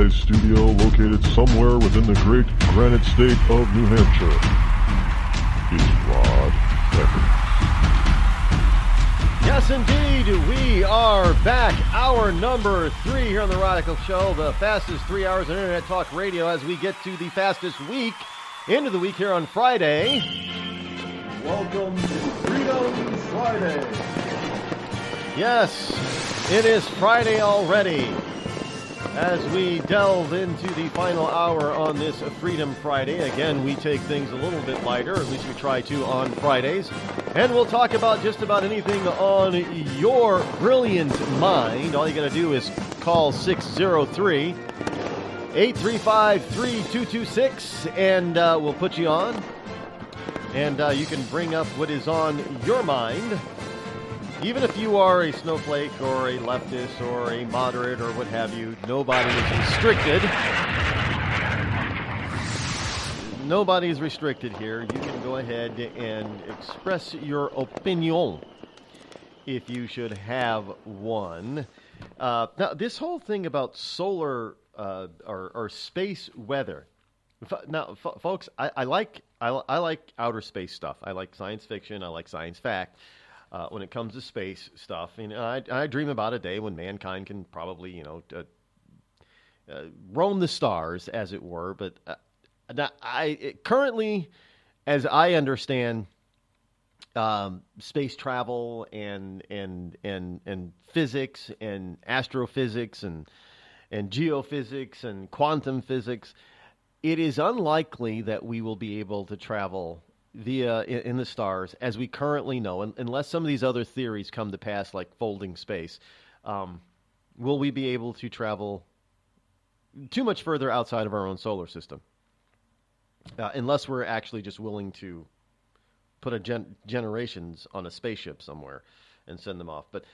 Studio located somewhere within the great granite state of New Hampshire is Rod Eccles. Yes, indeed, we are back. Hour number 3 here on the Rod Eccles Show, the fastest 3 hours of Internet Talk Radio as we get to the fastest week, into the week here on Friday. Welcome to Freedom Friday. Yes, it is Friday already. As we delve into the final hour on this Freedom Friday, again, we take things a little bit lighter, at least we try to on Fridays, and we'll talk about just about anything on your brilliant mind. All you got to do is call 603-835-3226, and we'll put you on, and you can bring up what is on your mind. Even if you are a snowflake or a leftist or a moderate or what have you, nobody is restricted. Nobody is restricted here. You can go ahead and express your opinion if you should have one. Now, this whole thing about solar or space weather. Now, folks, I like outer space stuff. I like science fiction. I like science fact. When it comes to space stuff, I dream about a day when mankind can probably, roam the stars, as it were. But currently, as I understand, space travel and physics and astrophysics and geophysics and quantum physics, it is unlikely that we will be able to travel in the stars as we currently know, unless some of these other theories come to pass, like folding space. Will we be able to travel too much further outside of our own solar system? Unless we're actually just willing to put generations on a spaceship somewhere and send them off. But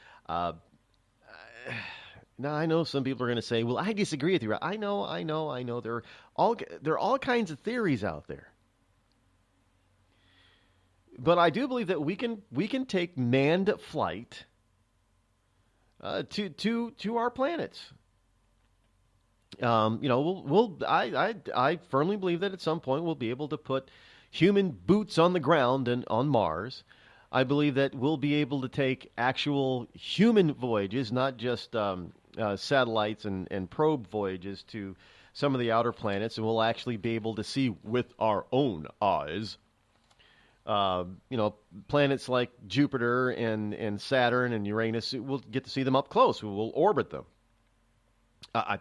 now I know some people are going to say, "Well, I disagree with you." I know. There are all kinds of theories out there. But I do believe that we can take manned flight to our planets. I firmly believe that at some point we'll be able to put human boots on the ground and on Mars. I believe that we'll be able to take actual human voyages, not just satellites and probe voyages to some of the outer planets, and we'll actually be able to see with our own eyes, planets like Jupiter and Saturn and Uranus. We'll get to see them up close. We'll orbit them. I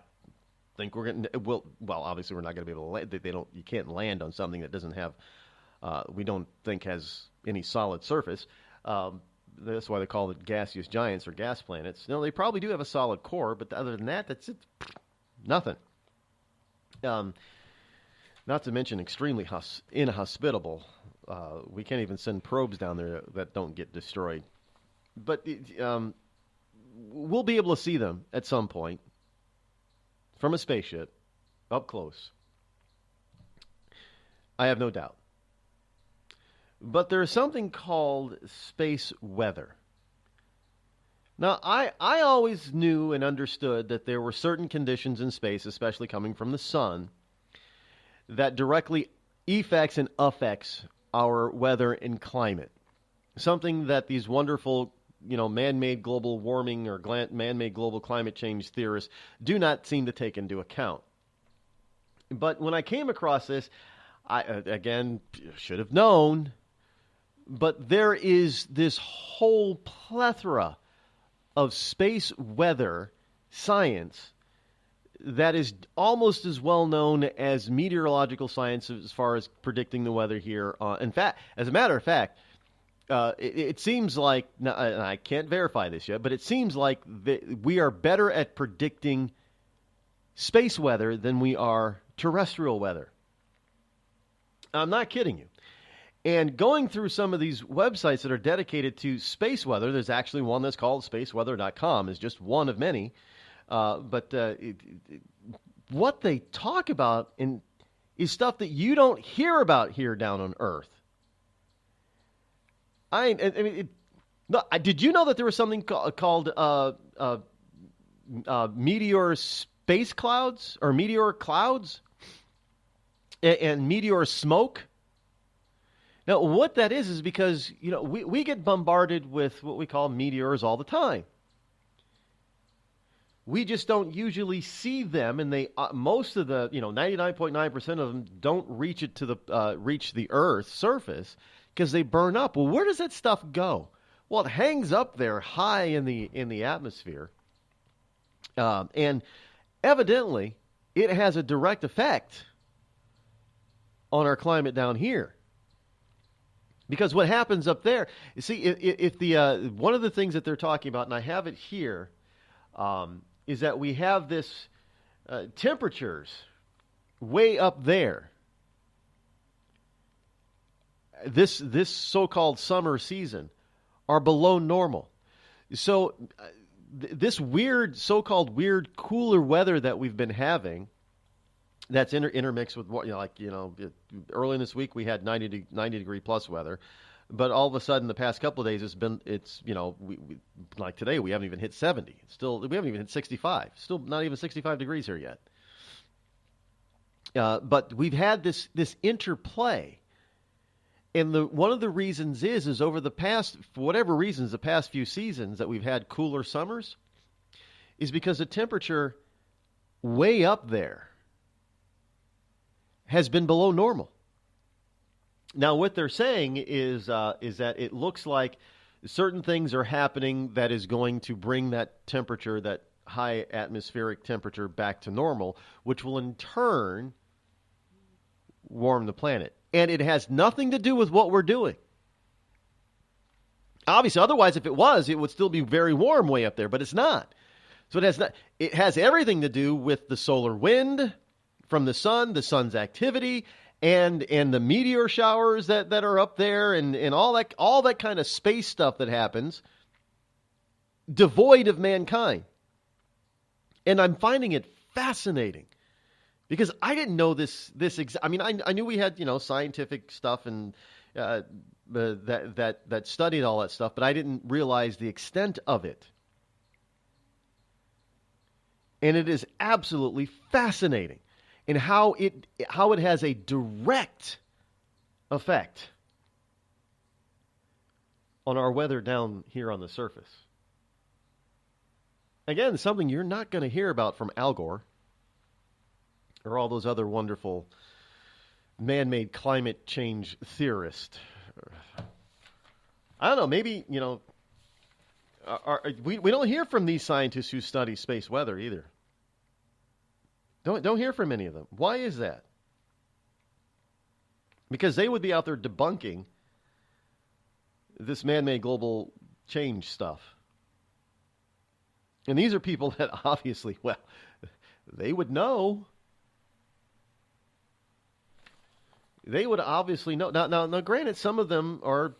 think we're going to. Well, obviously we're not going to be able to land. You can't land on something that doesn't have. We don't think has any solid surface. That's why they call it gaseous giants or gas planets. No, they probably do have a solid core, but other than that, that's it. Nothing. Not to mention extremely inhospitable. We can't even send probes down there that don't get destroyed. But we'll be able to see them at some point from a spaceship up close. I have no doubt. But there's something called space weather. Now, I always knew and understood that there were certain conditions in space, especially coming from the sun, that directly affects and affects our weather and climate. Something that these wonderful, man-made global warming or man-made global climate change theorists do not seem to take into account. But when I came across this, I, again, should have known, but there is this whole plethora of space weather science that is almost as well known as meteorological science as far as predicting the weather here. In fact, as a matter of fact, it seems like, and I can't verify this yet, but it seems like we are better at predicting space weather than we are terrestrial weather. I'm not kidding you. And going through some of these websites that are dedicated to space weather, there's actually one that's called spaceweather.com, is just one of many. But what they talk about is stuff that you don't hear about here down on Earth. Did you know that there was something called meteor space clouds or meteor clouds and meteor smoke? Now, what that is because, we get bombarded with what we call meteors all the time. We just don't usually see them, and they most of the 99.9% of them don't reach the Earth's surface because they burn up. Well, where does that stuff go? Well, it hangs up there high in the atmosphere, and evidently it has a direct effect on our climate down here. Because what happens up there, you see, if the one of the things that they're talking about, and I have it here, is that we have this temperatures way up there. This so-called summer season are below normal. So this weird, so-called weird cooler weather that we've been having, that's intermixed with what, early in this week we had 90 degree plus weather, but all of a sudden the past couple of days we like today we haven't even hit 70. We haven't even hit 65. Still not even 65 degrees here yet. But we've had this interplay, and one of the reasons is over the past, for whatever reasons, the past few seasons that we've had cooler summers, is because the temperature way up there has been below normal. Now, what they're saying is that it looks like certain things are happening that is going to bring that temperature, that high atmospheric temperature, back to normal, which will in turn warm the planet. And it has nothing to do with what we're doing. Obviously, otherwise, if it was, it would still be very warm way up there, but it's not. So it has everything to do with the solar wind from the sun's activity, and the meteor showers that are up there, and all that kind of space stuff that happens, devoid of mankind. And I'm finding it fascinating because I didn't know this. I knew we had scientific stuff and that studied all that stuff, but I didn't realize the extent of it. And it is absolutely fascinating in how it has a direct effect on our weather down here on the surface. Again, something you're not going to hear about from Al Gore or all those other wonderful man-made climate change theorists. I don't know, maybe, we don't hear from these scientists who study space weather either. Don't hear from any of them. Why is that? Because they would be out there debunking this man-made global change stuff. And these are people that obviously, well, they would know. They would obviously know. Now, granted, some of them are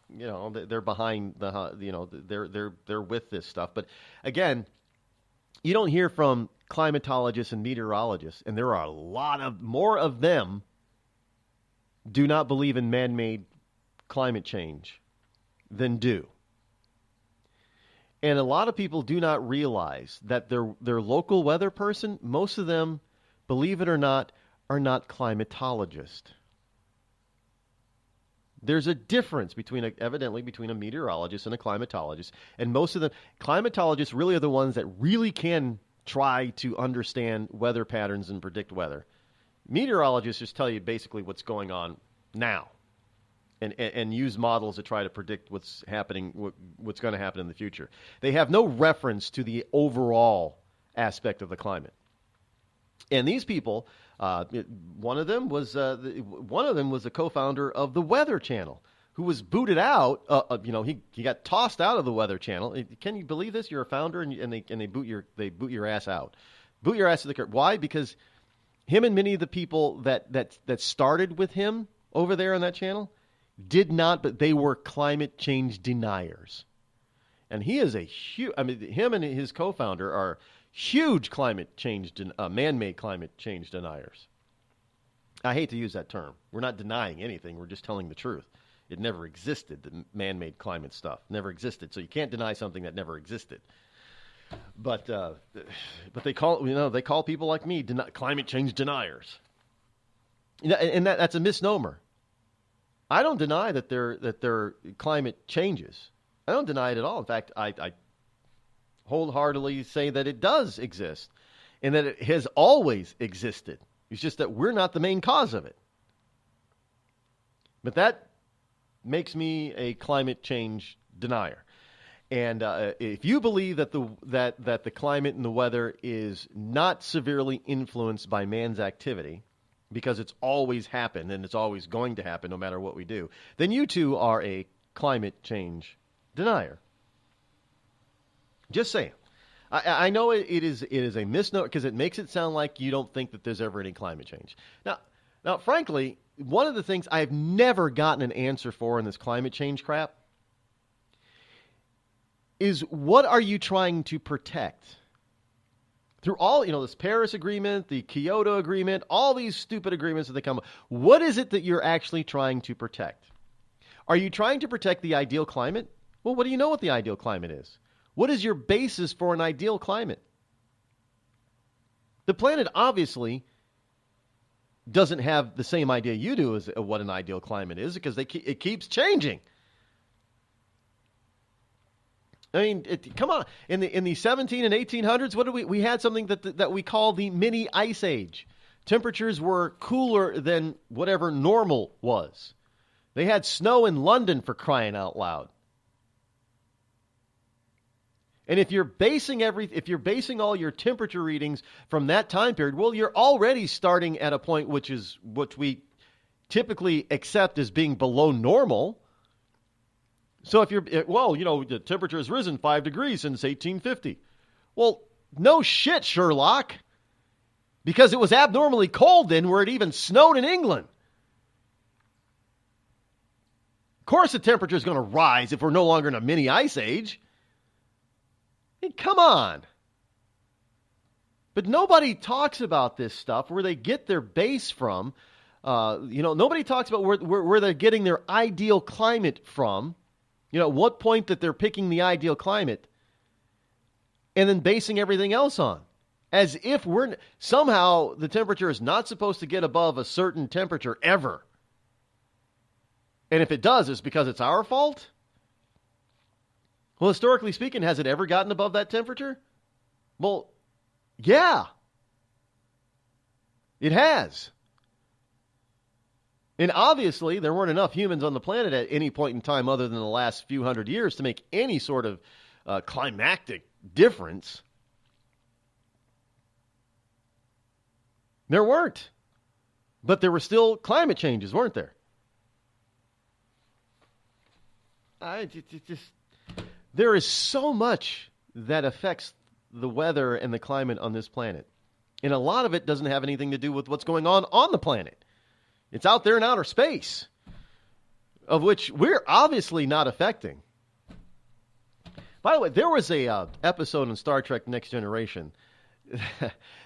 they're behind they're with this stuff. But again, you don't hear from climatologists and meteorologists, and there are a lot more of them do not believe in man-made climate change than do. And a lot of people do not realize that their local weather person, most of them, believe it or not, are not climatologists. There's a difference evidently between a meteorologist and a climatologist. And most of them, climatologists really are the ones that really can try to understand weather patterns and predict weather. Meteorologists just tell you basically what's going on now. And use models to try to predict what's happening, what's going to happen in the future. They have no reference to the overall aspect of the climate. And these people, one of them was a co-founder of the Weather Channel, who was booted out. He got tossed out of the Weather Channel. Can you believe this? You're a founder, and they boot your ass out, boot your ass to the curb. Why? Because him and many of the people that started with him over there on that channel did not, but they were climate change deniers. And he is him and his co-founder are huge climate change, man-made climate change deniers. I hate to use that term. We're not denying anything. We're just telling the truth. It never existed. The man-made climate stuff never existed. So you can't deny something that never existed. But they call people like me climate change deniers. And that's a misnomer. I don't deny that their climate changes. I don't deny it at all. In fact, I wholeheartedly say that it does exist and that it has always existed. It's just that we're not the main cause of it. But that makes me a climate change denier. And if you believe that the climate and the weather is not severely influenced by man's activity, because it's always happened and it's always going to happen no matter what we do, then you too are a climate change denier. Just saying. I know it is a misnomer because it makes it sound like you don't think that there's ever any climate change. Now, frankly, one of the things I have never gotten an answer for in this climate change crap is, what are you trying to protect? Through all, this Paris Agreement, the Kyoto Agreement, all these stupid agreements that they come up, what is it that you're actually trying to protect? Are you trying to protect the ideal climate? Well, what do you know what the ideal climate is? What is your basis for an ideal climate? The planet obviously doesn't have the same idea you do as what an ideal climate is, because it keeps changing. I mean, come on. In the 17 and 1800s, we had something that we call the mini ice age. Temperatures were cooler than whatever normal was. They had snow in London, for crying out loud. And if you're basing all your temperature readings from that time period, well, you're already starting at a point which we typically accept as being below normal. So if the temperature has risen 5 degrees since 1850. Well, no shit, Sherlock. Because it was abnormally cold then, where it even snowed in England. Of course the temperature is going to rise if we're no longer in a mini ice age. I mean, come on. But nobody talks about this stuff, where they get their base from, Nobody talks about where they're getting their ideal climate from. At what point that they're picking the ideal climate and then basing everything else on. As if somehow the temperature is not supposed to get above a certain temperature ever. And if it does, it's because it's our fault? Well, historically speaking, has it ever gotten above that temperature? Well, yeah. It has. And obviously, there weren't enough humans on the planet at any point in time other than the last few hundred years to make any sort of climactic difference. There weren't. But there were still climate changes, weren't there? There is so much that affects the weather and the climate on this planet. And a lot of it doesn't have anything to do with what's going on the planet. It's out there in outer space, of which we're obviously not affecting. By the way, there was a episode in Star Trek Next Generation.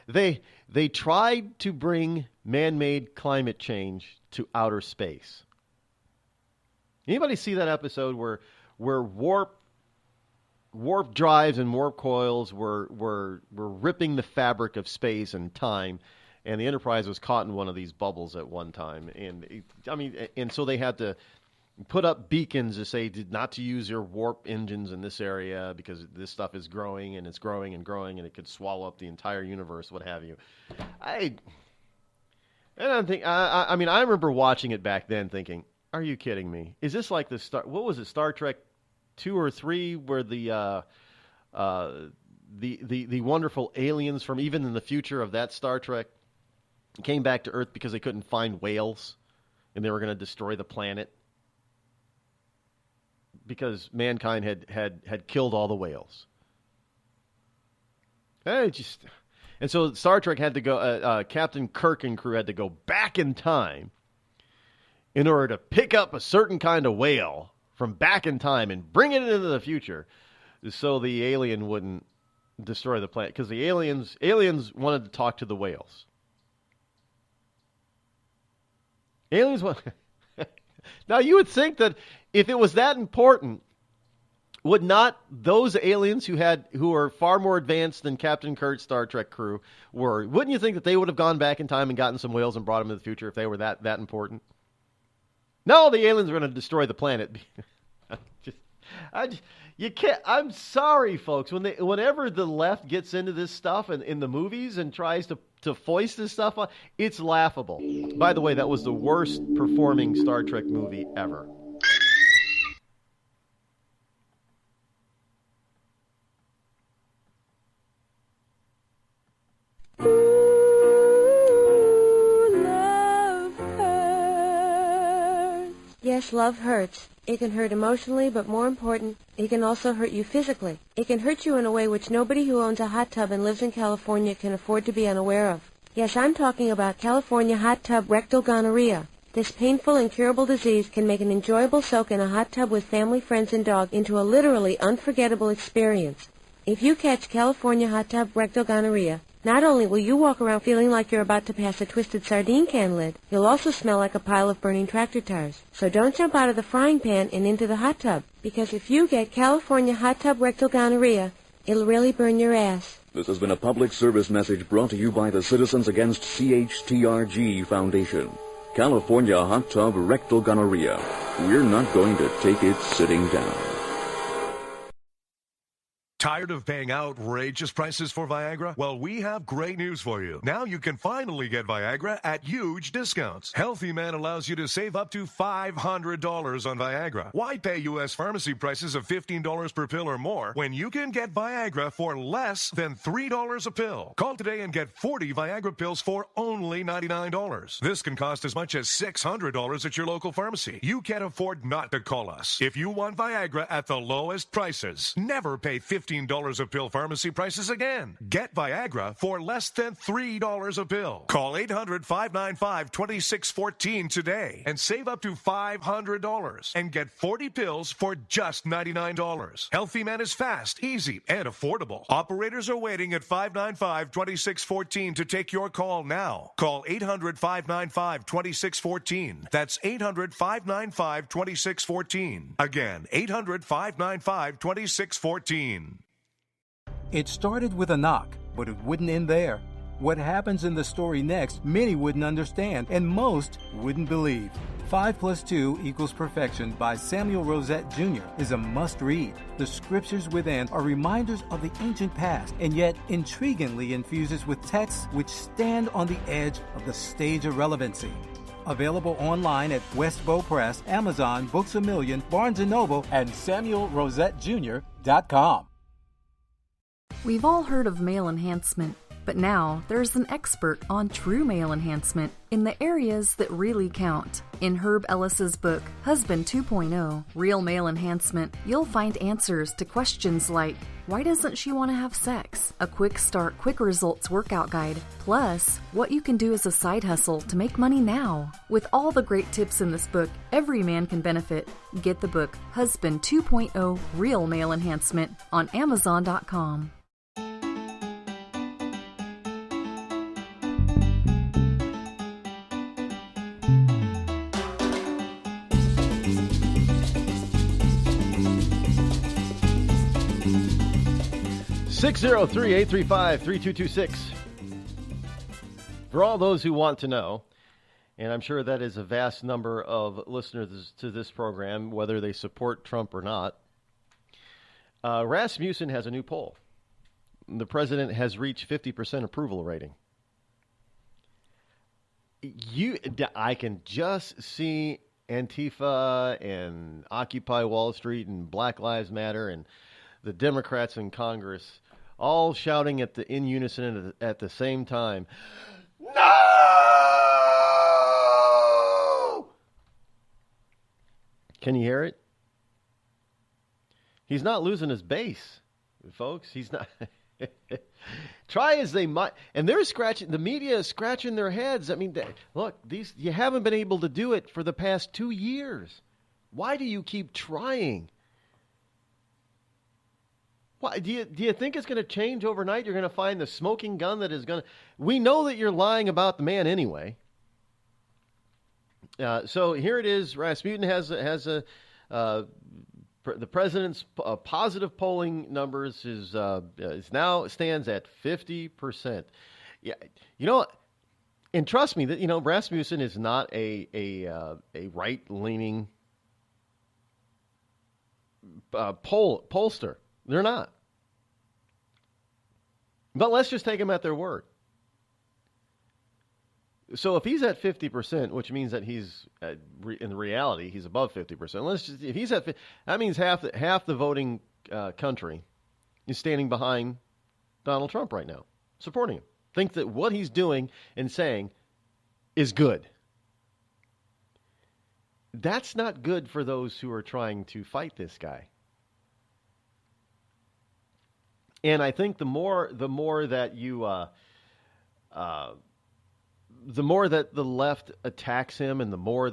They tried to bring man-made climate change to outer space. Anybody see that episode where warp drives and warp coils were ripping the fabric of space and time, and the Enterprise was caught in one of these bubbles at one time, and so they had to put up beacons to say not to use your warp engines in this area because this stuff is growing and it's growing and growing and it could swallow up the entire universe, what have you. I remember watching it back then thinking, are you kidding me? Is this like what was it, Star Trek 2 or 3, where the wonderful aliens from even in the future of that Star Trek came back to Earth because they couldn't find whales and they were going to destroy the planet because mankind had killed all the whales. And so Star Trek had to go, Captain Kirk and crew had to go back in time in order to pick up a certain kind of whale from back in time and bring it into the future so the alien wouldn't destroy the planet. Because the aliens wanted to talk to the whales. Now, you would think that if it was that important, would not those aliens who are far more advanced than Captain Kirk's Star Trek crew wouldn't you think that they would have gone back in time and gotten some whales and brought them to the future if they were that important? No, the aliens are going to destroy the planet. You can't. I'm sorry, folks. Whenever the left gets into this stuff in the movies and tries to foist this stuff on, it's laughable. By the way, that was the worst performing Star Trek movie ever. Yes, love hurts. It can hurt emotionally, but more important, it can also hurt you physically. It can hurt you in a way which nobody who owns a hot tub and lives in California can afford to be unaware of. Yes, I'm talking about California hot tub rectal gonorrhea. This painful, incurable disease can make an enjoyable soak in a hot tub with family, friends, and dog into a literally unforgettable experience. If you catch California hot tub rectal gonorrhea, not only will you walk around feeling like you're about to pass a twisted sardine can lid, you'll also smell like a pile of burning tractor tires. So don't jump out of the frying pan and into the hot tub, because if you get California hot tub rectal gonorrhea, it'll really burn your ass. This has been a public service message brought to you by the Citizens Against CHTRG Foundation. California hot tub rectal gonorrhea. We're not going to take it sitting down. Tired of paying outrageous prices for Viagra? Well, we have great news for you. Now you can finally get Viagra at huge discounts. Healthy Man allows you to save up to $500 on Viagra. Why pay U.S. pharmacy prices of $15 per pill or more when you can get Viagra for less than $3 a pill? Call today and get 40 Viagra pills for only $99. This can cost as much as $600 at your local pharmacy. You can't afford not to call us. If you want Viagra at the lowest prices, never pay $15 $14 a pill pharmacy prices again. Get Viagra for less than $3 a pill. Call 800-595-2614 today and save up to $500 and get 40 pills for just $99. Healthy Man is fast, easy, and affordable. Operators are waiting at 595-2614 to take your call now. Call 800-595-2614. That's 800-595-2614. Again, 800-595-2614. It started with a knock, but it wouldn't end there. What happens in the story next, many wouldn't understand, and most wouldn't believe. 5 + 2 = Perfection by Samuel Rosette Jr. is a must-read. The scriptures within are reminders of the ancient past, and yet intriguingly infuses with texts which stand on the edge of the stage of relevancy. Available online at Westbow Press, Amazon, Books A Million, Barnes & Noble, and SamuelRosetteJr.com. We've all heard of male enhancement, but now there's an expert on true male enhancement in the areas that really count. In Herb Ellis's book, Husband 2.0, Real Male Enhancement, you'll find answers to questions like, why doesn't she want to have sex? A quick start, quick results workout guide. Plus, what you can do as a side hustle to make money now. With all the great tips in this book, every man can benefit. Get the book, Husband 2.0, Real Male Enhancement, on Amazon.com. Six 603-835-3226. For all those who want to know, and I'm sure that is a vast number of listeners to this program, whether they support Trump or not, Rasmussen has a new poll. The president has reached 50% approval rating. I can just see Antifa and Occupy Wall Street and Black Lives Matter and the Democrats in Congress all shouting in unison at the same time, "No!" Can you hear it? He's not losing his base, folks. He's not. Try as they might, and they're scratching. The media is scratching their heads. I mean, look, you haven't been able to do it for the past 2 years. Why do you keep trying? Why, do you think it's going to change overnight? You're going to find the smoking gun that is going to... We know that you're lying about the man anyway. So here it is. Rasmussen has the president's positive polling numbers is now stands at 50%. Yeah, and trust me that Rasmussen is not a right-leaning pollster. They're not. But let's just take them at their word. So if he's at 50%, which means that he's in reality he's above 50%. If he's at, that means half the voting country is standing behind Donald Trump right now, supporting him. Think that what he's doing and saying is good. That's not good for those who are trying to fight this guy. And I think the more that the more that the left attacks him, and the more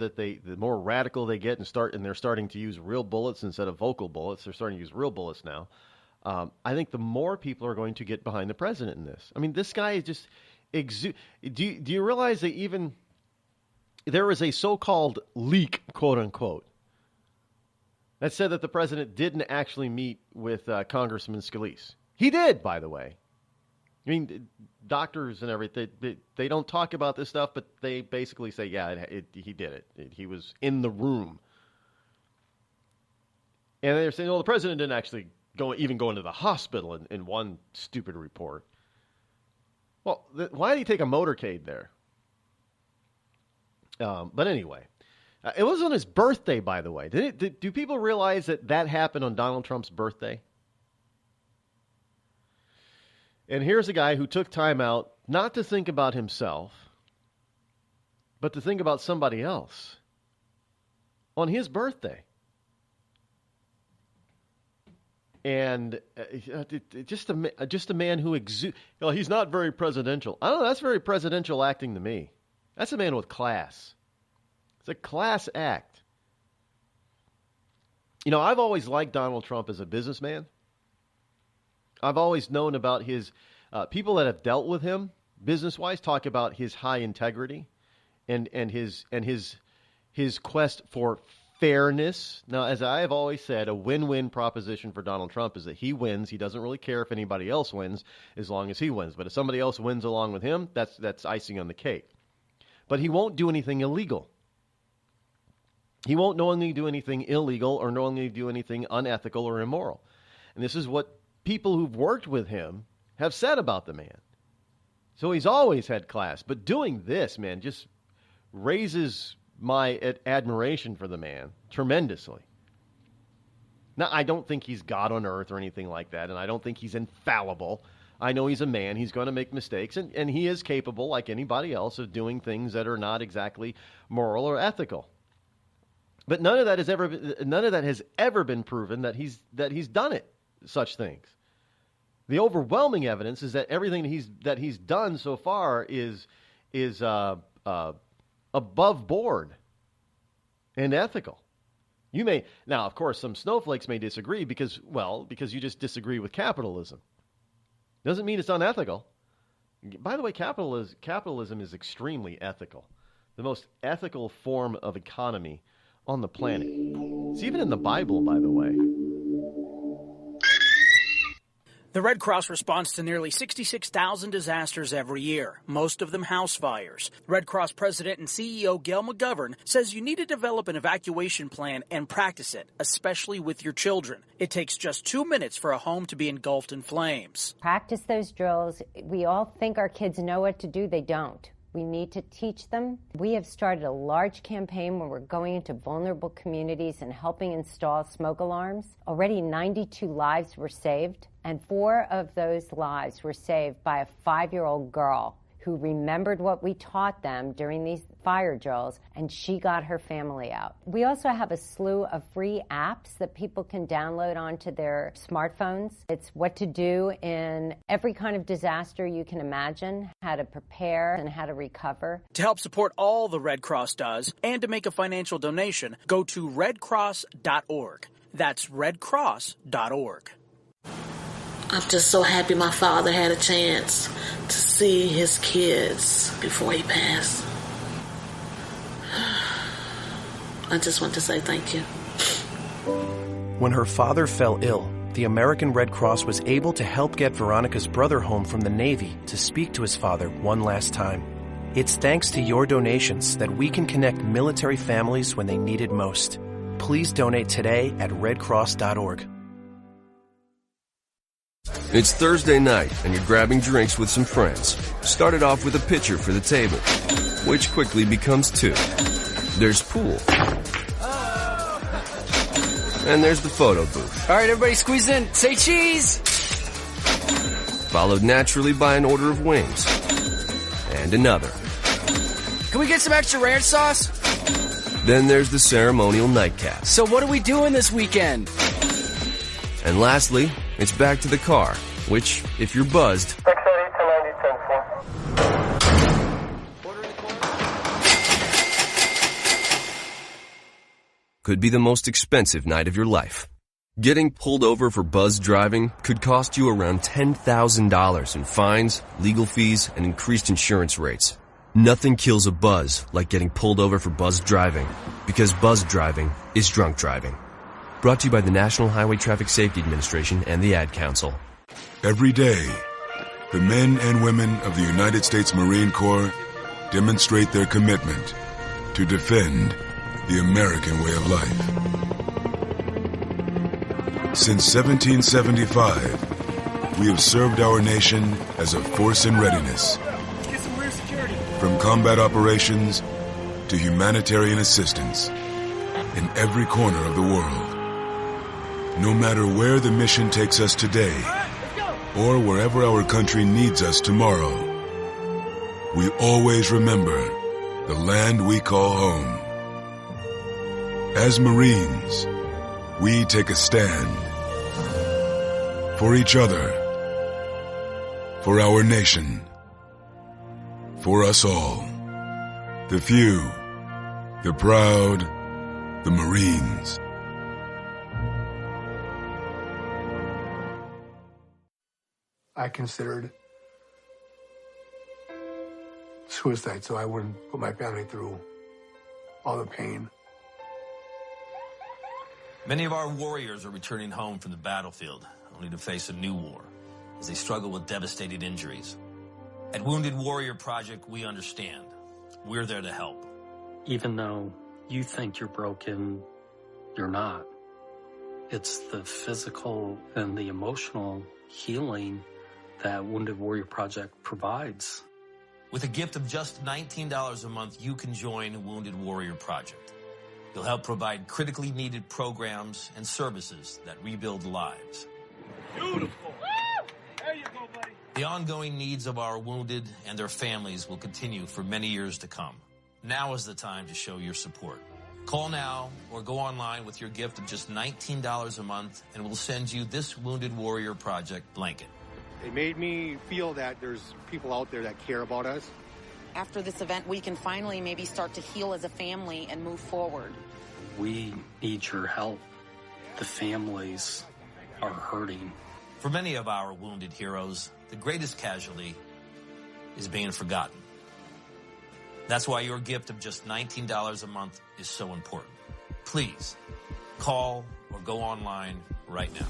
radical they get, and they're starting to use real bullets instead of vocal bullets. They're starting to use real bullets now. I think the more people are going to get behind the president in this. I mean, this guy is just do you realize that even there was a so-called leak, quote unquote, that said that the president didn't actually meet with Congressman Scalise. He did, by the way. I mean, doctors and everything, they don't talk about this stuff, but they basically say, yeah, he did it. He was in the room. And they're saying, well, the president didn't actually go into the hospital in one stupid report. Well, why did he take a motorcade there? But anyway, it was on his birthday, by the way. Do people realize that happened on Donald Trump's birthday? And here's a guy who took time out not to think about himself, but to think about somebody else on his birthday. And just a man who exudes. He's not very presidential. I don't know. That's very presidential acting to me. That's a man with class. It's a class act. I've always liked Donald Trump as a businessman. I've always known about his people that have dealt with him business-wise talk about his high integrity and his quest for fairness. Now, as I have always said, a win-win proposition for Donald Trump is that he wins. He doesn't really care if anybody else wins as long as he wins. But if somebody else wins along with him, that's icing on the cake. But he won't do anything illegal. He won't knowingly do anything illegal or knowingly do anything unethical or immoral. And this is what people who've worked with him have said about the man. So he's always had class. But doing this, man, just raises my admiration for the man tremendously. Now, I don't think he's God on earth or anything like that, and I don't think he's infallible. I know he's a man. He's going to make mistakes, and he is capable, like anybody else, of doing things that are not exactly moral or ethical. But none of that has ever been proven that he's done such things. The overwhelming evidence is that everything that he's done so far is above board and ethical. Now, of course, some snowflakes may disagree because you just disagree with capitalism. Doesn't mean it's unethical. By the way, capitalism is extremely ethical. The most ethical form of economy on the planet. It's even in the Bible, by the way. The Red Cross responds to nearly 66,000 disasters every year, most of them house fires. Red Cross President and CEO Gail McGovern says you need to develop an evacuation plan and practice it, especially with your children. It takes just 2 minutes for a home to be engulfed in flames. Practice those drills. We all think our kids know what to do. They don't. We need to teach them. We have started a large campaign where we're going into vulnerable communities and helping install smoke alarms. Already 92 lives were saved, and 4 of those lives were saved by a 5-year-old girl who remembered what we taught them during these fire drills, and she got her family out. We also have a slew of free apps that people can download onto their smartphones. It's what to do in every kind of disaster you can imagine, how to prepare and how to recover. To help support all the Red Cross does and to make a financial donation, go to redcross.org. That's redcross.org. I'm just so happy my father had a chance to see his kids before he passed. I just want to say thank you. When her father fell ill, the American Red Cross was able to help get Veronica's brother home from the Navy to speak to his father one last time. It's thanks to your donations that we can connect military families when they need it most. Please donate today at redcross.org. It's Thursday night, and you're grabbing drinks with some friends. Started off with a pitcher for the table, which quickly becomes 2. There's pool. And there's the photo booth. All right, everybody squeeze in. Say cheese! Followed naturally by an order of wings. And another. Can we get some extra ranch sauce? Then there's the ceremonial nightcap. So what are we doing this weekend? And lastly, it's back to the car, which, if you're buzzed, could be the most expensive night of your life. Getting pulled over for buzzed driving could cost you around $10,000 in fines, legal fees, and increased insurance rates. Nothing kills a buzz like getting pulled over for buzzed driving, because buzzed driving is drunk driving. Brought to you by the National Highway Traffic Safety Administration and the Ad Council. Every day, the men and women of the United States Marine Corps demonstrate their commitment to defend the American way of life. Since 1775, we have served our nation as a force in readiness. From combat operations to humanitarian assistance in every corner of the world. No matter where the mission takes us today, or wherever our country needs us tomorrow, we always remember the land we call home. As Marines, we take a stand For each other. For our nation. For us all. The few. The proud. The Marines. I considered suicide so I wouldn't put my family through all the pain. Many of our warriors are returning home from the battlefield, only to face a new war as they struggle with devastating injuries. At Wounded Warrior Project, we understand. We're there to help. Even though you think you're broken, you're not. It's the physical and the emotional healing that Wounded Warrior Project provides. With a gift of just $19 a month, you can join Wounded Warrior Project. You'll help provide critically needed programs and services that rebuild lives. Beautiful. There you go, buddy. The ongoing needs of our wounded and their families will continue for many years to come. Now is the time to show your support. Call now or go online with your gift of just $19 a month, and we'll send you this Wounded Warrior Project blanket. It made me feel that there's people out there that care about us. After this event, we can finally maybe start to heal as a family and move forward. We need your help. The families are hurting. For many of our wounded heroes, the greatest casualty is being forgotten. That's why your gift of just $19 a month is so important. Please, call or go online right now.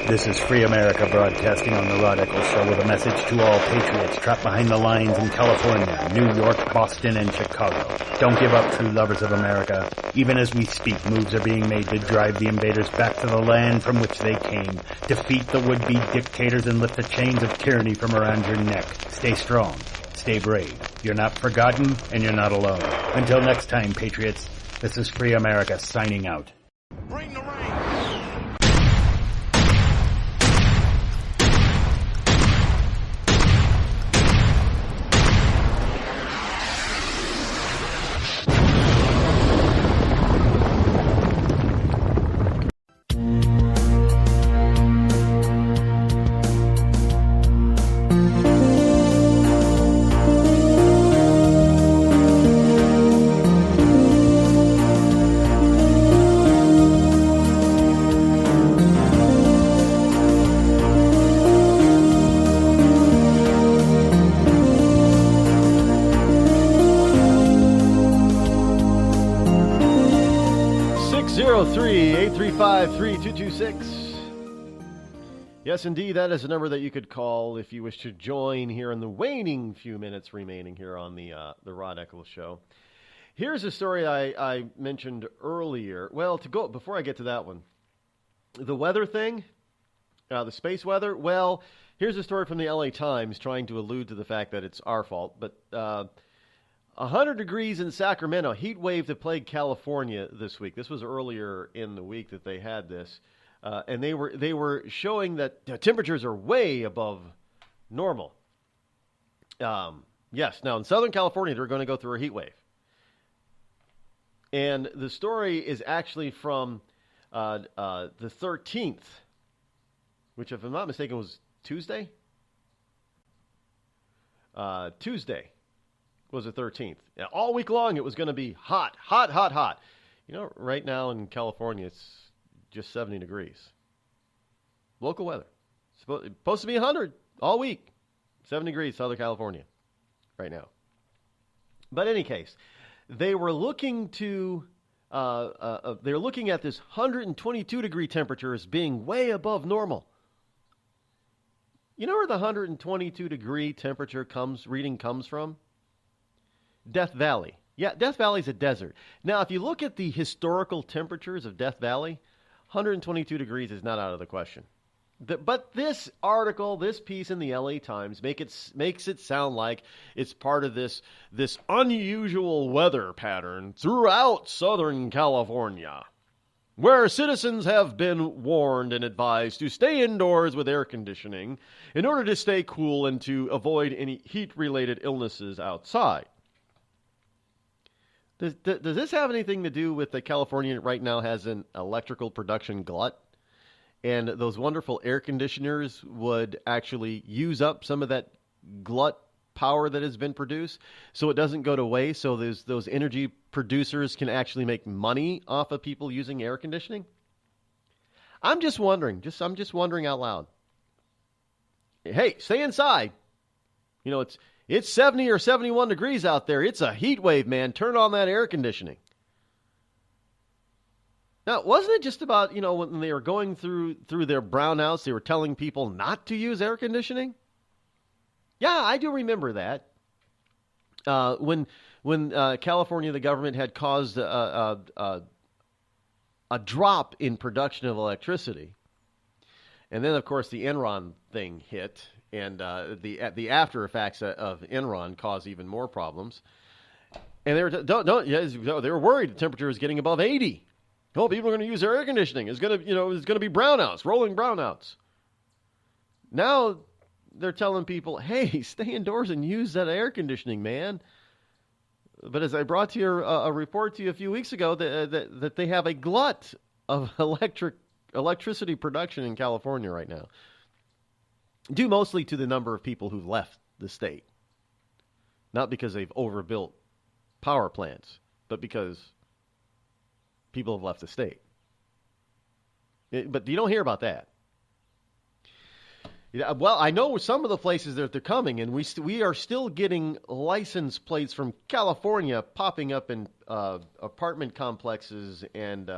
This is Free America broadcasting on the Rod Eccles Show with a message to all patriots trapped behind the lines in California, New York, Boston, and Chicago. Don't give up, true lovers of America. Even as we speak, moves are being made to drive the invaders back to the land from which they came. Defeat the would-be dictators and lift the chains of tyranny from around your neck. Stay strong. Stay brave. You're not forgotten, and you're not alone. Until next time, patriots, this is Free America signing out. Bring the rain. 603-835-3226. Yes, indeed, that is a number that you could call if you wish to join here in the waning few minutes remaining here on the Rod Eccles Show. Here's a story I mentioned earlier. Well, before I get to that one, the weather thing, the space weather. Well, here's a story from the LA Times trying to allude to the fact that it's our fault, but 100 degrees in Sacramento, heat wave that plagued California this week. This was earlier in the week that they had this, and they were showing that temperatures are way above normal. Yes, now in Southern California, they're going to go through a heat wave. And the story is actually from the 13th, which, if I'm not mistaken, was Tuesday? Tuesday was the 13th. Now, all week long, it was going to be hot, hot, hot, hot. You know, right now in California, it's just 70 degrees. Local weather. Supposed to be 100 all week. 7 degrees, Southern California, right now. But in any case, they were looking to, they're looking at this 122 degree temperature as being way above normal. You know where the 122 degree temperature reading comes from? Death Valley. Yeah, Death Valley's a desert. Now, if you look at the historical temperatures of Death Valley, 122 degrees is not out of the question. But this article, this piece in the LA Times, makes it sound like it's part of this unusual weather pattern throughout Southern California, where citizens have been warned and advised to stay indoors with air conditioning in order to stay cool and to avoid any heat-related illnesses outside. Does this have anything to do with that California right now has an electrical production glut? And those wonderful air conditioners would actually use up some of that glut power that has been produced so it doesn't go to waste, so those energy producers can actually make money off of people using air conditioning? I'm just wondering. I'm just wondering out loud. Hey, stay inside. You know, it's 70 or 71 degrees out there. It's a heat wave, man. Turn on that air conditioning. Now, wasn't it just about, you know, when they were going through their brownouts, they were telling people not to use air conditioning? Yeah, I do remember that. When California, the government had caused a drop in production of electricity. And then, of course, the Enron thing hit, and the after effects of Enron caused even more problems. And they were worried the temperature was getting above 80. Oh, people are going to use their air conditioning. It's going to be brownouts, rolling brownouts. Now they're telling people, hey, stay indoors and use that air conditioning, man. But as I brought to you a report to you a few weeks ago, that they have a glut of electricity production in California right now, due mostly to the number of people who left the state. Not because they've overbuilt power plants, but because people have left the state. But you don't hear about that. Well, I know some of the places that they're coming, and we are still getting license plates from California popping up in apartment complexes and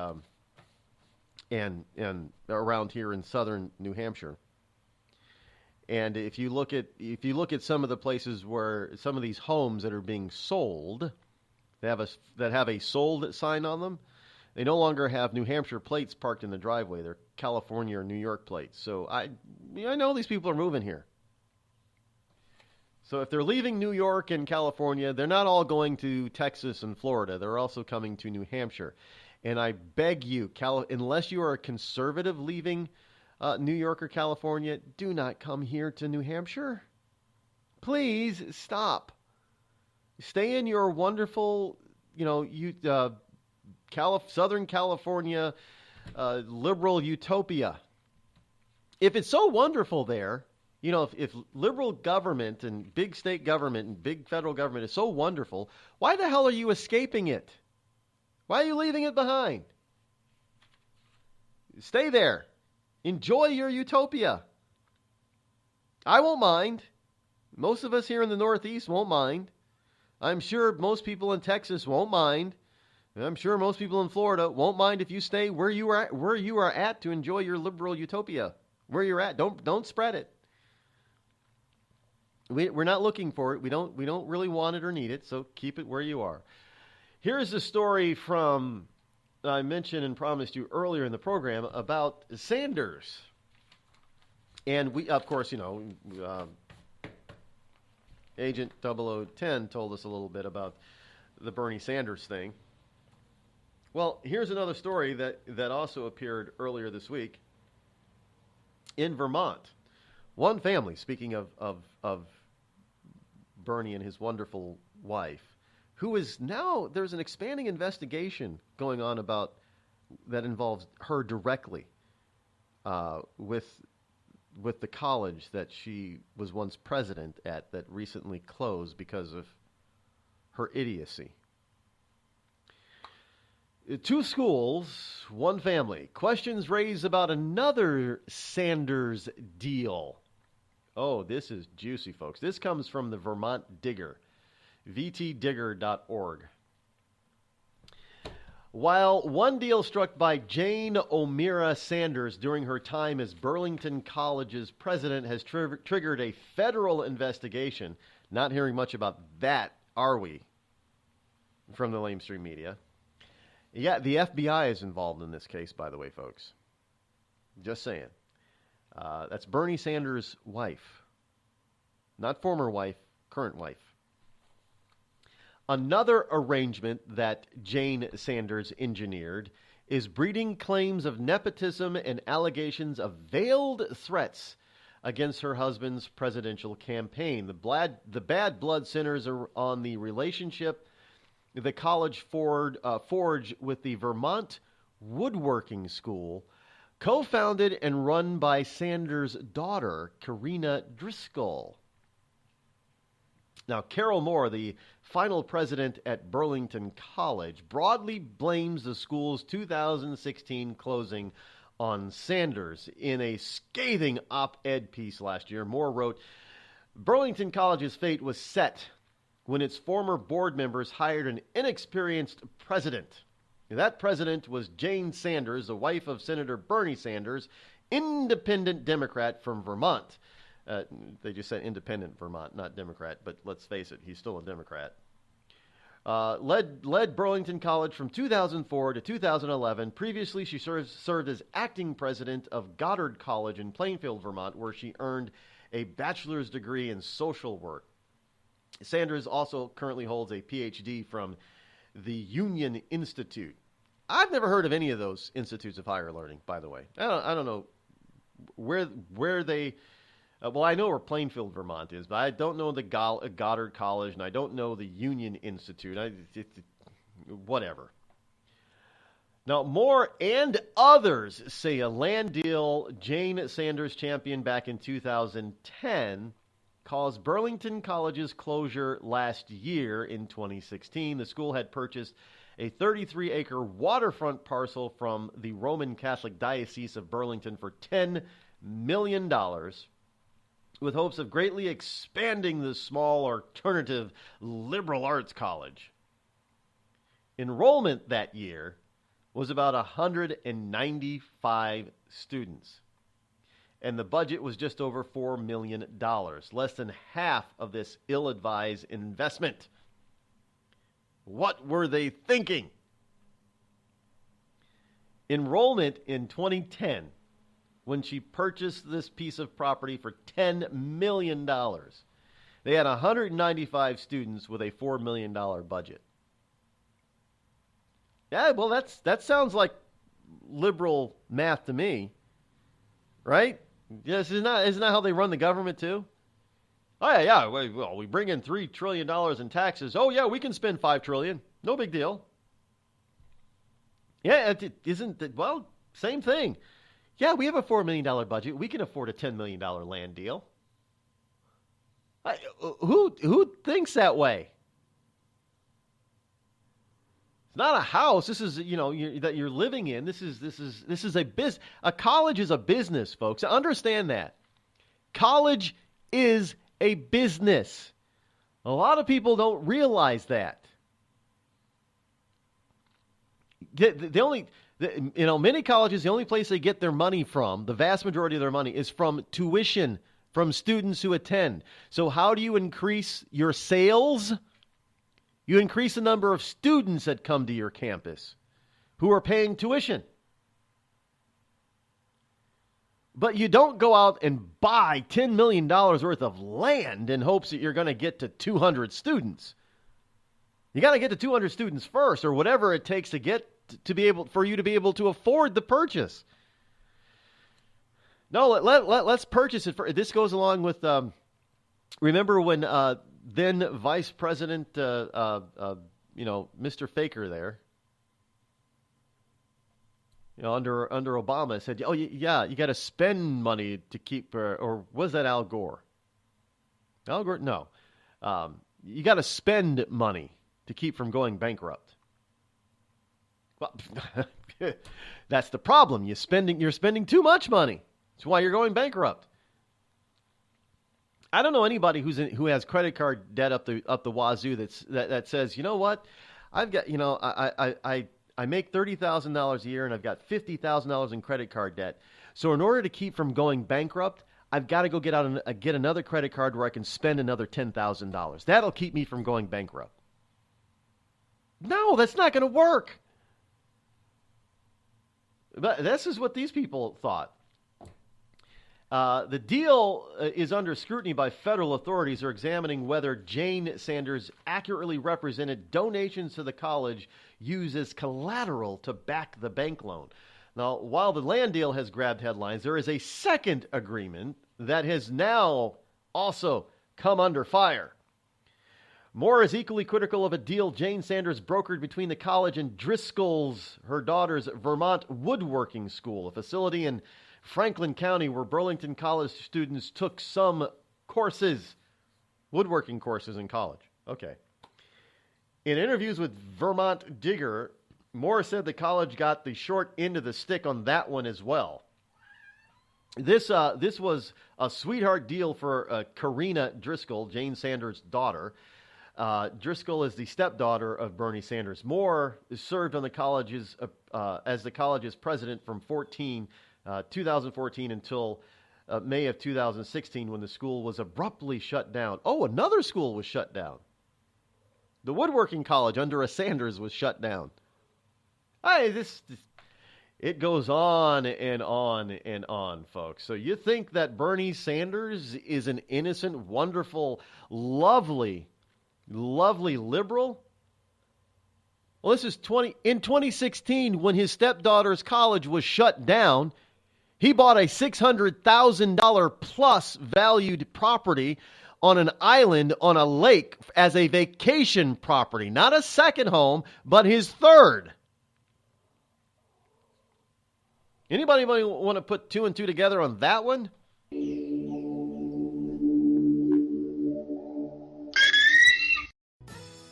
around here in southern New Hampshire. And if you look at some of the places where some of these homes that are being sold, that have a sold sign on them, they no longer have New Hampshire plates parked in the driveway. They're California or New York plates. So I know these people are moving here. So if they're leaving New York and California, they're not all going to Texas and Florida. They're also coming to New Hampshire. And I beg you, unless you are a conservative leaving New York or California, do not come here to New Hampshire. Please stop. Stay in your wonderful, Southern California liberal utopia. If it's so wonderful there, if liberal government and big state government and big federal government is so wonderful, why the hell are you escaping it? Why are you leaving it behind? Stay there. Enjoy your utopia. I won't mind. Most of us here in the Northeast won't mind. I'm sure most people in Texas won't mind. I'm sure most people in Florida won't mind if you stay where you are at to enjoy your liberal utopia. Where you're at, don't spread it. We're not looking for it. We don't really want it or need it. So keep it where you are. Here's a story from I mentioned and promised you earlier in the program about Sanders, and we, of course, Agent 0010 told us a little bit about the Bernie Sanders thing. Well, here's another story that also appeared earlier this week in Vermont. One family, speaking of Bernie and his wonderful wife, who is now, there's an expanding investigation going on about that involves her directly with the college that she was once president at that recently closed because of her idiocy. 2 schools, 1 family. Questions raised about another Sanders deal. Oh, this is juicy, folks. This comes from the Vermont Digger, vtdigger.org. While one deal struck by Jane O'Meara Sanders during her time as Burlington College's president has triggered a federal investigation, not hearing much about that, are we, from the lamestream media? Yeah, the FBI is involved in this case, by the way, folks. Just saying. That's Bernie Sanders' wife. Not former wife, current wife. Another arrangement that Jane Sanders engineered is breeding claims of nepotism and allegations of veiled threats against her husband's presidential campaign. The bad blood centers on the relationship the college forge with the Vermont Woodworking School, co-founded and run by Sanders' daughter, Karina Driscoll. Now, Carol Moore, the final president at Burlington College, broadly blames the school's 2016 closing on Sanders. In a scathing op-ed piece last year, Moore wrote, Burlington College's fate was set when its former board members hired an inexperienced president. That president was Jane Sanders, the wife of Senator Bernie Sanders, independent Democrat from Vermont. They just said independent Vermont, not Democrat, but let's face it, he's still a Democrat. Led Burlington College from 2004 to 2011. Previously, she served as acting president of Goddard College in Plainfield, Vermont, where she earned a bachelor's degree in social work. Sanders also currently holds a PhD from the Union Institute. I've never heard of any of those institutes of higher learning, by the way. I don't know where they... well, I know where Plainfield, Vermont is, but I don't know the Goddard College, and I don't know the Union Institute. Whatever. Now, Moore and others say a land deal Jane Sanders championed back in 2010 caused Burlington College's closure last year in 2016. The school had purchased a 33-acre waterfront parcel from the Roman Catholic Diocese of Burlington for $10 million, with hopes of greatly expanding the small alternative liberal arts college. Enrollment that year was about 195 students, and the budget was just over $4 million, less than half of this ill-advised investment. What were they thinking? Enrollment in 2010, when she purchased this piece of property for $10 million, they had 195 students with a $4 million budget. Yeah, well, that sounds like liberal math to me, right? Yes, isn't that how they run the government too? Oh yeah. Well, we bring in $3 trillion in taxes. Oh yeah, we can spend $5 trillion. No big deal. Yeah, well, same thing. Yeah, we have a $4 million budget. We can afford a $10 million land deal. Who thinks that way? It's not a house. This is, that you're living in. This is a business. A college is a business, folks. Understand that. College is a business. A lot of people don't realize that. Many colleges, the only place they get their money from, the vast majority of their money, is from tuition from students who attend. So how do you increase your sales? You increase the number of students that come to your campus who are paying tuition. But you don't go out and buy $10 million worth of land in hopes that you're going to get to 200 students. You got to get to 200 students first, or whatever it takes to get for you to be able to afford the purchase. No, let's purchase it. This goes along with, remember when then Vice President, Mr. Faker there, under Obama said, oh yeah, you got to spend money to keep, or was that Al Gore? Al Gore, no. You got to spend money to keep from going bankrupt. Well, that's the problem. You're spending too much money. That's why you're going bankrupt. I don't know anybody who has credit card debt up the wazoo that says, you know what, I've got, I make $30,000 a year and I've got $50,000 in credit card debt. So in order to keep from going bankrupt, I've got to go get another credit card where I can spend another $10,000. That'll keep me from going bankrupt. No, that's not going to work. But this is what these people thought. The deal is under scrutiny by federal authorities who are examining whether Jane Sanders accurately represented donations to the college used as collateral to back the bank loan. Now, while the land deal has grabbed headlines, there is a second agreement that has now also come under fire. Moore is equally critical of a deal Jane Sanders brokered between the college and Driscoll's, her daughter's Vermont Woodworking School, a facility in Franklin County where Burlington College students took some courses, woodworking courses in college. Okay. In interviews with Vermont Digger, Moore said the college got the short end of the stick on that one as well. This was a sweetheart deal for Karina Driscoll, Jane Sanders' daughter. Driscoll is the stepdaughter of Bernie Sanders. Moore served on the college's as the college's president from 2014 until May of 2016, when the school was abruptly shut down. Oh, another school was shut down. The woodworking college under a Sanders was shut down. Hey, it goes on and on and on, folks. So you think that Bernie Sanders is an innocent, wonderful, lovely liberal? Well, this is in 2016, when his stepdaughter's college was shut down, he bought a $600,000 plus valued property on an island on a lake as a vacation property. Not a second home, but his third. Anybody want to put two and two together on that one?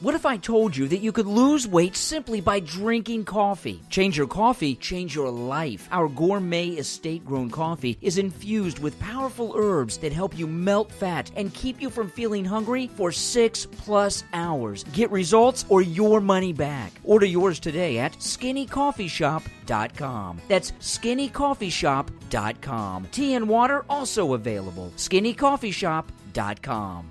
What if I told you that you could lose weight simply by drinking coffee? Change your coffee, change your life. Our gourmet estate-grown coffee is infused with powerful herbs that help you melt fat and keep you from feeling hungry for 6+ hours. Get results or your money back. Order yours today at skinnycoffeeshop.com. That's skinnycoffeeshop.com. Tea and water also available. skinnycoffeeshop.com.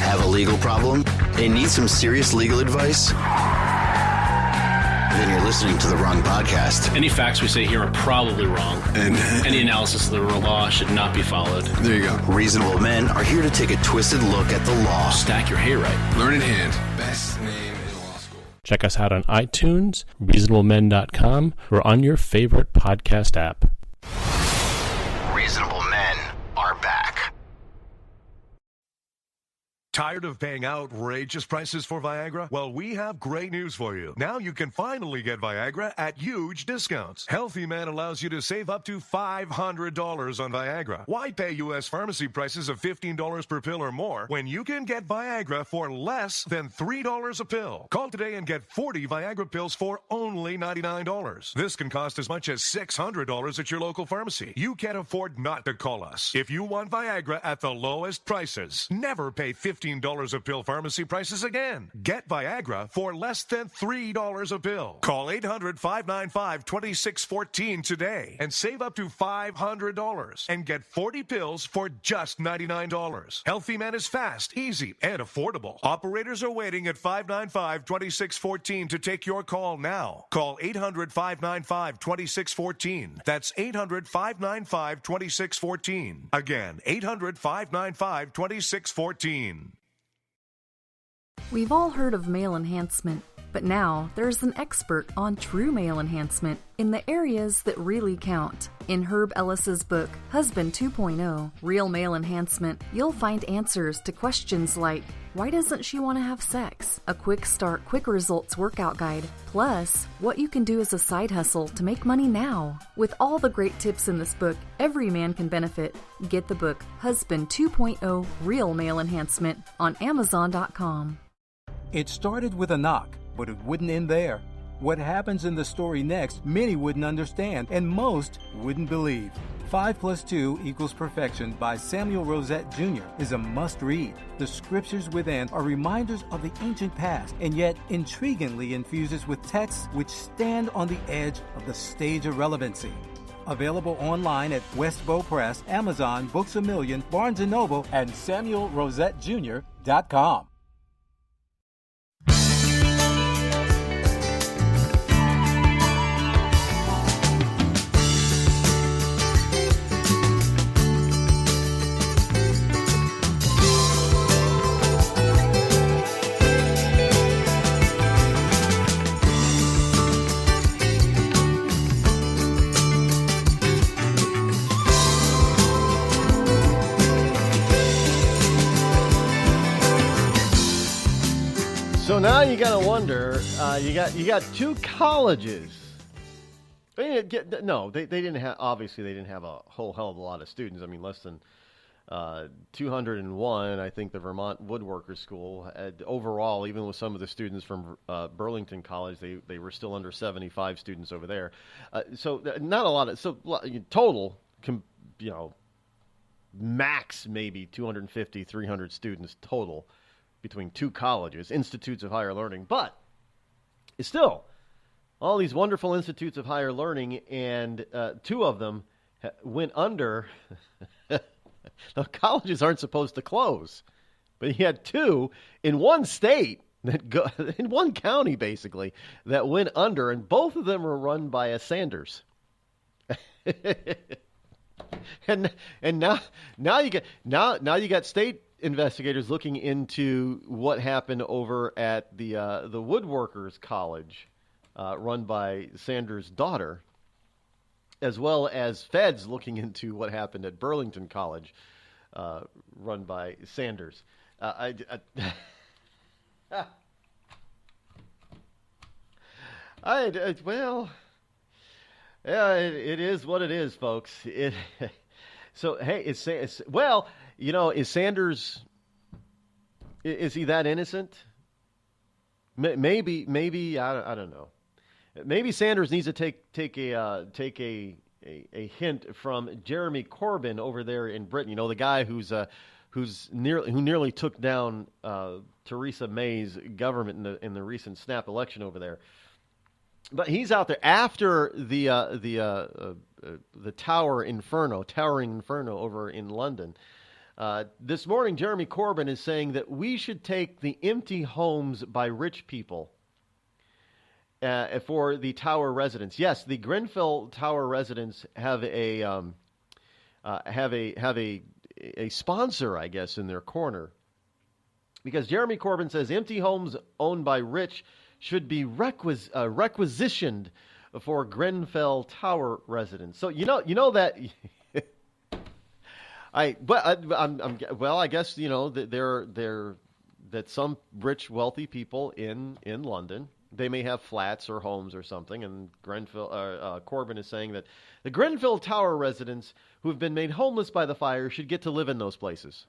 Have a legal problem and need some serious legal advice? Then you're listening to the wrong podcast. Any facts we say here are probably wrong, and any analysis of the law should not be followed. There you go. Reasonable Men are here to take a twisted look at the law. Stack your hayride. Learn in hand. Best name in law school. Check us out on iTunes, reasonablemen.com, or on your favorite podcast app. Reasonable Men are back. Tired of paying outrageous prices for Viagra? Well, we have great news for you. Now you can finally get Viagra at huge discounts. Healthy Man allows you to save up to $500 on Viagra. Why pay U.S. pharmacy prices of $15 per pill or more when you can get Viagra for less than $3 a pill? Call today and get 40 Viagra pills for only $99. This can cost as much as $600 at your local pharmacy. You can't afford not to call us. If you want Viagra at the lowest prices, never pay $15 a pill pharmacy prices again. Get Viagra for less than $3 a pill. Call 800-595-2614 today and save up to $500 and get 40 pills for just $99. Healthy Man is fast, easy, and affordable. Operators are waiting at 595-2614 to take your call now. Call 800-595-2614. That's 800-595-2614. Again, 800-595-2614. We've all heard of male enhancement, but now there's an expert on true male enhancement in the areas that really count. In Herb Ellis's book, Husband 2.0, Real Male Enhancement, you'll find answers to questions like, why doesn't she want to have sex? A quick start, quick results workout guide, plus what you can do as a side hustle to make money now. With all the great tips in this book, every man can benefit. Get the book, Husband 2.0, Real Male Enhancement, on Amazon.com. It started with a knock, but it wouldn't end there. What happens in the story next, many wouldn't understand, and most wouldn't believe. 5 + 2 = Perfection by Samuel Rosette Jr. is a must-read. The scriptures within are reminders of the ancient past, and yet intriguingly infuses with texts which stand on the edge of the stage of relevancy. Available online at Westbow Press, Amazon, Books A Million, Barnes & Noble, and SamuelRosetteJr.com. now you gotta wonder. You got two colleges. No, they didn't have. Obviously, they didn't have a whole hell of a lot of students. I mean, less than 201. I think the Vermont Woodworkers School overall, even with some of the students from Burlington College, they were still under 75 students over there. So not a lot of. So total, max maybe 250, 300 students total between two colleges, institutes of higher learning. But it's still all these wonderful institutes of higher learning, and two of them went under. Now, colleges aren't supposed to close, but you had two in one state, in one county, basically, that went under, and both of them were run by a Sanders. and now you got state investigators looking into what happened over at the Woodworkers College, run by Sanders' daughter, as well as feds looking into what happened at Burlington College, run by Sanders. Well, yeah, it is what it is, folks. So, hey, is Sanders, is he that innocent? Maybe I don't know. Maybe Sanders needs to take a hint from Jeremy Corbyn over there in Britain. You know, the guy who nearly took down Theresa May's government in the recent snap election over there. But he's out there after the towering inferno over in London. This morning, Jeremy Corbyn is saying that we should take the empty homes by rich people for the Tower residents. Yes, the Grenfell Tower residents have a sponsor, I guess, in their corner, because Jeremy Corbyn says empty homes owned by rich should be requisitioned for Grenfell Tower residents. So you know that. I guess that some rich, wealthy people in London, they may have flats or homes or something, and Corbyn is saying that the Grenfell Tower residents who have been made homeless by the fire should get to live in those places.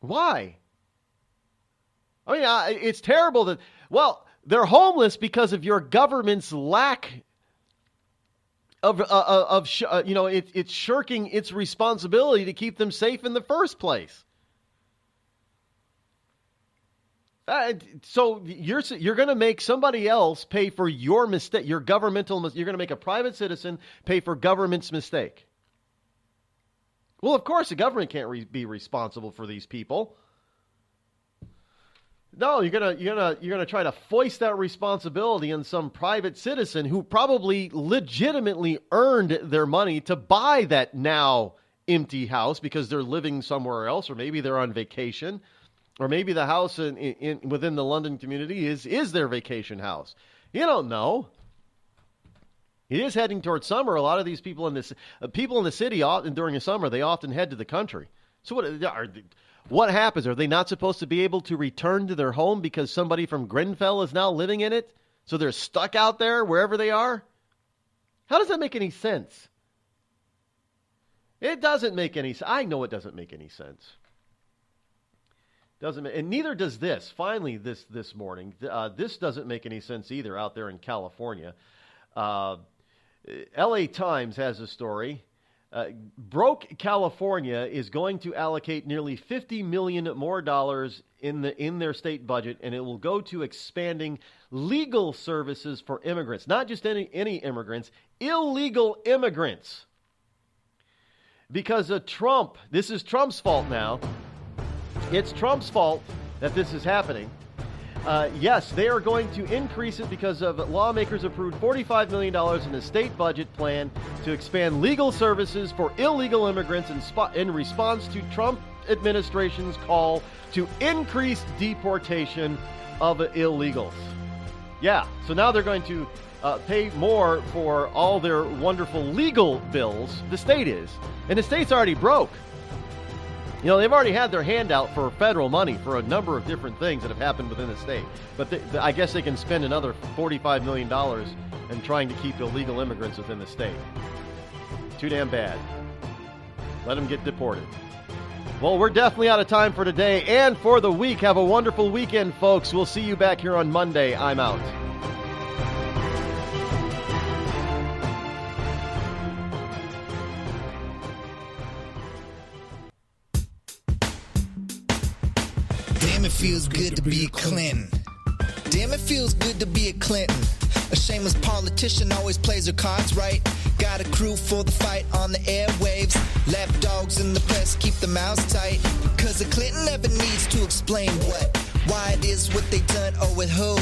Why? I mean, it's terrible that, they're homeless because of your government's lack it's shirking its responsibility to keep them safe in the first place. So you're going to make somebody else pay for your mistake, your governmental mistake. You're going to make a private citizen pay for government's mistake. Well, of course, the government can't be responsible for these people. No, you're gonna try to foist that responsibility on some private citizen who probably legitimately earned their money to buy that now empty house because they're living somewhere else, or maybe they're on vacation, or maybe the house within the London community is their vacation house. You don't know. It is heading towards summer. A lot of these people in the city during the summer, they often head to the country. So what happens? Are they not supposed to be able to return to their home because somebody from Grenfell is now living in it? So they're stuck out there wherever they are? How does that make any sense? It doesn't make any sense. I know it doesn't make any sense. And neither does this. Finally, this morning, this doesn't make any sense either out there in California. LA Times has a story. Broke California is going to allocate nearly $50 million more dollars in their state budget, and it will go to expanding legal services for immigrants. Not just any immigrants, illegal immigrants. Because of Trump. This is Trump's fault now. It's Trump's fault that this is happening. Yes, they are going to increase it because of lawmakers approved $45 million in the state budget plan to expand legal services for illegal immigrants in response to Trump administration's call to increase deportation of illegals. Yeah, so now they're going to pay more for all their wonderful legal bills. The state is. And the state's already broke. You know, they've already had their hand out for federal money for a number of different things that have happened within the state. But I guess they can spend another $45 million in trying to keep illegal immigrants within the state. Too damn bad. Let them get deported. Well, we're definitely out of time for today and for the week. Have a wonderful weekend, folks. We'll see you back here on Monday. I'm out. Damn, it feels good to be a Clinton. Damn, it feels good to be a Clinton. A shameless politician always plays her cards right. Got a crew for the fight on the airwaves. Left dogs in the press keep their mouths tight. Cause a Clinton never needs to explain why it is what they done or with who.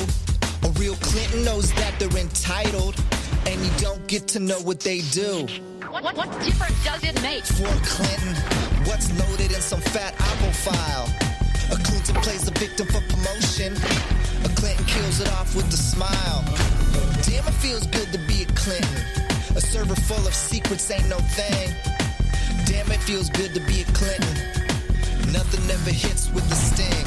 A real Clinton knows that they're entitled. And you don't get to know what they do. What difference does it make? For a Clinton, what's loaded in some fat Apple file? A Clinton plays the victim for promotion. A Clinton kills it off with a smile. Damn, it feels good to be a Clinton. A server full of secrets ain't no thing. Damn, it feels good to be a Clinton. Nothing ever hits with the sting.